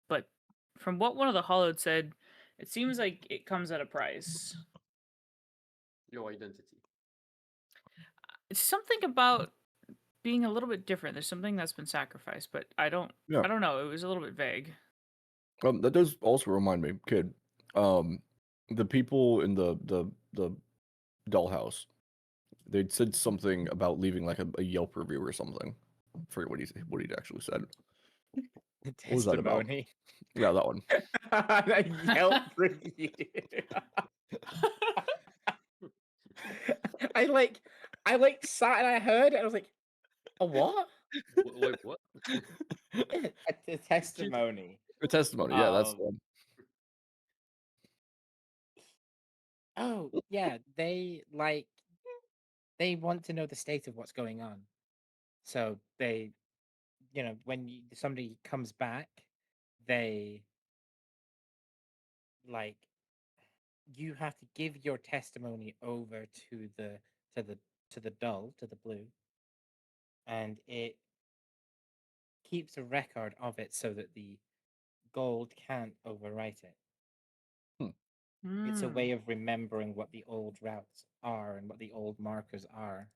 But from what one of the Hollowed said, it seems like it comes at a price.
Your identity.
It's something about being a little bit different. There's something that's been sacrificed, but
Yeah.
I don't know. It was a little bit vague.
That does also remind me, kid. The people in the dollhouse, they'd said something about leaving like a Yelp review or something. I forget what he'd actually said. What was that about?
Testimony.
Yeah, that one.
A Yelp review. I like sat and I heard it. I was like, a what?
Wait, what?
A testimony
A testimony. Yeah, that's
of
the one.
oh yeah, they want to know the state of what's going on. So they, when somebody comes back, they like you have to give your testimony over to the the dull to the blue, and it keeps a record of it so that the gold can't overwrite it. It's a
Hmm.
way of remembering what the old routes are and what the old markers are.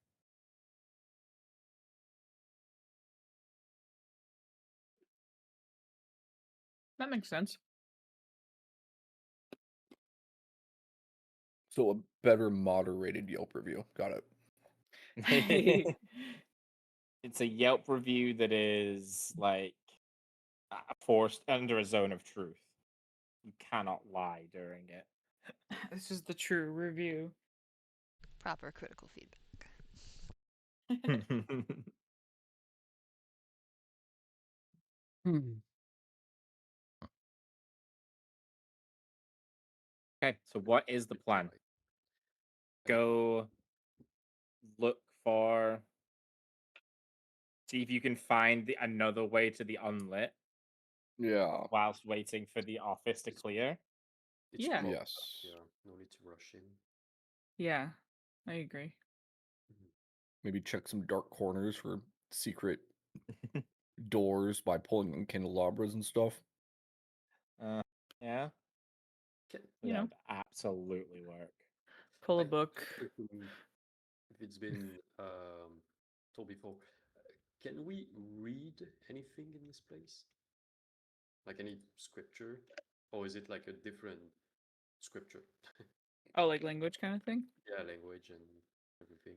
That makes sense.
So a better moderated Yelp review. Got it.
It's a Yelp review that is like forced under a zone of truth. You cannot lie during it.
This is the true review.
Proper critical feedback.
Okay, so what is the plan?
Right.
Go look for, see if you can find another way to the unlit
Yeah.
whilst waiting for the office to
It's-
clear.
It's
Yeah.
close.
Yes.
Yeah, no need to rush in.
Yeah, I agree.
Maybe check some dark corners for secret doors by pulling on candelabras and stuff.
Yeah,
Can,
You
that
know,
would absolutely work.
pull a
I
book.
if it's been told before, can we read anything in this place? Like any scripture? Or is it like a different scripture?
Oh, like language kind of thing?
Yeah, language and everything.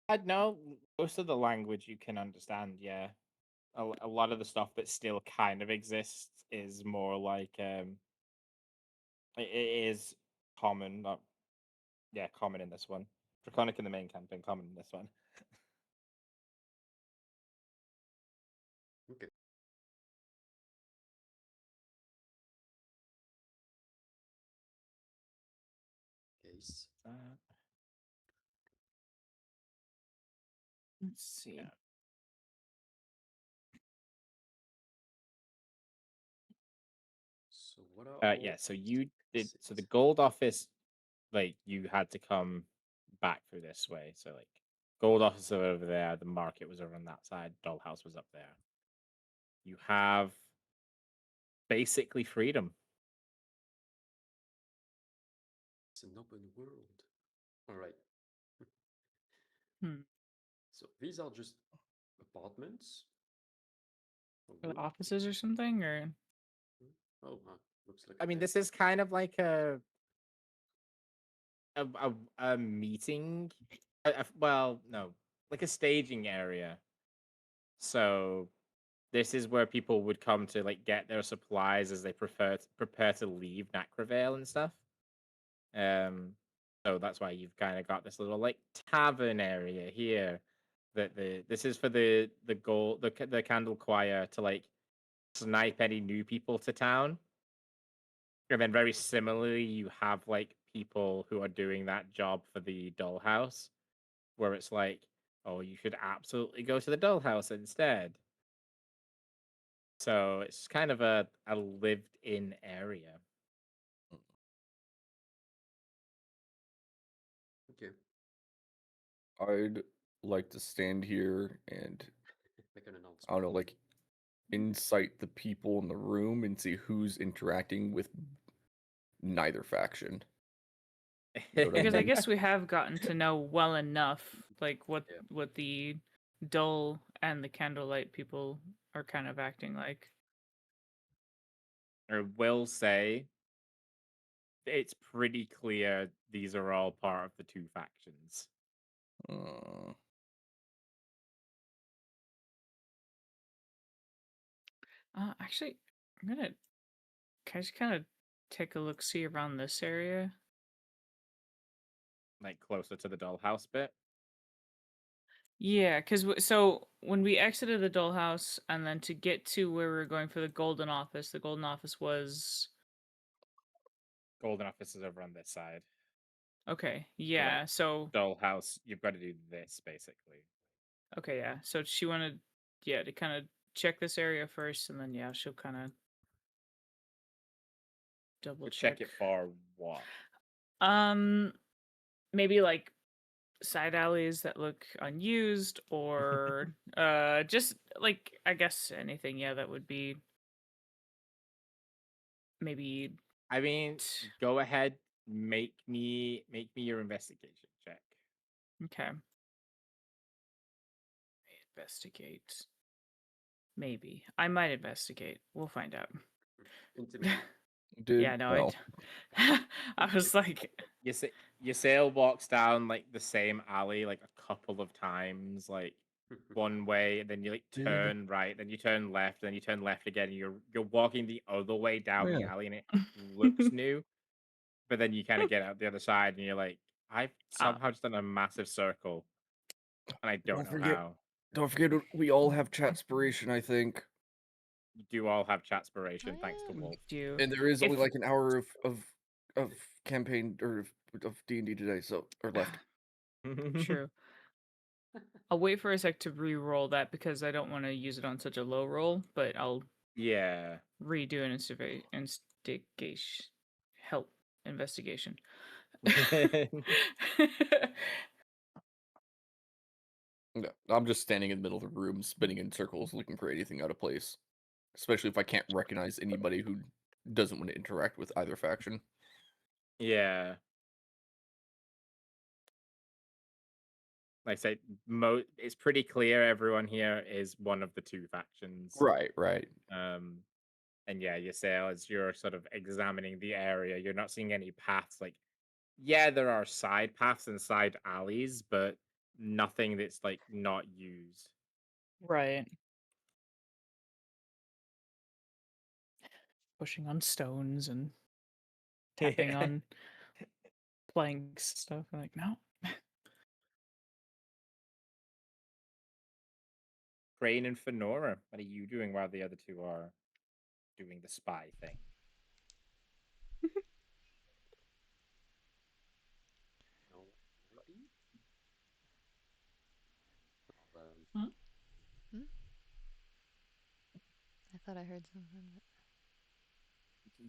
I know most of the language you can understand. Yeah, a lot of the stuff that still kind of exists is more like it is common. Not, yeah, common in this one. Draconic in the main campaign, common in this one.
Okay. Case.
Let's see.
Yeah.
So what are all
Yeah. So you did. So the
places?
gold office, like you had to come back through this way. So like gold office over there. The market was over on that side. Dollhouse was up there. You have basically freedom.
It's an open world. All right.
Hmm.
So these are just apartments or
Or the
wood?
offices or something, or
Oh, looks like
I
a
mean,
bed.
this is kind of like a a meeting. Well, no, like a staging area. So this is where people would come to like get their supplies as they prepare to leave Nacrevale and stuff. Um, so that's why you've kind of got this little like tavern area here. That this is for the goal the candle choir to like snipe any new people to town. And then very similarly, you have like people who are doing that job for the dollhouse, where it's like, oh, you should absolutely go to the dollhouse instead. So it's kind of a lived in area.
Okay.
I'd like to stand here and
Make an
I
announcement.
don't know, like insight the people in the room and see who's interacting with neither faction. You know what I
because I
mean?
guess we have gotten to know well enough, like what
Yeah.
the dull and the candlelight people are kind of acting like.
Or will say it's pretty clear these are all part of the two factions.
Uh,
Actually, I'm gonna can I just kind of take a look see around this area.
Like closer to the dollhouse bit.
Yeah, because so when we exited the dollhouse and then to get to where we were going for the golden office was
Golden office is over on this side.
okay.
So,
Yeah,
like,
so
dollhouse, you've got to do this basically.
okay, yeah. So she wanted, yeah, to kind of check this area first, and then yeah, she'll kind of double
But check
check.
it for what?
Maybe like side alleys that look unused, or just like I guess anything. Yeah, that would be maybe.
I mean, go ahead, make me your investigation check.
Okay. Investigate. Maybe I might investigate. We'll find out.
Intimidate.
Dude,
Yeah, no,
well,
I was like,
Your sail walks down like the same alley like a couple of times, like one way, and then you like
Dude.
turn right, then you turn left, then you turn left again, and you're walking the other way down the
yeah.
alley, and it looks new, but then you kind of get out the other side, and you're like, I've somehow just done a massive circle, and I don't know how.
Don't forget, we all have chatspiration, I think.
You do all have chatspiration thanks to
yeah.
Wolf.
do
And there is only
if
like an hour of campaign or of D&D today, so or left.
true. I'll wait for a sec to re-roll that because I don't want to use it on such a low roll, but I'll
Yeah.
redo an instigation help investigation.
No, I'm just standing in the middle of the room, spinning in circles, looking for anything out of place. Especially if I can't recognize anybody who doesn't want to interact with either faction.
Yeah. Like I say, it's pretty clear everyone here is one of the two factions.
Right.
And yeah, you say as you're sort of examining the area, you're not seeing any paths. Like, yeah, there are side paths and side alleys, but nothing that's like not used.
Right. Pushing on stones and tapping on planks stuff. I'm like, no.
Crane and Fenora, what are you doing while the other two are doing the spy thing?
No idea.
Hmm? I thought I heard something.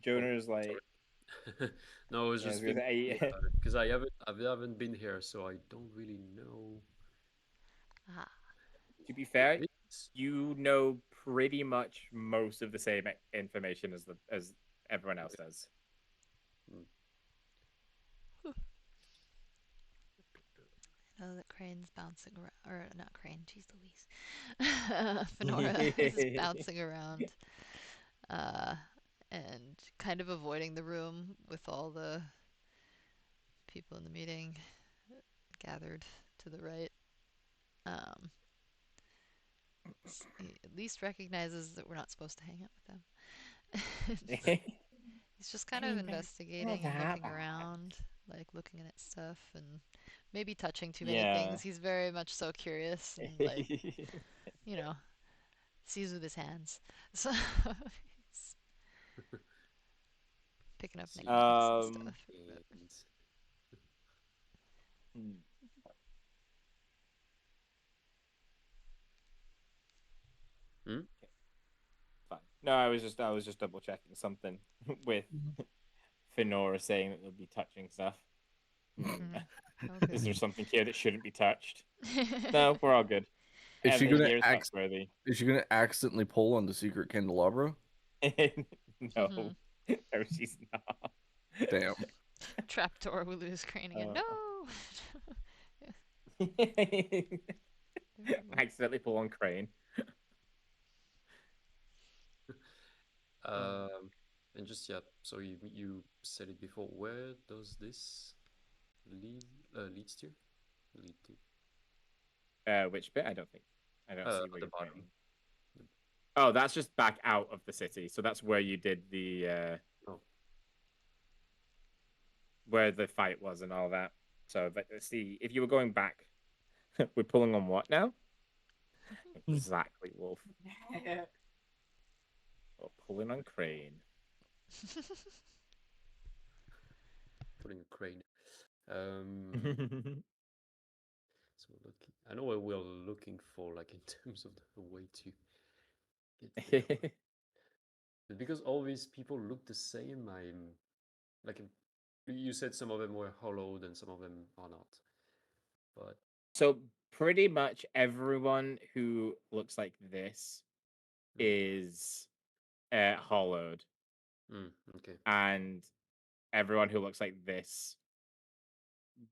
Jonah's like,
No, I was
yeah, I
just
was gonna
thinking
say,
because I haven't been here, so I don't really know.
Ah.
to be fair,
Bits.
you know pretty much most of the same information as everyone else does.
Hmm.
I know that Crane's bouncing around, or not Crane, jeez Louise. Fenora is bouncing around, uh, and kind of avoiding the room with all the people in the meeting gathered to the right. He at least recognizes that we're not supposed to hang out with them. He's just kind of investigating and looking around, like looking at stuff and maybe touching too many
Yeah.
things. He's very much so curious and like, you know, sees with his hands. So he's picking up knickknacks and stuff. But
And
Hmm.
Hmm?
Fine. No, I was just double checking something with Fenora saying that they'll be touching stuff.
all
Is there
good.
something here that shouldn't be touched? No, we're all good.
Is she
Everything
gonna
here is trustworthy.
Is she gonna accidentally pull on the secret candelabra?
No, no, she's not.
Damn.
Trapdoor, we lose Crane again. No!
Accidentally pull on Crane.
and just yeah. So you said it before. Where does this leads to? Lead to?
Which bit? I don't see
At
where
the
you're
bottom.
pointing. Oh, that's just back out of the city. So that's where you did the
Oh.
where the fight was and all that. So let's see. If you were going back We're pulling on what now? Exactly, Wolf. We're pulling on Crane.
Putting a crane. So looking, I know what we're looking for, like in terms of the way to get there. But because all these people look the same, I'm like you said some of them were hollowed and some of them are not. But
So pretty much everyone who looks like this is hollowed,
okay.
and everyone who looks like this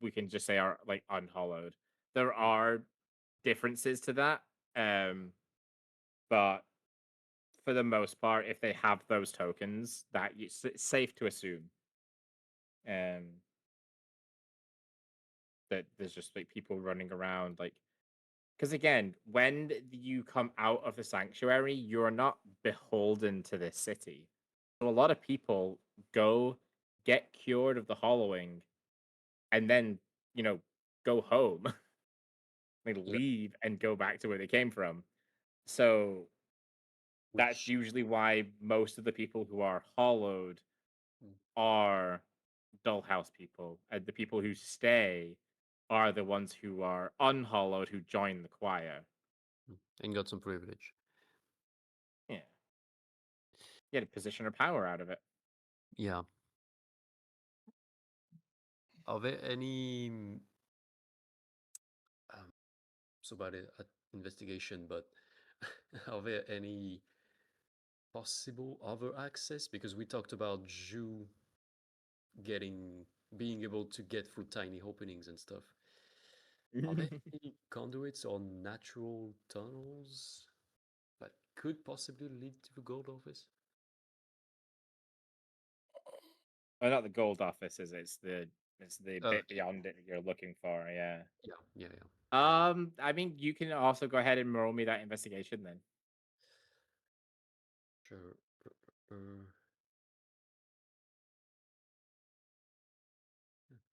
we can just say are like unhollowed. There
Mm,
are differences to that, but for the most part, if they have those tokens, it's safe to assume um, that there's just like people running around like because again, when you come out of the sanctuary, you're not beholden to this city. So a lot of people go get cured of the hollowing and then, you know, go home. They
yeah,
leave and go back to where they came from. So that's
which
usually why most of the people who are hollowed
mm,
are dull house people. And the people who stay are the ones who are unhollowed who join the choir.
and got some privilege.
Yeah. Get a position of power out of it.
Yeah. Are there any so about it at investigation, but are there any possible other access? Because we talked about Jew getting being able to get through tiny openings and stuff. Are there any conduits or natural tunnels that could possibly lead to the gold office?
Well, not the gold office, is it? It's the bit
Yeah,
beyond it that you're looking for, yeah.
yeah, yeah, yeah.
I mean, you can also go ahead and roll me that investigation then.
Sure.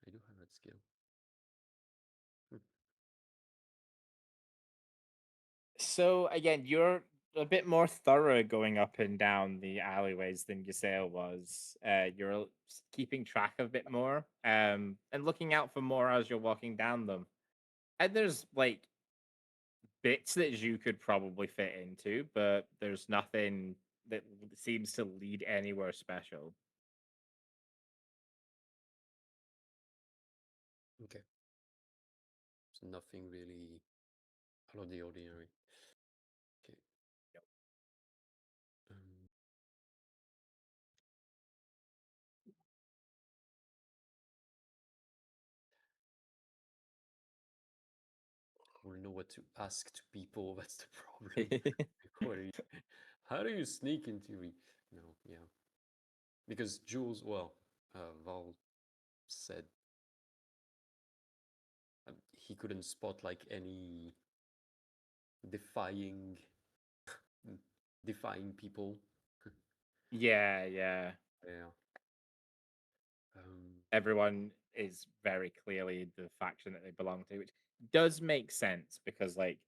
I do have that skill. Hmm,
So again, you're a bit more thorough going up and down the alleyways than Giselle was. You're keeping track of a bit more, and looking out for more as you're walking down them. And there's like bits that you could probably fit into, but there's nothing that seems to lead anywhere special.
okay. So nothing really out of the ordinary. Okay. Um, I don't know what to ask to people. That's the problem. What do you, how do you sneak into the? No, yeah. Because Jules, well, Val said he couldn't spot like any defying, defying people.
Yeah, yeah.
Yeah. Um,
Everyone is very clearly the faction that they belong to, which does make sense because like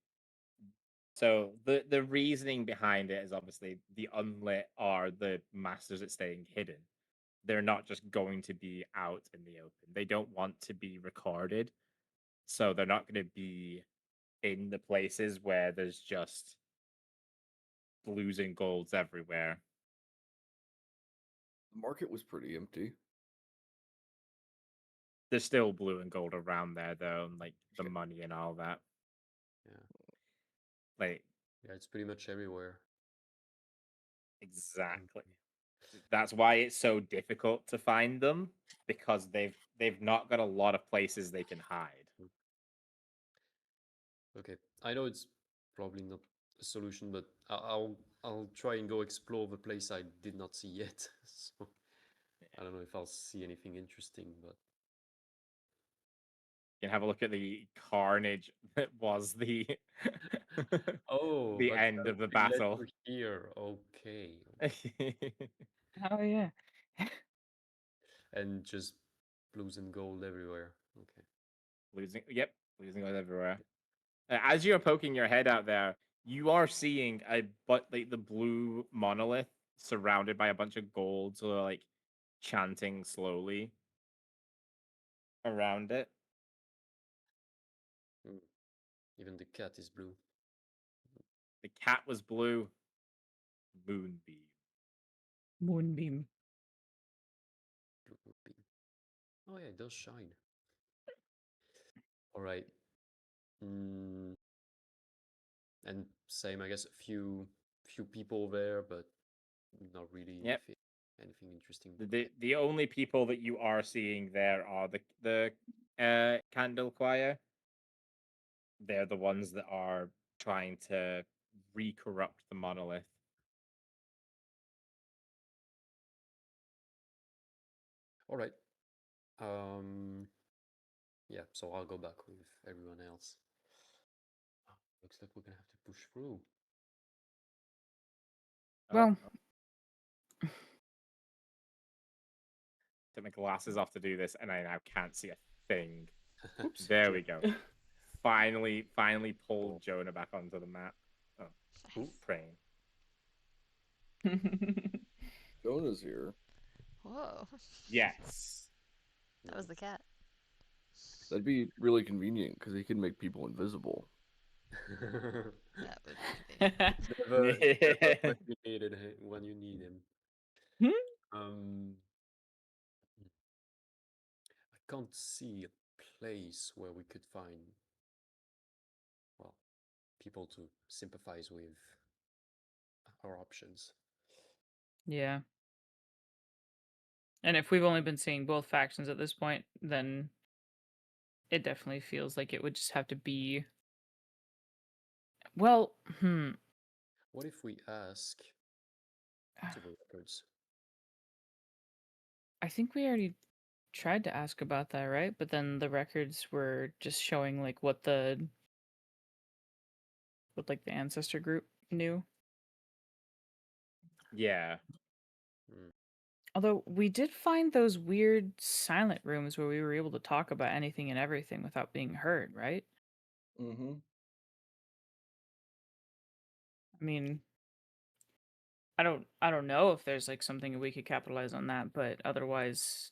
so the reasoning behind it is obviously the unlit are the masters at staying hidden. They're not just going to be out in the open. They don't want to be recorded. So they're not going to be in the places where there's just blues and golds everywhere.
The market was pretty empty.
There's still blue and gold around there though, and like the
okay.
money and all that.
Yeah.
Like
Yeah, it's pretty much everywhere.
exactly.
Okay.
That's why it's so difficult to find them because they've not got a lot of places they can hide.
Mm, okay. I know it's probably not a solution, but I'll try and go explore the place I did not see yet. So I don't know if I'll see anything interesting, but
You can have a look at the carnage that was the
oh,
the
that's
end
how
of the
we led
battle.
to here. Okay.
Oh yeah.
And just blues and gold everywhere. Okay.
Losing, yep, losing gold everywhere. as you're poking your head out there, you are seeing like the blue monolith surrounded by a bunch of gold, so they're like chanting slowly around it.
Even the cat is blue.
The cat was blue. Moonbeam.
Moonbeam.
Blue moonbeam. Oh yeah, it does shine. All right. Mm, and same, I guess. A few people there, but not really
Yep.
anything interesting.
The only people that you are seeing there are the candle choir. They're the ones that are trying to re-corrupt the monolith.
All right. Yeah, so I'll go back with everyone else. Looks like we're gonna have to push through.
Well,
Took my glasses off to do this, and I now can't see a thing.
Oops.
There we go. Finally pulled Jonah back onto the map. Oh,
Nice.
praying.
Jonah's here.
Whoa.
Yes.
That was the cat.
That'd be really convenient because he can make people invisible.
That would be convenient.
Never when you need him.
Hmm?
I can't see a place where we could find, well, people to sympathize with our options.
Yeah. And if we've only been seeing both factions at this point, then it definitely feels like it would just have to be. Well,
What if we ask to the records?
I think we already tried to ask about that, right? But then the records were just showing like what like the ancestor group knew.
Yeah.
Although we did find those weird silent rooms where we were able to talk about anything and everything without being heard, right?
Mm-hmm.
I mean, I don't know if there's like something we could capitalize on that, but otherwise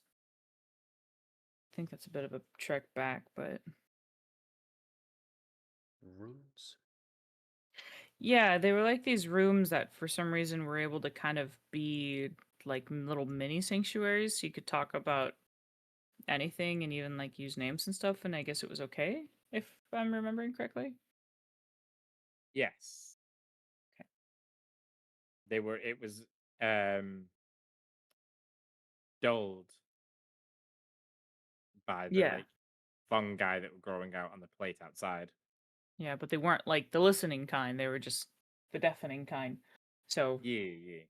I think that's a bit of a trek back, but
Runes?
yeah, they were like these rooms that for some reason were able to kind of be like little mini sanctuaries so you could talk about anything and even like use names and stuff, and I guess it was okay if I'm remembering correctly.
Yes.
Okay.
It was dulled by the
Yeah.
like fungi that were growing out on the plate outside.
Yeah, but they weren't like the listening kind, they were just the deafening kind. So
Yeah.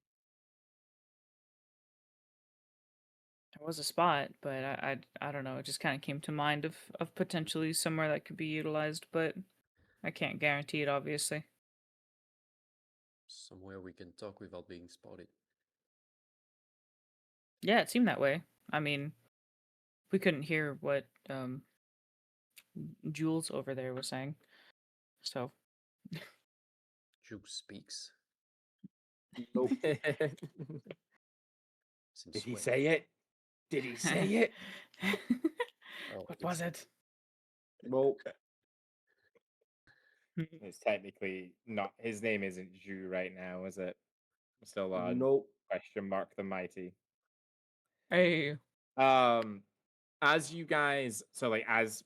there was a spot, but I don't know, it just kind of came to mind of potentially somewhere that could be utilized, but I can't guarantee it obviously.
Somewhere we can talk without being spotted.
Yeah, it seemed that way. I mean, we couldn't hear what Jules over there was saying. So
Juice speaks.
Nope.
Seems
Did he
sweaty.
say it? Did he say it?
Oh,
what
it's
was it?
Nope.
It's technically not. His name isn't Zhu right now, is it? Still on
Nope.
question mark the mighty.
Hey.
As you guys, so like as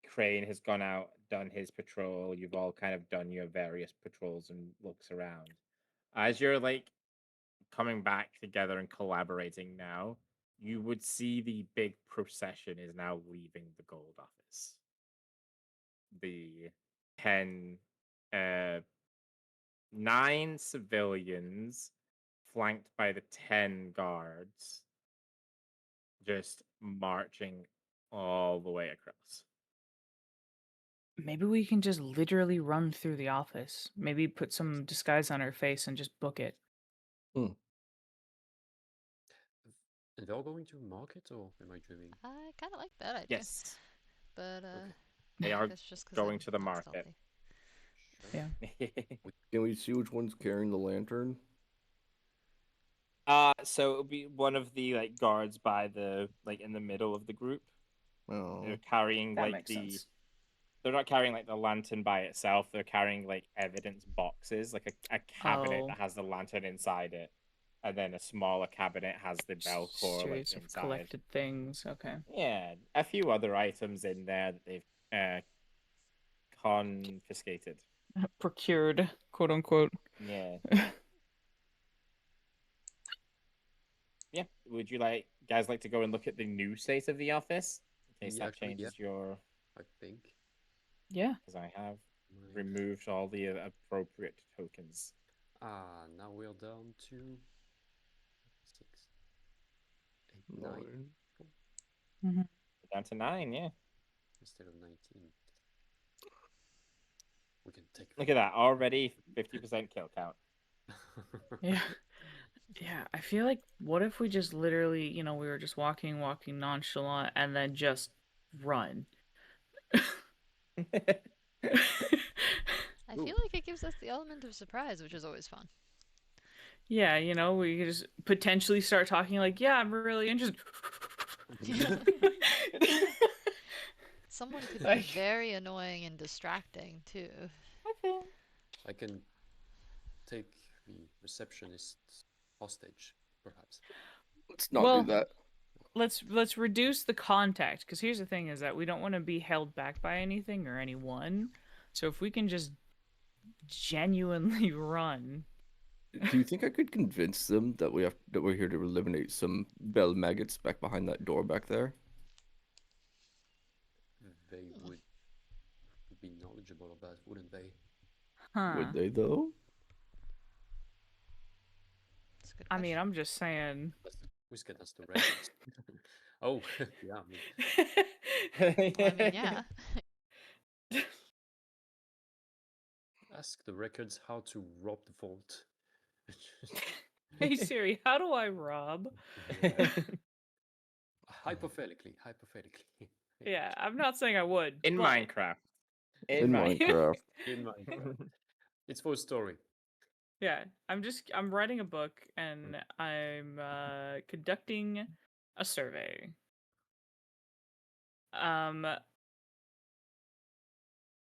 Crane has gone out, done his patrol, you've all kind of done your various patrols and looks around. As you're like coming back together and collaborating now, you would see the big procession is now leaving the gold office. The 10 uh 9 civilians flanked by the 10 guards just marching all the way across.
Maybe we can just literally run through the office. Maybe put some disguise on our face and just book it.
And they're going to market, or am I dreaming?
I kind of like that idea.
Yes,
But
they are
that's just because
going
I'm
to the
not
market.
stealthy.
Yeah.
Can we see which one's carrying the lantern?
So it'll be one of the like guards by the like in the middle of the group.
Oh,
They're carrying
That
like
makes
the
sense.
they're not carrying like the lantern by itself. They're carrying like evidence boxes, like a cabinet
Oh,
that has the lantern inside it, and then a smaller cabinet has the bell core like
series of
inside.
collected things. Okay.
Yeah, a few other items in there that they've confiscated.
Procured, quote unquote.
Yeah. Yeah. Would you guys like to go and look at the new state of the office in case
Yeah,
that
actually, yeah,
changes your?
I think.
Yeah.
Because I have
Nine.
removed all the appropriate tokens.
Now we're down to 6, 8, 9
Mm-hmm.
Down to 9, yeah.
instead of 19. We can take.
Look at that, already 50% kill count.
Yeah. Yeah, I feel like what if we just literally, we were just walking nonchalant and then just run?
I feel like it gives us the element of surprise, which is always fun.
Yeah, we could just potentially start talking like, yeah, I'm really interested.
Someone could be
Like-
very annoying and distracting too.
I can take the receptionist hostage, perhaps.
let's not
Well-
do that.
Let's reduce the contact, because here's the thing is that we don't want to be held back by anything or anyone. So if we can just genuinely run.
Do you think I could convince them that we're here to eliminate some bell maggots back behind that door back there?
They would be knowledgeable of that, wouldn't they?
Huh.
Would they though?
That's a good
I
question.
mean, I'm just saying.
Who's get us the records? Oh, yeah.
Well, I mean, yeah.
Ask the records how to rob the vault.
Hey Siri, how do I rob?
Hypothetically.
Yeah, I'm not saying I would.
In
but-
Minecraft.
In Minecraft.
In Minecraft. It's for a story.
Yeah, I'm writing a book and I'm conducting a survey. I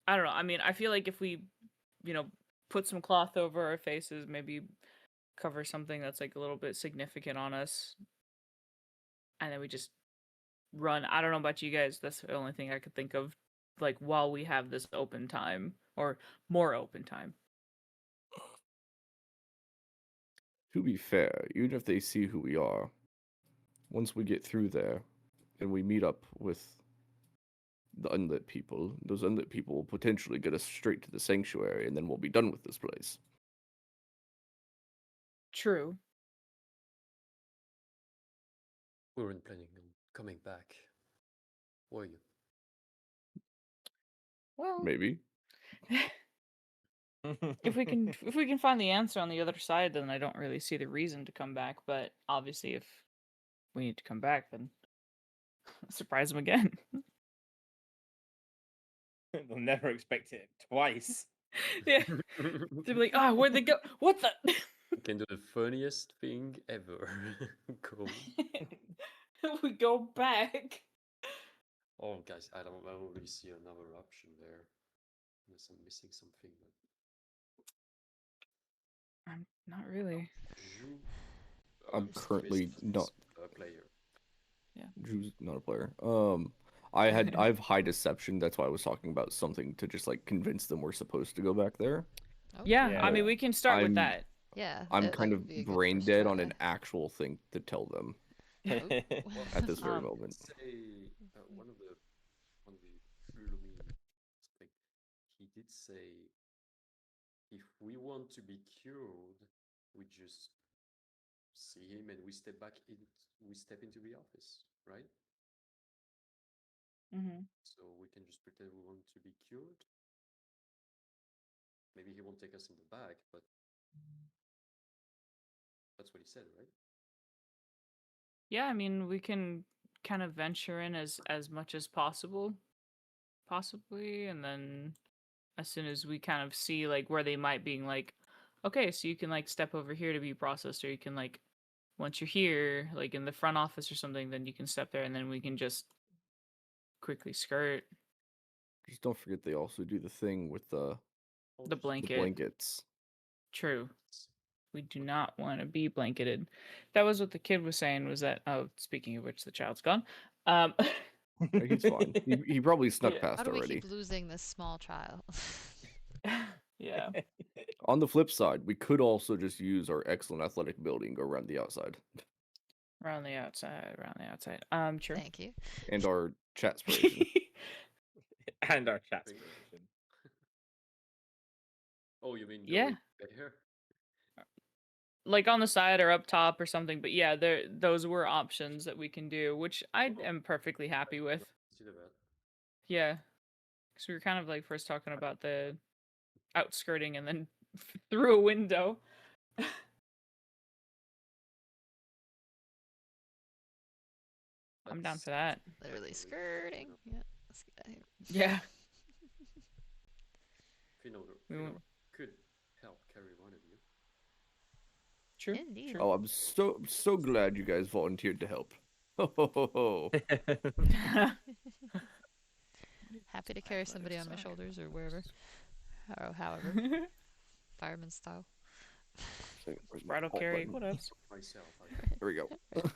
don't know. I mean, I feel like if we, put some cloth over our faces, maybe cover something that's like a little bit significant on us, and then we just run. I don't know about you guys. That's the only thing I could think of, like while we have this open time or more open time.
To be fair, even if they see who we are, once we get through there and we meet up with the unlit people, those unlit people will potentially get us straight to the sanctuary, and then we'll be done with this place.
True.
We weren't planning on coming back. Were you?
Well,
Maybe.
if we can find the answer on the other side, then I don't really see the reason to come back. But obviously, if we need to come back, then surprise them again.
They'll never expect it twice.
Yeah, they'll be like, "Ah, where'd they go? What the?"
We can do the funniest thing ever. Go.
We go back.
Oh, guys, I don't really see another option there. Unless I'm missing something. But
I'm not really.
you,
I'm
Mr.
currently
Mist
not.
is a player.
Drew's not a player. I've high deception. That's why I was talking about something to just like convince them we're supposed to go back there.
Oh,
Yeah,
Yeah.
I mean, we can start with
I'm-
that.
yeah.
I'm
that
kind
would
of
be a good
brain
first
dead
try.
on an actual thing to tell them
Oh.
at this very
Um,
moment.
Say one of the early thing, he did say if we want to be cured, we just see him and we step into the office, right?
Mm-hmm.
So we can just pretend we want to be cured. Maybe he won't take us in the back, but that's what he said, right?
Yeah, I mean, we can kind of venture in as much as possible, possibly, and then as soon as we kind of see like where they might be like, okay, so you can like step over here to be processed, or you can like once you're here, like in the front office or something, then you can step there and then we can just quickly skirt
Just don't forget they also do the thing with
the
the
blanket.
blankets.
True. We do not want to be blanketed. That was what the kid was saying, was that, oh, speaking of which, the child's gone.
He's fine. He probably snuck
Yeah.
How
past
do we
already.
keep losing this small child?
Yeah.
On the flip side, we could also just use our excellent athletic ability and go around the outside.
Around the outside, around the outside. Sure.
Thank you.
And our chat spiration.
And our chat
Big-
station.
Oh, you mean
Yeah.
going there?
Like on the side or up top or something, but yeah, those were options that we can do, which I am perfectly happy with.
Consider that.
Yeah. Because we were kind of like first talking about the outskirting and then through a window. I'm down
That's
for that.
Literally
definitely
skirting.
true.
Yeah, let's get out of here.
Yeah.
Finor could help carry one of you.
True.
Indeed.
Oh, I'm so glad you guys volunteered to help. Ho, ho, ho, ho.
Happy to carry somebody on my shoulders or wherever. Or however. Fireman style.
Where's my
Bridal
alt
carry,
button?
what else?
Myself, I
There we go.
someone.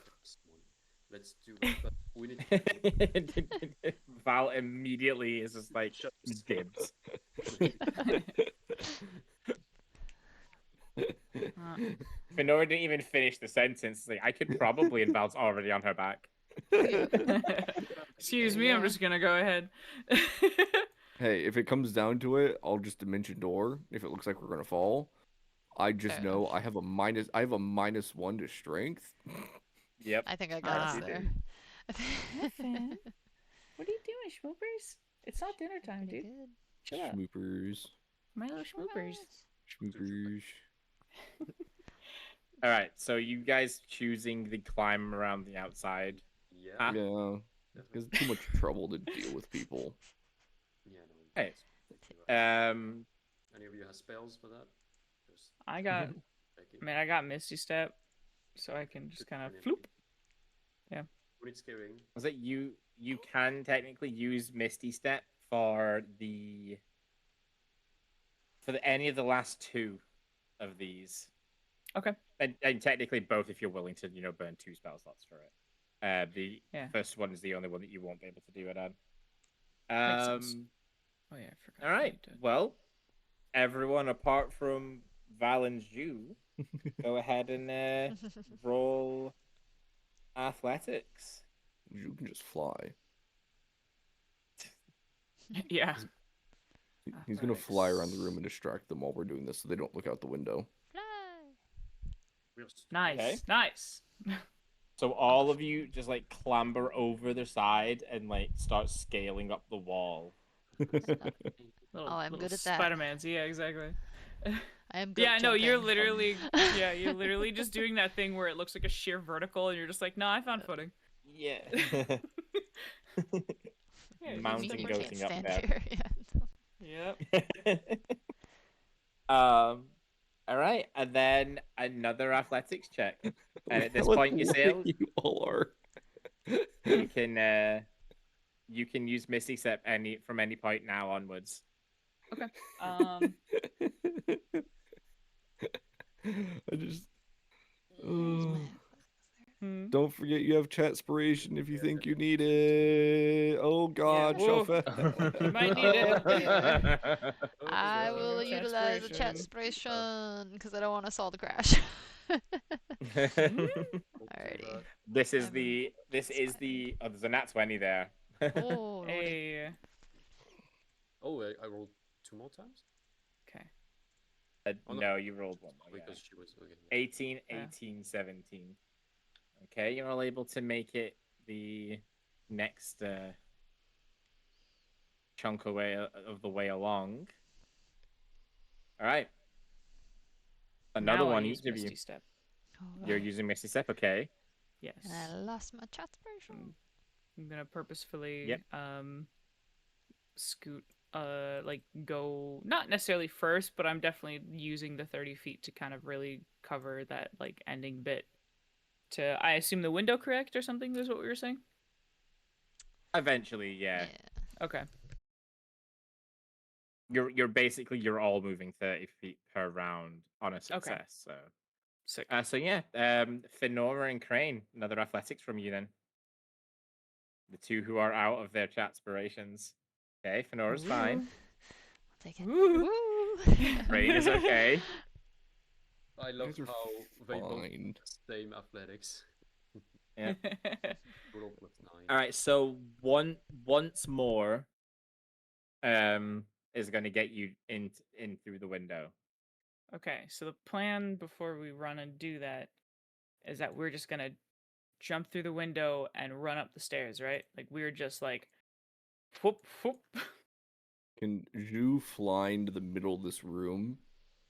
Let's do it. But we need
Val immediately is just like dibs. Fenora didn't even finish the sentence. Like, I could probably, and Val's already on her back.
Excuse me, I'm just gonna go ahead.
Hey, if it comes down to it, I'll just dimension door. If it looks like we're gonna fall, I just
Fair
know
enough.
I have a -1 to strength.
Yep.
I think I got us
Ah.
there.
Finn. What are you doing, schmoopers? It's not dinner time,
Pretty
dude.
good.
Chill out.
Schmoopers.
My little schmoopers.
Schmoopers.
All right. So you guys choosing the climb around the outside?
Yeah.
Huh?
Yeah, because too much trouble to deal with people.
Yeah, no.
Hey.
Thank you. Any of you have spells for that? Just
I got,
take it.
I mean, I got Misty Step, so I can just
Good
kind of
for an
floop.
enemy. When it's scaring,
Was it you? You can technically use Misty Step for any of the last two of these.
Okay.
And technically both if you're willing to, burn 2 spell slots for it. The
Yeah.
first one is the only one that you won't be able to do it on.
Makes sense. Oh yeah, I forgot.
All right. Well, everyone apart from Val and Ju, go ahead and roll athletics.
You can just fly.
Yeah.
He's gonna fly around the room and distract them while we're doing this, so they don't look out the window.
Fly.
real stupid.
Nice.
Okay.
Nice.
So all of you just like clamber over the side and like start scaling up the wall.
Little,
I'm
little
good at that.
Spider-Man's. Yeah, exactly.
I am good
Yeah,
at
no, you're
jumping.
literally, yeah, you're literally just doing that thing where it looks like a sheer vertical, and you're just like, no, I found footing.
Yeah.
Yeah,
Mountain
just
You
like-
goating
can't
up
stand
there.
here.
Yep.
All right, and then another athletics check. And at this
How
point, you
athletic
sail.
you all are.
You can use Misty Step from any point now onwards.
Okay.
I just.
Where's my
Don't forget you have chat spiration if you think you need it. Oh God,
whoa.
Shelfa.
You might need it.
I
Oh,
will
Chat
utilize the chat
spiration.
spiration because I don't want us all to crash. Alrighty.
This is
Seven.
oh, there's a nat 20 there.
Oh, lordy.
Hey.
Oh, I rolled 2 more times?
Okay.
Oh, no.
No, you rolled one more.
Because she was okay.
18,
Yeah.
18, 17. Okay, you're all able to make it the next chunk away of the way along. All right. Another
Now I
one
use
each of you.
Misty Step.
You're using Misty Step, okay?
Yes.
And I lost my chat spiration.
I'm gonna purposefully
Yep.
scoot like go not necessarily first, but I'm definitely using the 30 feet to kind of really cover that like ending bit to I assume the window correct or something is what we were saying.
Eventually, yeah.
Yeah.
Okay.
You're basically you're all moving 30 feet per round on a
Okay.
success. So
Sick.
so yeah, Fenora and Crane, another athletics from you then. The two who are out of their chat aspirations. Okay, Fenora's fine.
I'll take it.
Woo.
Woo!
Crane is okay.
I love
guys are
how they both
fine.
have the same athletics.
Yeah.
Total plus 9.
All right, so once more is going to get you in through the window.
Okay, so the plan before we run and do that is that we're just gonna jump through the window and run up the stairs, right? Like we're just like whoop whoop.
Can Zhu fly into the middle of this room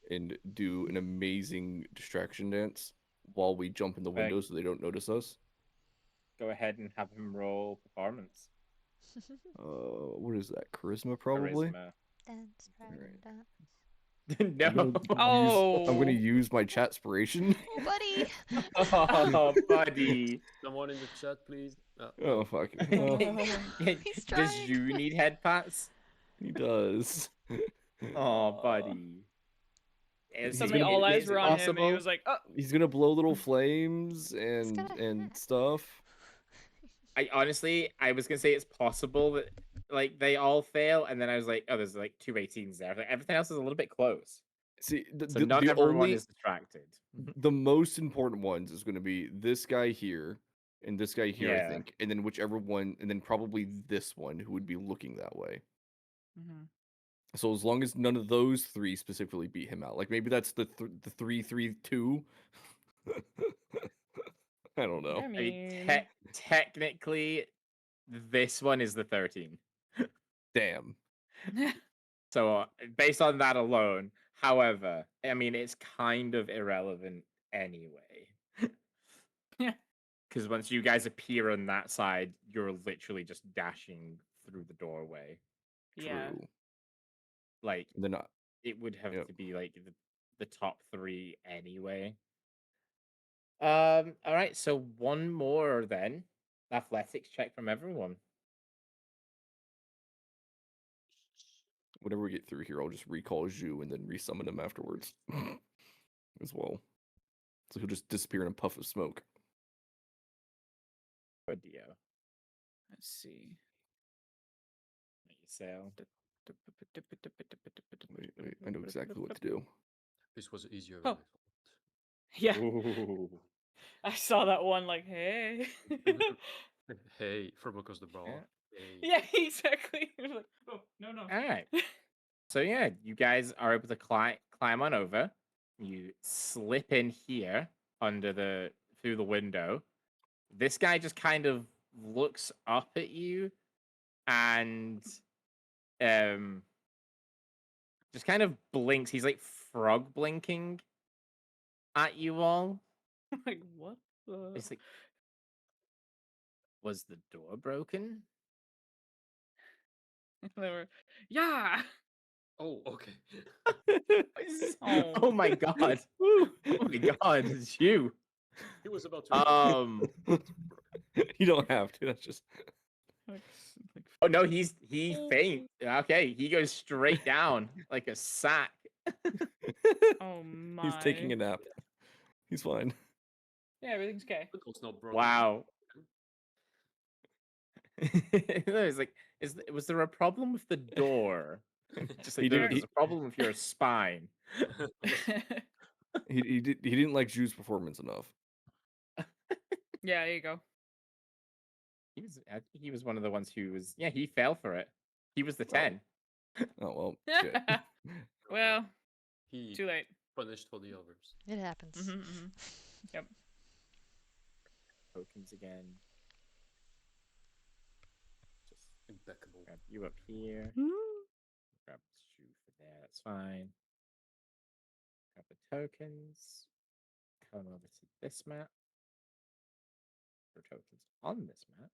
and do an amazing distraction dance while we jump in the window so they don't notice us?
Go ahead and have him roll performance.
What is that? Charisma, probably.
Charisma.
Dance, dragon,
Alright.
dance.
No.
I'm gonna use my chat spiration.
Oh, buddy!
Oh, buddy.
Someone in the chat, please.
Oh fuck.
He's
Does
trying.
you need head pats?
He does.
Oh, buddy.
Suddenly
gonna-
all eyes
is it
were on him and he
possible?
was like, oh.
He's gonna blow little flames and
gonna-
stuff.
I honestly, I was gonna say it's possible that like they all fail, and then I was like, oh, there's like two 18s there. Like, everything else is a little bit close,
See,
so not
the
everyone
only
is distracted.
the most important ones is going to be this guy here and this guy here, I
Yeah.
think, and then whichever one, and then probably this one who would be looking that way.
Mhm.
So as long as none of those three specifically beat him out, like maybe that's the 3-3-2. I don't know.
I
I
mean,
mean, technically, this one is the 13.
Damn.
So based on that alone, however, I mean it's kind of irrelevant anyway. Because once you guys appear on that side, you're literally just dashing through the doorway.
yeah.
True.
Like
And then
it would have
Yep.
to be like the top three anyway. All right, so one more then. Athletics check from everyone.
whenever we get through here, I'll just recall Zhu and then resummon him afterwards as well. So he'll just disappear in a puff of smoke.
Good Dio.
Let's see.
Make your sail.
Wait, I know exactly what to do.
This was easier
Oh.
than
Yeah,
Ooh.
I saw that one. Like, hey.
I thought. Hey, from across the bar.
Yeah.
Hey.
Yeah, exactly. It was like, oh no.
All right. So yeah, you guys are able to climb on over. You slip in here through the window. This guy just kind of looks up at you and just kind of blinks. He's like frog blinking at you all.
Like what?
It's like, was the door broken?
They were, yeah.
Oh, okay.
Oh my god! Oh my god! It's you.
He was about to.
You don't have to. That's just.
Like,
Oh no, he faint. Okay, he goes straight down like a sack.
oh my.
He's taking a nap. He's fine.
Yeah, everything's okay.
The door's not broken.
Wow. It's like, was there a problem with the door? Just like
He
there's
did-
a problem with your spine.
He didn't like Zhu's performance enough.
Yeah, there you go.
I think he was one of the ones who was. Yeah, he fell for it. He was the 10.
Oh well. Shit.
Well,
He
too late.
punished for the others.
It happens.
Yep.
Tokens again. Just
Impeccable.
grab you up here. Grab the shoe for there. That's fine. Grab the tokens. Come over to this map. For tokens on this map.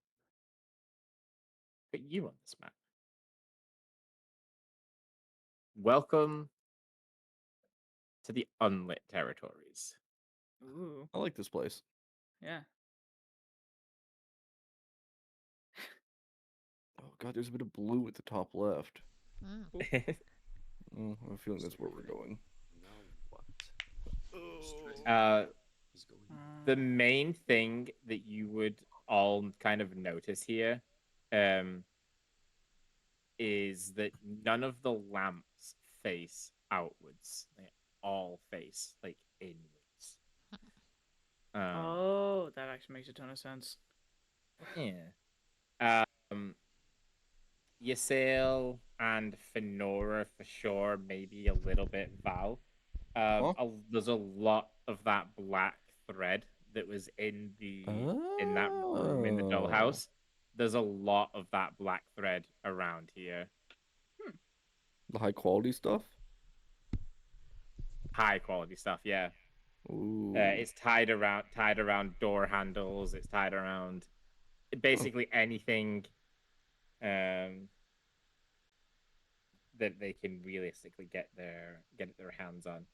Put you on this map. welcome to the unlit territories.
Ooh,
I like this place.
yeah.
Oh god, there's a bit of blue at the top left.
Mm.
Oh, I have a feeling that's
So
where we're going.
now what? Stress
uh,
is going.
the main thing that you would all kind of notice here, is that none of the lamps face outwards. They all face like inwards.
Oh, that actually makes a ton of sense.
Yeah. Ysail and Fenora for sure, maybe a little bit Val.
Huh?
There's a lot of that black thread that was in that room in the
Oh.
dollhouse. There's a lot of that black thread around here.
The high quality stuff?
High quality stuff, yeah.
Ooh.
It's tied around door handles. It's tied around
Huh.
basically anything um, that they can realistically get their hands on.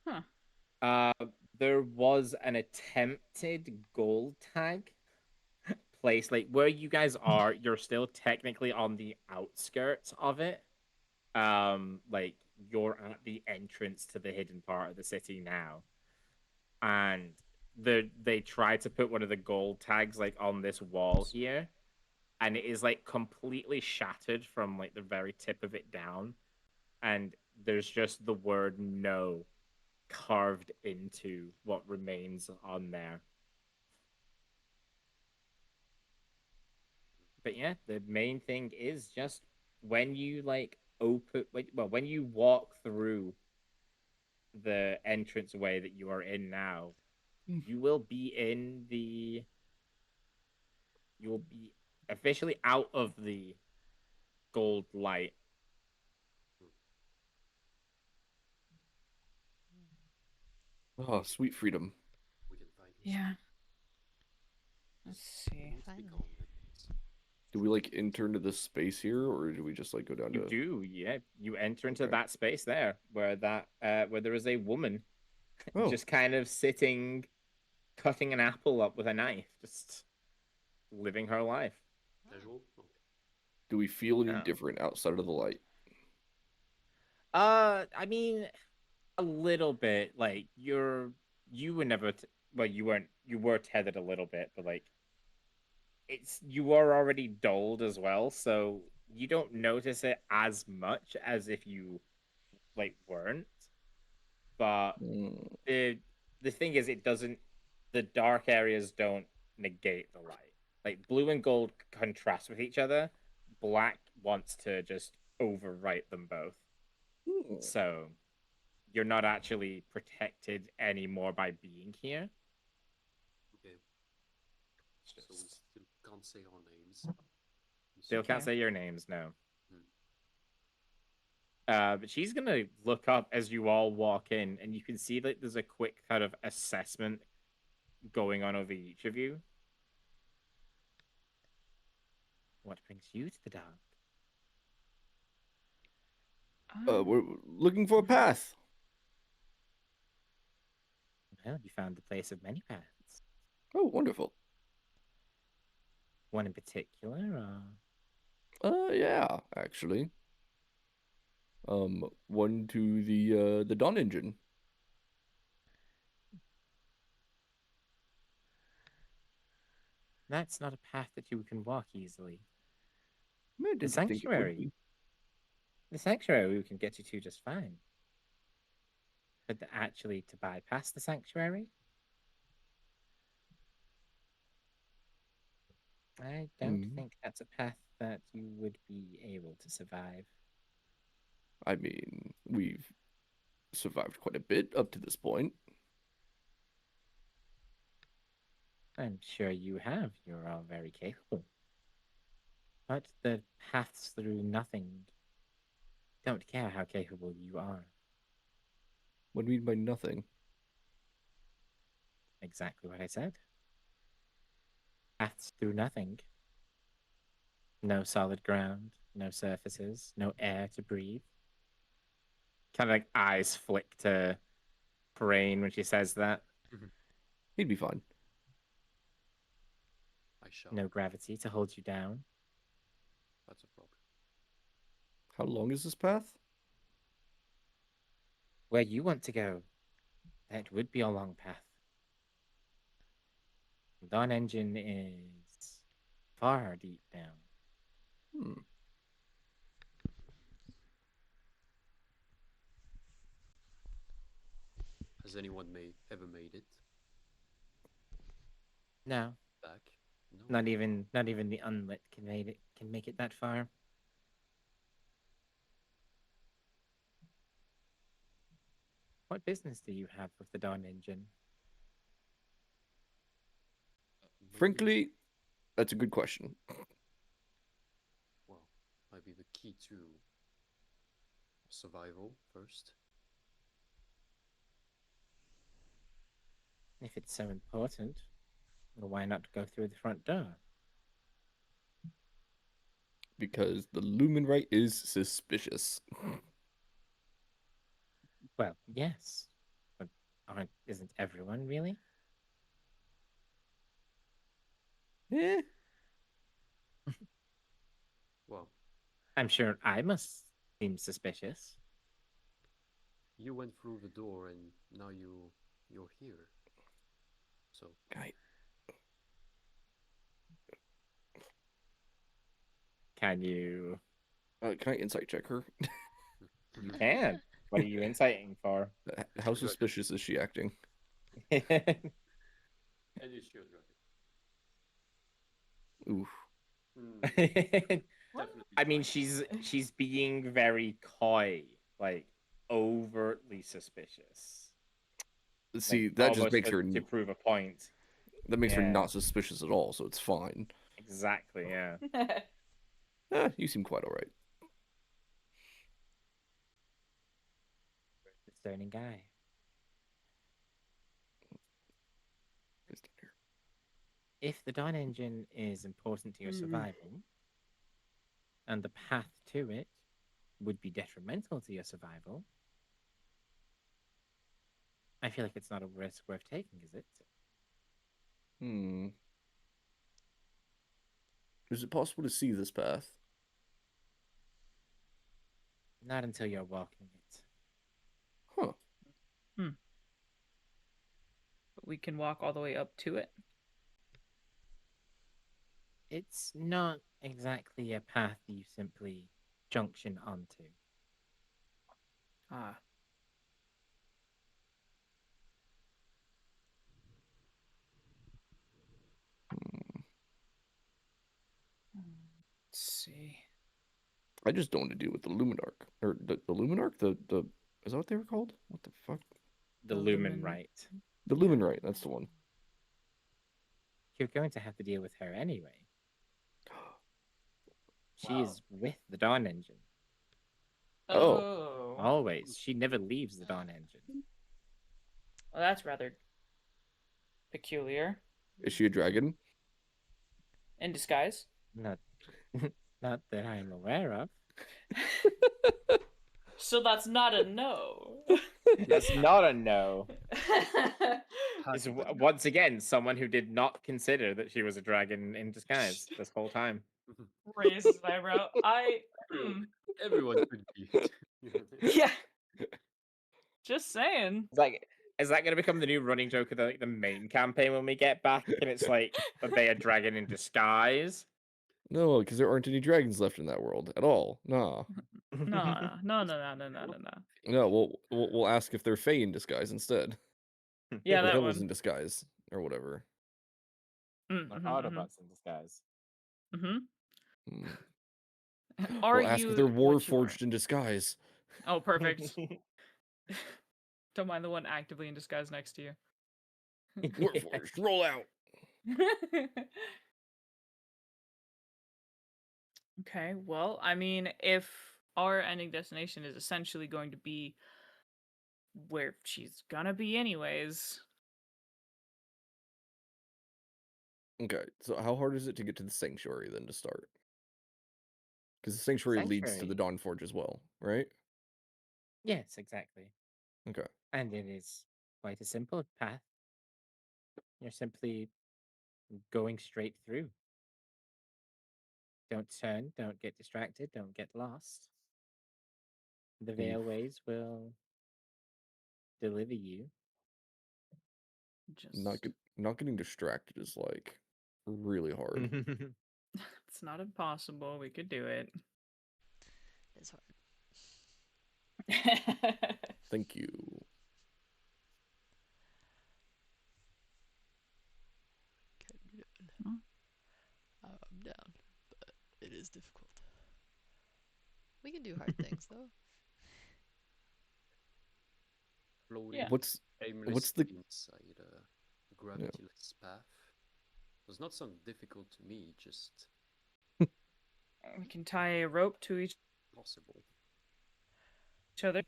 Huh.
Uh, there was an attempted gold tag place, like where you guys are. You're still technically on the outskirts of it. Like you're at the entrance to the hidden part of the city now, and they tried to put one of the gold tags like on this wall here, and it is like completely shattered from like the very tip of it down, and there's just the word no carved into what remains on there. But yeah, the main thing is just when you like when you walk through the entrance way that you are in now,
Mm.
you will be in the you will be officially out of the gold light.
Oh, sweet freedom.
We can finally
Yeah.
sleep.
Let's
Just I
see.
need to be
Finally.
calm. It's
Do we like enter into this space here, or do we just like go down
You
to?
do, yeah. You enter into
Okay.
that space there where there is a woman
Oh,
just kind of sitting, cutting an apple up with a knife, just living her life.
casual. Oh,
do we feel any
Oh.
different outside of the light?
I mean, a little bit. Like you were never, well, you were tethered a little bit, but like you were already dulled as well, so you don't notice it as much as if you like weren't. But
Mm.
the the thing is, it doesn't. The dark areas don't negate the light. Like blue and gold contrast with each other. Black wants to just overwrite them both.
Hmm.
So you're not actually protected anymore by being here.
okay.
It's
So we
just
still can't say our names. You
still
said.
can't
Okay.
say your names, no.
Hmm.
But she's gonna look up as you all walk in, and you can see that there's a quick kind of assessment going on over each of you. What brings you to the dark?
We're looking for a path.
Well, you found the place of many paths.
Oh, wonderful.
One in particular, or
Yeah, actually. One to the Dawn engine.
that's not a path that you can walk easily.
I
The
didn't think it would
sanctuary.
be.
The sanctuary we can get you to just fine. But actually, to bypass the sanctuary, I don't
Hmm.
think that's a path that you would be able to survive.
I mean, we've survived quite a bit up to this point.
I'm sure you have. You're all very capable. But the paths through nothing don't care how capable you are.
What do you mean by nothing?
Exactly what I said. Paths through nothing. No solid ground, no surfaces, no air to breathe. Kind of like eyes flick to Crane when she says that.
He'd be fine.
I shall.
No gravity to hold you down.
That's a problem.
How long is this path?
Where you want to go, that would be a long path. Dawn Engine is far deep down.
Hmm.
Has anyone ever made it
No,
back? No.
not even the unlit can make it that far. What business do you have with the Dawn Engine?
Maybe-
Frankly, that's a good question.
well, might be the key to survival first.
If it's so important, well, why not go through the front door?
Because the Lumenrite is suspicious.
Well, yes, but isn't everyone really?
Eh,
Well,
I'm sure I must seem suspicious.
you went through the door and now you're here. So
guy.
Can you?
Can I insight check her?
You can. What are you inciting for?
How suspicious is she acting?
and is she a dragon?
Ooh.
Definitely.
I mean,
trying.
she's being very coy, like overtly suspicious.
See,
Like,
that just
almost
makes her
to prove a point.
her
Yeah.
not suspicious at all, so it's fine.
Exactly. Yeah.
You seem quite all right.
Discerning guy.
Just here.
If the Dawn Engine is important to your survival, and the path to it would be detrimental to your survival, I feel like it's not a risk worth taking, is it?
Hmm. Is it possible to see this path?
Not until you're walking it.
Huh.
But we can walk all the way up to it.
It's not exactly a path you simply junction onto.
Ah. Let's see.
I just don't want to deal with the Luminarch. Or the Luminarch? The is that what they were called? What the fuck?
The
The
Lumen
Lumen-
Right.
The Luminrite, that's the one.
You're going to have to deal with her anyway. She is with the Dawn Engine.
Oh.
Always. She never leaves the Dawn Engine.
Well, that's rather peculiar.
Is she a dragon?
In disguise.
Not not that I'm aware of.
So that's not a no.
That's not a no.
Had
It's
to be.
once again someone who did not consider that she was a dragon in disguise this whole time.
Raises an eyebrow.
Everyone could be.
Yeah. Just saying.
It's like, is that going to become the new running joke of the main campaign when we get back? And it's like that they are dragon in disguise.
No, because there aren't any dragons left in that world at all. Nah.
No.
No, we'll ask if they're Fae in disguise instead.
Yeah,
Or
that
devils
one.
in disguise. Or whatever.
Like Autobots in disguise.
Hmm.
Are
We'll ask
you
if they're
what you are?
Warforged in disguise.
Oh, perfect. Don't mind the one actively in disguise next to you.
Warforged, roll out.
Okay, well, I mean, if our ending destination is essentially going to be where she's gonna be anyways.
Okay, so how hard is it to get to the sanctuary then to start? Because the sanctuary leads to the
Sanctuary.
Dawnforge as well, right?
Yes, exactly.
Okay.
And it is quite a simple path. You're simply going straight through. Don't turn, don't get distracted, don't get lost. The
Oof.
Veilways will deliver you.
Just
Not getting distracted is like really hard.
it's not impossible. We could do it.
It's hard.
Thank you.
Can be done.
Hmm.
I'm down, but it is difficult. We can do hard things though.
Floating
What's
aimlessly
the
inside a gravityless path does not sound difficult to me, just
We can tie a rope to each
possible.
other,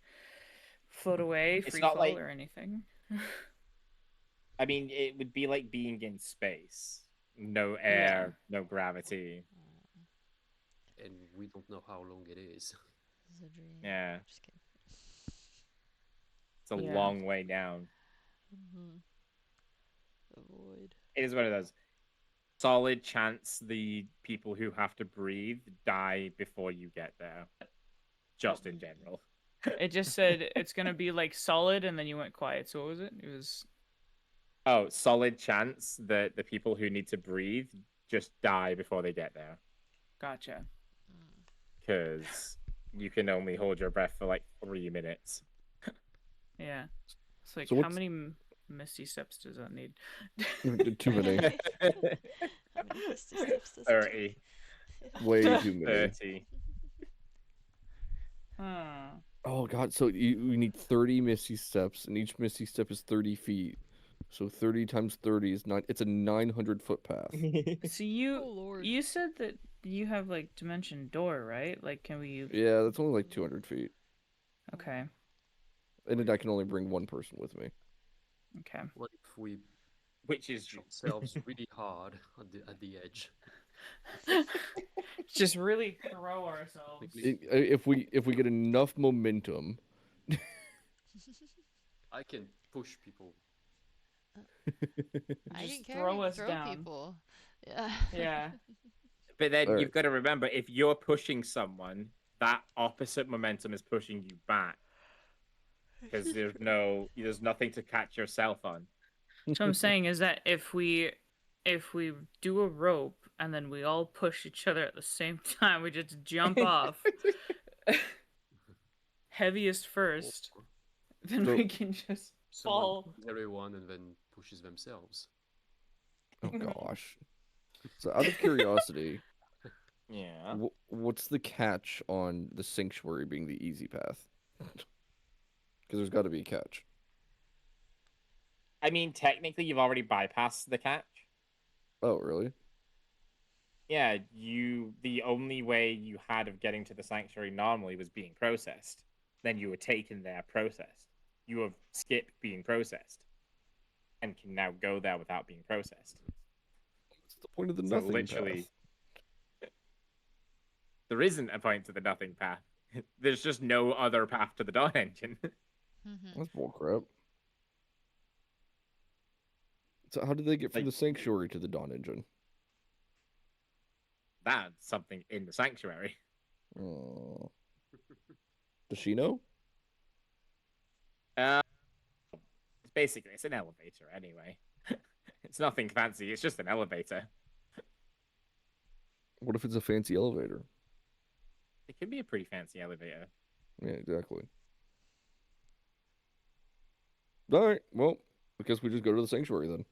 float away,
It's
free
not
fall,
like-
or anything.
I mean, it would be like being in space. No air, no gravity.
And we don't know how long it is.
This is a dream.
Yeah.
Just kidding.
It's a
Yeah.
long way down.
Avoid.
It is one of those. Solid chance the people who have to breathe die before you get there. Just in general.
It just said it's gonna be like solid, and then you went quiet. So what was it? It was
Oh, solid chance that the people who need to breathe just die before they get there.
gotcha.
Because you can only hold your breath for like 3 minutes.
Yeah. It's like
So
how
what's-
many misty steps does that need?
too many?
How many misty steps does it
30.
take?
Way too many.
30.
Hmm.
Oh god, so you need 30 misty steps, and each misty step is 30 feet. So 30 times 30 is it's a 900-foot path.
So you
Oh lord.
you said that you have like dimension door, right? Like, can we?
Yeah, that's only like 200 feet.
Okay.
And then I can only bring one person with me.
Okay.
What if we
Which is
push ourselves really hard at the edge?
Just really throw ourselves.
If we get enough momentum,
I can push people.
I
Just
can
throw us
throw
down.
people. Yeah.
Yeah.
But then
Alright.
you've got to remember, if you're pushing someone, that opposite momentum is pushing you back. Because there's nothing to catch yourself on.
So I'm saying is that if we do a rope and then we all push each other at the same time, we just jump off. Heaviest first,
Or
then
So-
we can just
someone
fall.
pushes everyone and then pushes themselves.
oh gosh. So out of curiosity,
Yeah.
what's the catch on the sanctuary being the easy path? Because there's got to be a catch.
I mean, technically, you've already bypassed the catch.
Oh, really?
Yeah, the only way you had of getting to the sanctuary normally was being processed. Then you were taken there, processed. You have skipped being processed, and can now go there without being processed.
What's the point of the
So
nothing
literally,
path?
there isn't a point to the nothing path. There's just no other path to the Dawn Engine.
That's bullcrap. So how did they get from
Like-
the sanctuary to the Dawn Engine?
That's something in the sanctuary.
Oh. Does she know?
It's an elevator anyway. It's nothing fancy. It's just an elevator.
What if it's a fancy elevator?
It could be a pretty fancy elevator.
Yeah, exactly. All right. Well, I guess we just go to the sanctuary then.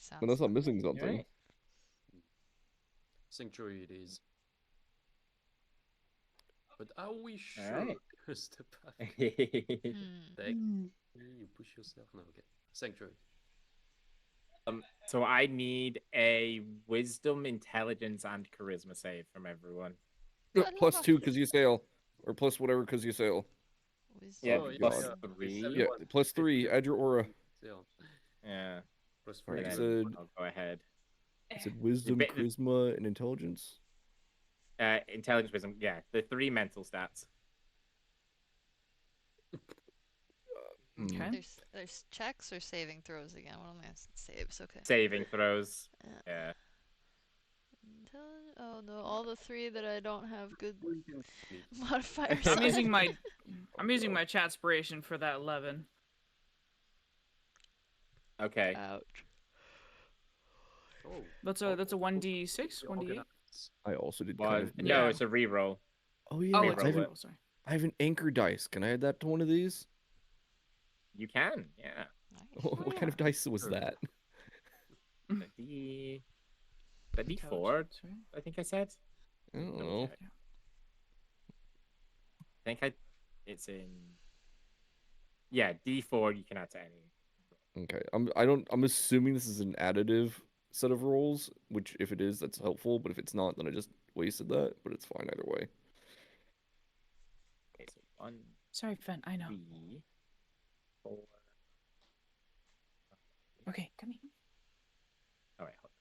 Sounds
Unless I'm
fun.
missing something.
Right.
Sanctuary it is. But are we sure
Alright.
there's the path?
Hmm.
Tech? You push yourself? No, okay. Sanctuary.
So I need a wisdom, intelligence, and charisma save from everyone.
+2 because you sail, or plus whatever because you sail.
Wisdom.
Yeah,
Oh,
plus
yeah.
3.
Yeah,
Everyone.
+3. Add your aura.
Yeah.
Yeah.
Plus
Alright,
And
three.
then
said-
I'll go ahead.
I said wisdom,
bit-
charisma, and intelligence.
Intelligence, wisdom. Yeah, the 3 mental stats.
Okay.
There's checks or saving throws again. What am I? Saves. Okay.
Saving throws.
Yeah.
Yeah.
Oh no, all the 3 that I don't have good
You can sneak.
modifiers.
I'm
on.
using my chatspiration for that 11.
Okay.
Ouch.
Oh.
That's a 1d6, 1d8.
I also did kind of.
No,
Yeah.
it's a reroll.
Oh yeah,
Oh,
Reroll
it's
I
a
have, an,
it.
reroll. Sorry.
I have an anchor dice. Can I add that to one of these?
You can, yeah.
Nice.
What kind of dice was
Sure.
that?
The D. The D4,
Intelligence, right?
I think I said.
I don't
Double
know.
check. I think it's in. Yeah, D4 you can add to any.
Okay, I'm assuming this is an additive set of rolls, which if it is, that's helpful. But if it's not, then I just wasted that. But it's fine either way.
Okay, so 1,
Sorry, Fen. I know.
3, 4.
Okay, come here.
Oh wait, hold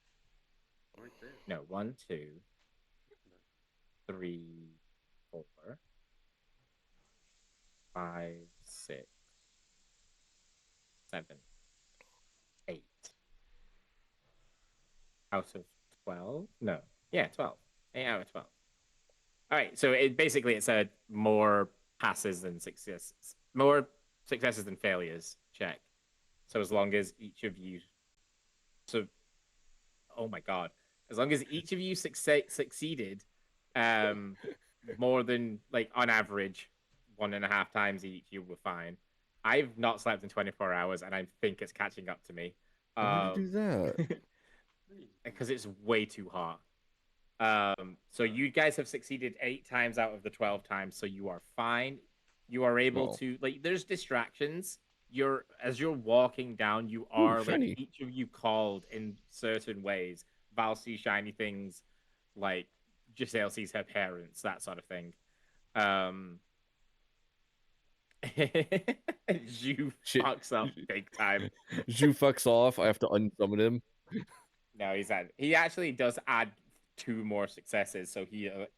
Right there.
on. No, 1, 2, 3, 4, 5, 6, 7, 8. Out of 12? No. Yeah, 12. 8 out of 12. All right, so it's a more passes than successes. More successes than failures check. So as long as each of you oh my god. As long as each of you succeeded more than like on average 1.5 times each, you were fine. I've not slept in 24 hours and I think it's catching up to me.
Why'd you do that?
Because it's way too hot. So you guys have succeeded 8 times out of the 12 times, so you are fine. You are able
Oh.
to like. There's distractions. As you're walking down, you
Ooh,
are like
shiny.
each of you called in certain ways. Val sees shiny things, like Giselle sees her parents, that sort of thing. Zhu
Shit.
fucks up big time.
Zhu fucks off. I have to unsummon him.
No, he actually does add 2 more successes. So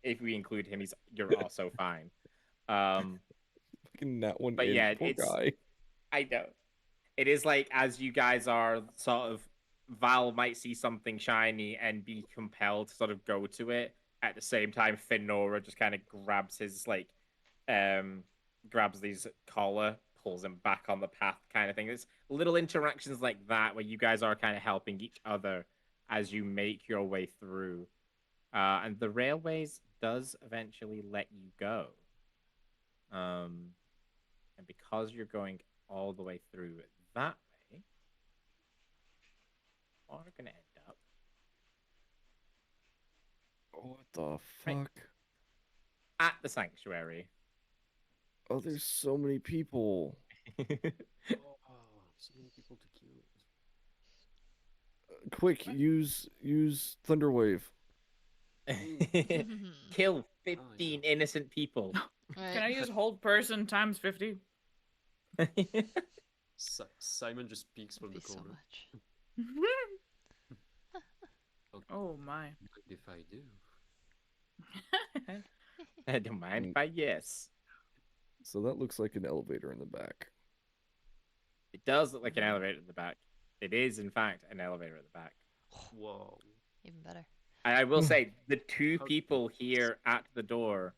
if we include him, you're also fine.
Fucking that one
But
in.
yeah,
Poor guy.
I know. It is like as you guys are sort of Val might see something shiny and be compelled to sort of go to it. At the same time, Finora just kind of grabs his grabs his collar, pulls him back on the path, kind of thing. It's little interactions like that where you guys are kind of helping each other as you make your way through. And the railways does eventually let you go. And because you're going all the way through that way, we're going to end up
What the
Right.
fuck?
at the sanctuary.
Oh, there's so many people.
Oh, so many people to kill.
Quick, use Thunderwave.
Kill 15 innocent people.
Right.
Can I use hold person times 50?
Simon just peeks from
Be
the
so
corner.
much.
Oh my.
Mind if I do?
I don't mind if I yes.
So that looks like an elevator in the back.
It does look like an elevator at the back. It is, in fact, an elevator at the back.
Whoa.
Even better.
And I will say, the 2
How
people
big is
here at the door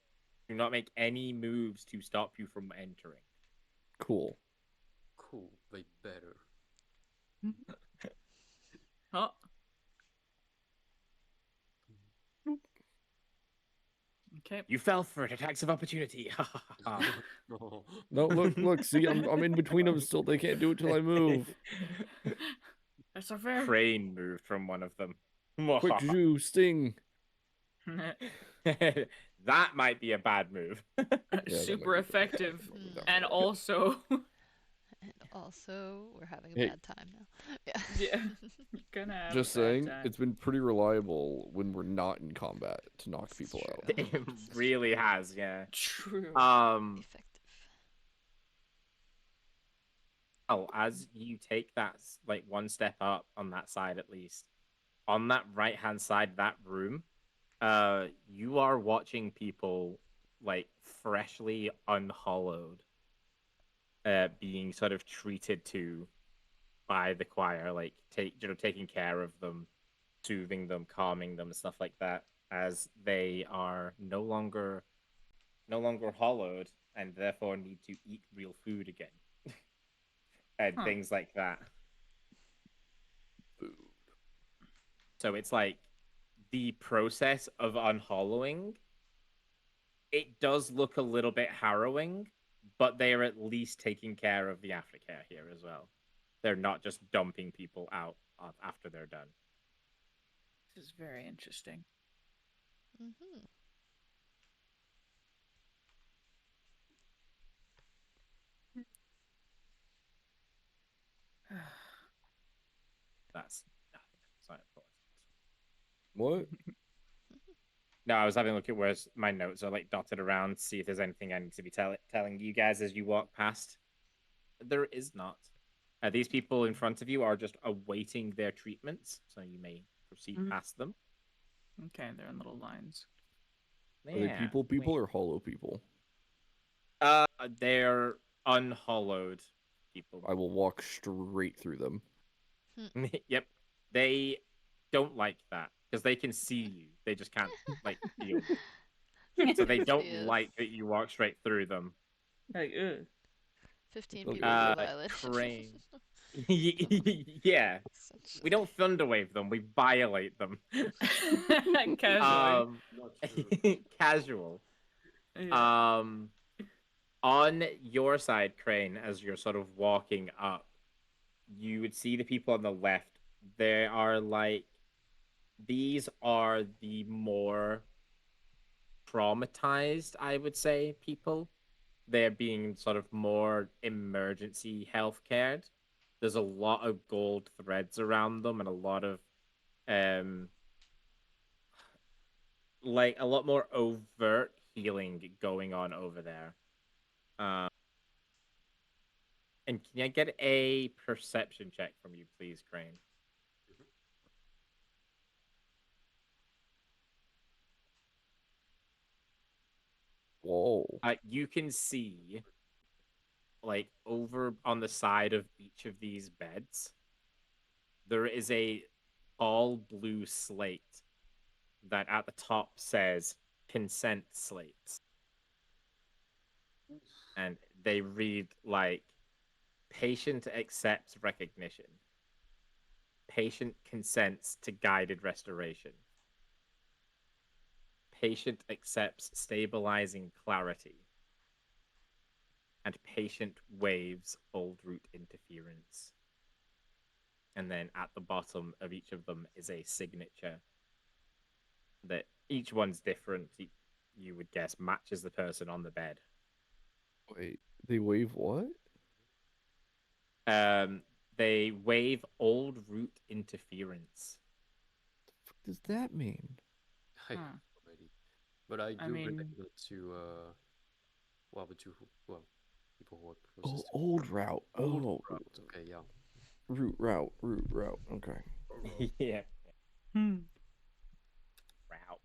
do not make any moves to stop you from entering.
Cool.
Cool. They better.
Oh. Okay.
You fell for it. Attacks of opportunity.
No.
No, look. See, I'm in between them still. They can't do it till I move.
That's not fair.
Crane moved from one of them.
Quick, Zhu, sting.
That might be a bad move.
that might
Super
be
effective.
bad.
And also,
And also, we're having a
Hey.
bad time now. Yeah.
yeah, you're gonna have
Just
a bad
saying,
time.
it's been pretty reliable when we're not in combat to knock
This is
people out.
true.
It really has, yeah.
True.
Effective.
Oh, as you take that one step up on that side at least, on that right hand side, that room, You are watching people like freshly unhollowed, being sort of treated to by the choir, like taking care of them, soothing them, calming them, stuff like that, as they are no longer hollowed and therefore need to eat real food again and
Huh.
things like that.
Food.
So it's like the process of unhollowing, it does look a little bit harrowing, but they are at least taking care of the aftercare here as well. They're not just dumping people out after they're done.
This is very interesting.
Mm-hmm.
That's nothing. Sorry, apologies.
What?
No, I was having a look at where my notes are like dotted around, see if there's anything I need to be telling you guys as you walk past. There is not. These people in front of you are just awaiting their treatments, so you may proceed
Mhm.
past them.
Okay, they're in little lines.
Are they
Yeah,
people or hollow people?
they're unhollowed people.
I will walk straight through them.
Yep, they don't like that because they can see you. They just can't like feel you. So they don't
Cheers.
like that you walk straight through them.
Like, ugh.
15
Okay.
people per violin.
Crane. Yeah, we don't thunderwave them. We violate them.
Casually.
Not true.
Casual.
Yeah.
On your side, Crane, as you're sort of walking up, you would see the people on the left. They are like, these are the more traumatized, I would say, people. They're being sort of more emergency health cared. There's a lot of gold threads around them and a lot of um like a lot more overt healing going on over there. Um and can I get a perception check from you, please, Crane?
Whoa.
You can see like over on the side of each of these beds, there is a all blue slate that at the top says consent slates. And they read like patient accepts recognition. Patient consents to guided restoration. Patient accepts stabilizing clarity. And patient waives old root interference. And then at the bottom of each of them is a signature that each one's different. You would guess matches the person on the bed.
Wait, they wave what?
They waive old root interference.
What does that mean?
I
Huh.
already, but I
I
do
mean-
relate it to well, the two well, people who are
Oh,
closest.
old route.
Old
Oh,
route. Okay, yeah.
root route. Root route. Okay.
Yeah.
Hmm.
Route.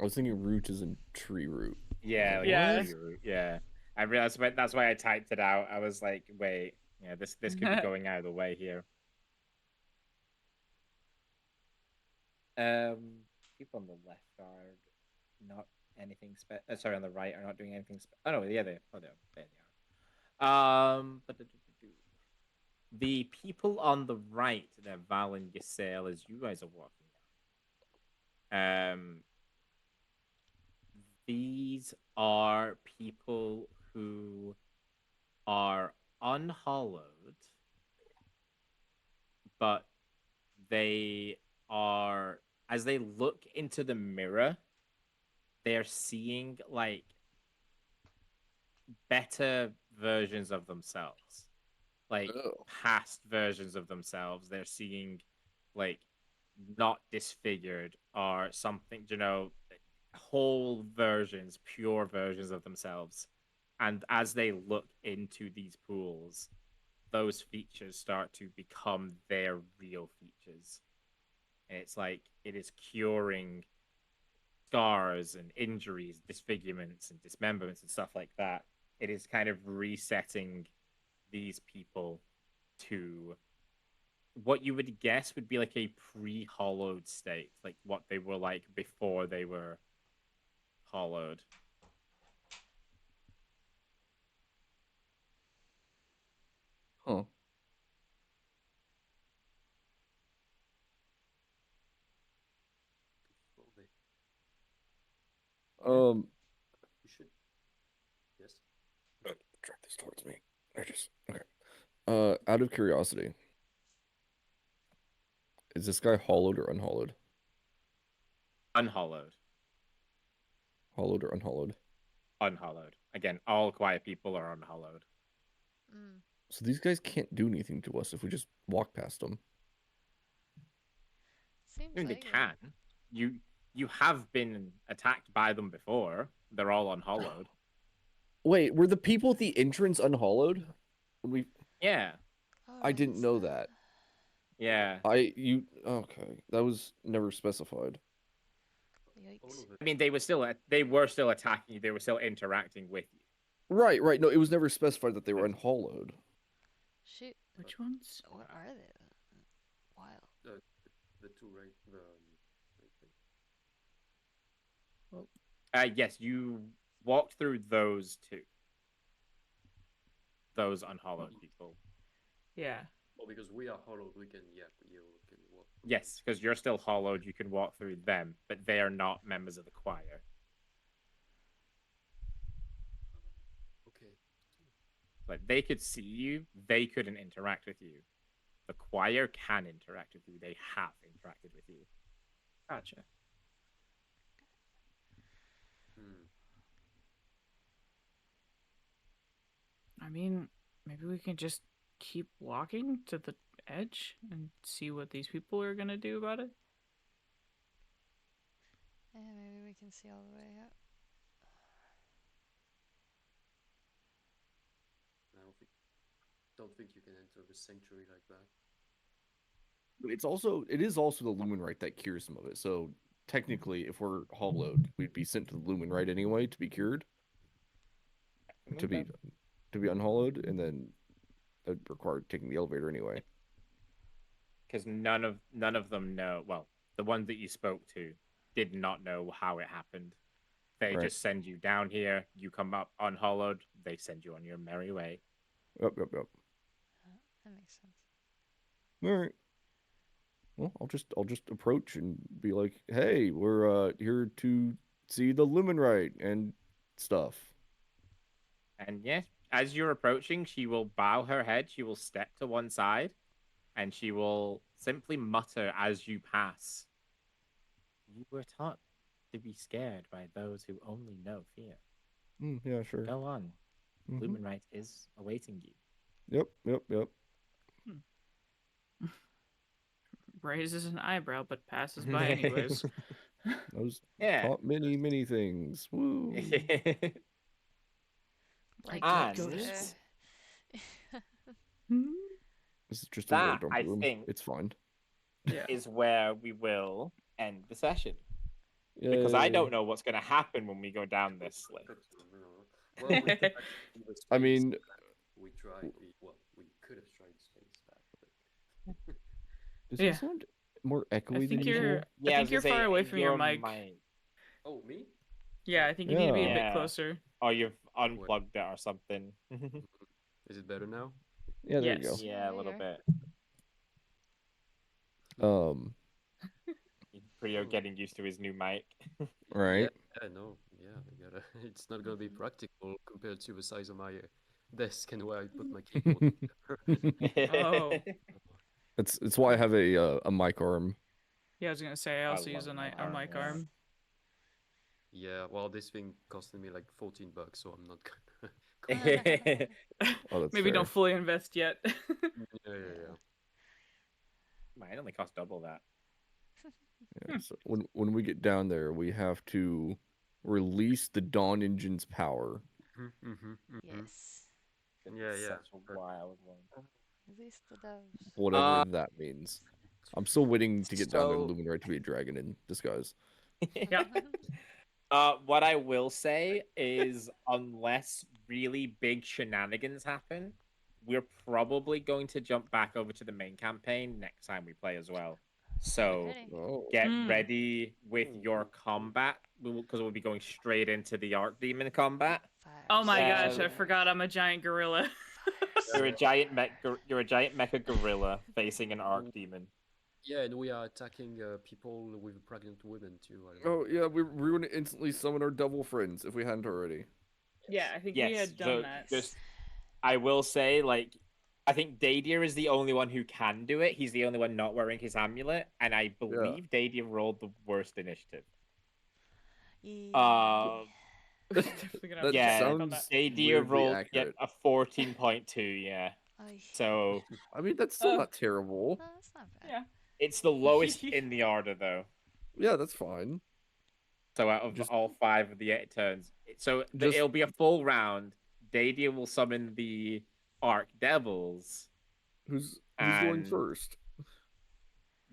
I was thinking root is in tree root.
Yeah, like
Yeah.
tree root. Yeah. I realized that's why I typed it out. I was like, wait, yeah, this could be going either way here. People on the left are not anything sorry, on the right are not doing anything oh no, yeah, there they are. But the people on the right, they're Val and Giselle, as you guys are walking down. These are people who are unhollowed, but they are, as they look into the mirror, they're seeing like better versions of themselves, like
Oh.
past versions of themselves. They're seeing like not disfigured or something, whole versions, pure versions of themselves. And as they look into these pools, those features start to become their real features. And it's like it is curing scars and injuries, disfigurements and dismemberments and stuff like that. It is kind of resetting these people to what you would guess would be like a pre-hollowed state, like what they were like before they were hollowed.
Huh.
Well, they
Um,
you should. Yes.
Drag this towards me. Okay. Out of curiosity, is this guy hollowed or unhollowed?
Unhollowed.
Hollowed or unhollowed?
Unhollowed. Again, all quiet people are unhollowed.
Mm.
So these guys can't do anything to us if we just walk past them.
Seems
I mean, they
like it.
can. You have been attacked by them before. They're all unhollowed.
Wait, were the people at the entrance unhollowed? When we
Yeah.
I didn't
Alright,
know
so-
that.
Yeah.
Okay. That was never specified.
All
Yikes.
of it.
I mean, they were still attacking you. They were still interacting with you.
Right. No, it was never specified that they were unhollowed.
Shoot,
Which ones?
what are they? Wild.
The two right. The right thing.
Yes, you walked through those two. Those unhollowed people.
Yeah.
Well, because we are hollowed, we can walk. through
Yes, because you're still hollowed. You can walk through them, but they are not members of the choir.
Okay.
Like they could see you, they couldn't interact with you. The choir can interact with you. They have interacted with you. Gotcha.
Hmm.
I mean, maybe we can just keep walking to the edge and see what these people are gonna do about it.
Yeah, maybe we can see all the way up.
I don't think you can enter the sanctuary like that.
But it is also the Lumen Right that cures some of it. So technically, if we're hollowed, we'd be sent to the Lumen Right anyway to be cured, to be unhollowed, and then that required taking the elevator anyway.
Because none of them know. Well, the ones that you spoke to did not know how it happened. They
Right.
just send you down here. You come up unhollowed. They send you on your merry way.
Yep.
That makes sense.
All right. Well, I'll just approach and be like, "Hey, we're here to see the Lumen Right and stuff."
And yes, as you're approaching, she will bow her head. She will step to one side, and she will simply mutter as you pass. You were taught to be scared by those who only know fear.
Yeah, sure.
Go on.
Mhm.
Lumen Right is awaiting you.
Yep.
Raises an eyebrow, but passes by anyways.
I was
Yeah.
taught many things. Woo.
Like
And-
ghosts.
This is just a
That,
wardrobe
I
room.
think-
It's fine.
Yeah.
is where we will end the session. Because I
Yay.
don't know what's going to happen when we go down this lift.
Well, we could actually do the
I
space
mean,
back. We could have tried space back, but
does
Yeah.
it sound more echoey
I
than
think
usual?
you're.
Yeah,
I think you're far away from your mic.
oh, me?
Yeah, I think you need to be a bit
Yeah.
closer.
Or you've unplugged it or something.
Is it better now?
Yeah, there
Yes.
you
Yeah, a
There
little
you
bit.
go.
Prio getting used to his new mic.
Right.
Yeah, no, yeah, I gotta. It's not gonna be practical compared to the size of my desk and where I put my keyboard.
Oh.
It's why I have a mic arm.
Yeah, I was gonna say I
I
also use
love
a,
my
a
arm,
mic
yeah.
arm.
Yeah, well, this thing costed me like $14, so I'm not gonna.
Oh, that's
Maybe
fair.
don't fully invest yet.
Yeah.
Mine only cost double that.
Yeah, so when we get down there, we have to release the Dawn Engine's power.
Yes.
Yeah.
Such a wild one.
Release the doves.
Whatever that means. I'm still waiting to get down there
so-
and Luminary to be a dragon in disguise.
Yep.
What I will say is, unless really big shenanigans happen, we're probably going to jump back over to the main campaign next time we play as well. So
Okay.
Oh.
get
Mm.
ready with your combat, because we'll be going straight into the Archdemon combat.
Fire
Oh my gosh, I
Uh,
forgot I'm a giant gorilla.
You're a giant you're a giant mecha gorilla facing an Archdemon.
Yeah, and we are attacking people with pregnant women too. I don't
Oh
know.
yeah, we would instantly summon our devil friends if we hadn't already.
Yeah, I think we
Yes,
had done
so
that.
just I will say, like, I think Dadier is the only one who can do it. He's the only one not wearing his amulet, and I believe Dadier rolled the worst initiative. Uh,
Definitely gonna have
That
to check
yeah,
back on that.
sounds
Dadier
weirdly
rolled
accurate.
a 14.2. Yeah,
Oy.
so
I mean, that's still
Oh.
not terrible.
No, that's not bad.
Yeah.
it's the lowest in the order though.
Yeah, that's fine.
So out of
Just-
all 5 of the 8 turns, so
Just-
it'll be a full round. Dadier will summon the Arc Devils.
Who's going
And
first?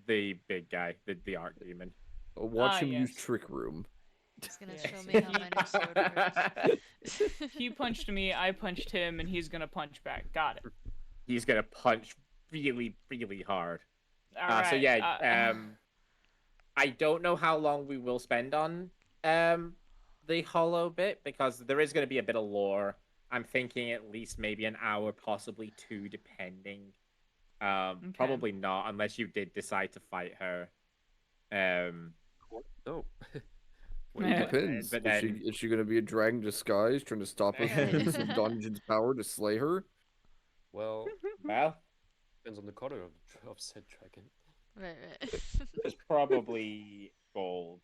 the big guy, the Archdemon.
Watch him use
yes.
Trick Room.
He's gonna
Yes.
show me how my new sword works.
He punched me, I punched him, and he's gonna punch back. Got it.
He's gonna punch really, really hard.
All right.
So yeah, I don't know how long we will spend on the hollow bit, because there is gonna be a bit of lore. I'm thinking at least maybe an hour, possibly 2, depending. Probably not, unless you did decide to fight her.
No.
Well, it depends.
But
Is she going to be a dragon disguise trying to stop us from
Right.
using Dungeon's power to slay her?
Well,
well,
depends on the color of said dragon.
Right.
it's probably gold.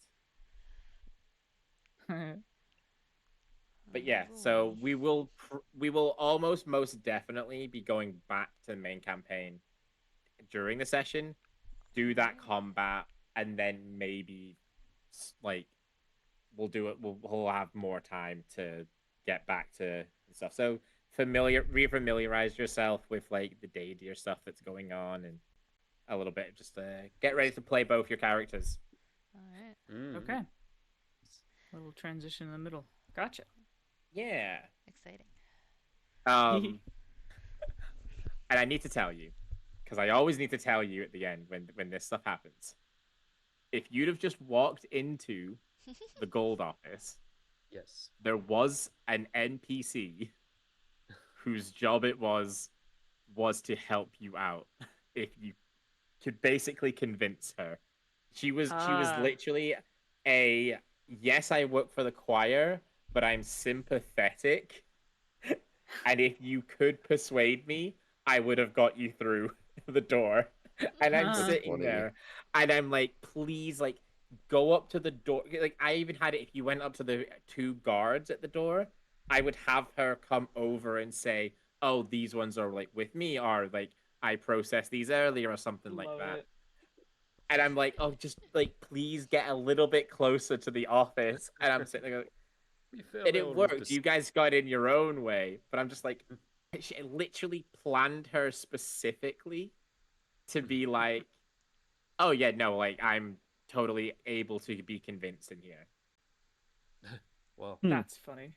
But yeah, so we will almost most definitely be going back to the main campaign during the session, do that combat, and then maybe like we'll do it. We'll have more time to get back to stuff. So refamiliarize yourself with like the Dadier stuff that's going on, and a little bit just get ready to play both your characters.
All right.
Mm.
Okay. Little transition in the middle. Gotcha.
Yeah.
Exciting.
And I need to tell you, because I always need to tell you at the end when this stuff happens. If you'd have just walked into the gold office,
Yes.
there was an NPC whose job it was to help you out. If you could basically convince her, she was literally a yes, I work for the choir, but I'm sympathetic. And if you could persuade me, I would have got you through the door. And I'm
That's
sitting
funny.
there, and I'm like, please, like, go up to the door. Like, I even had it, if you went up to the 2 guards at the door, I would have her come over and say, oh, these ones are, like, with me, or, like, I processed these earlier, or something like
Love
that.
it.
And I'm like, oh, just, like, please get a little bit closer to the office. And I'm sitting there,
To be fair,
and
they
it
all look
worked.
the
You guys got in your own way, but I'm just like, she literally planned her specifically to be like, oh yeah, no, like I'm totally able to be convinced in here.
Well,
That's funny.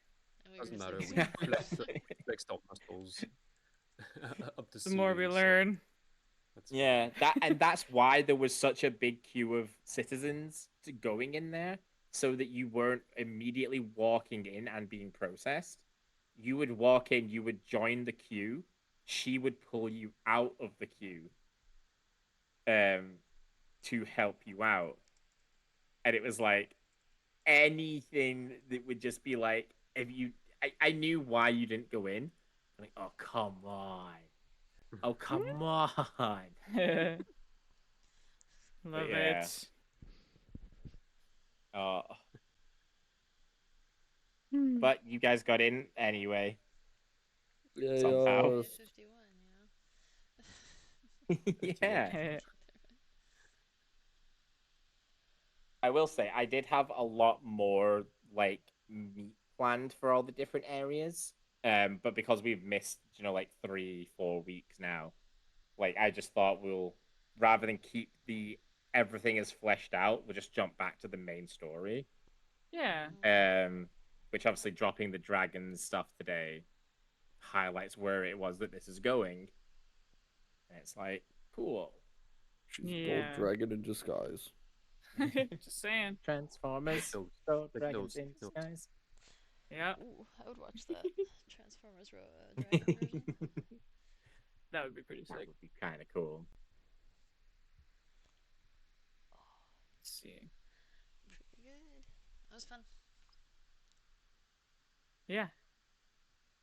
And we
doesn't
were
matter.
so
We flexed our muscles up the
The more we
ceiling, so
learn.
that's
Yeah,
fine.
that's why there was such a big queue of citizens going in there, so that you weren't immediately walking in and being processed. You would walk in, you would join the queue, she would pull you out of the queue, to help you out, and it was like anything that would just be like, if you, I knew why you didn't go in. I'm like, oh come on, oh come on.
Love
yeah.
it.
Oh. But you guys got in anyway.
Yeah,
Somehow.
Area 51,
Yeah. I will say I did have a lot more like meat planned for all the different areas. But because we've missed, like 3-4 weeks now, like I just thought we'll, rather than keep the everything is fleshed out, we'll just jump back to the main story.
Yeah.
Which obviously dropping the dragon stuff today highlights where it was that this is going. And it's like, cool.
She's a
Yeah.
gold dragon in disguise.
Just saying.
Transformers,
Notes.
gold
Take
dragons
notes,
in
take notes.
disguise.
Yeah,
Ooh, I would watch that. Transformers dragon version.
that would be pretty
That
sick.
would be kind of cool.
Let's see.
Pretty good. That was fun.
Yeah,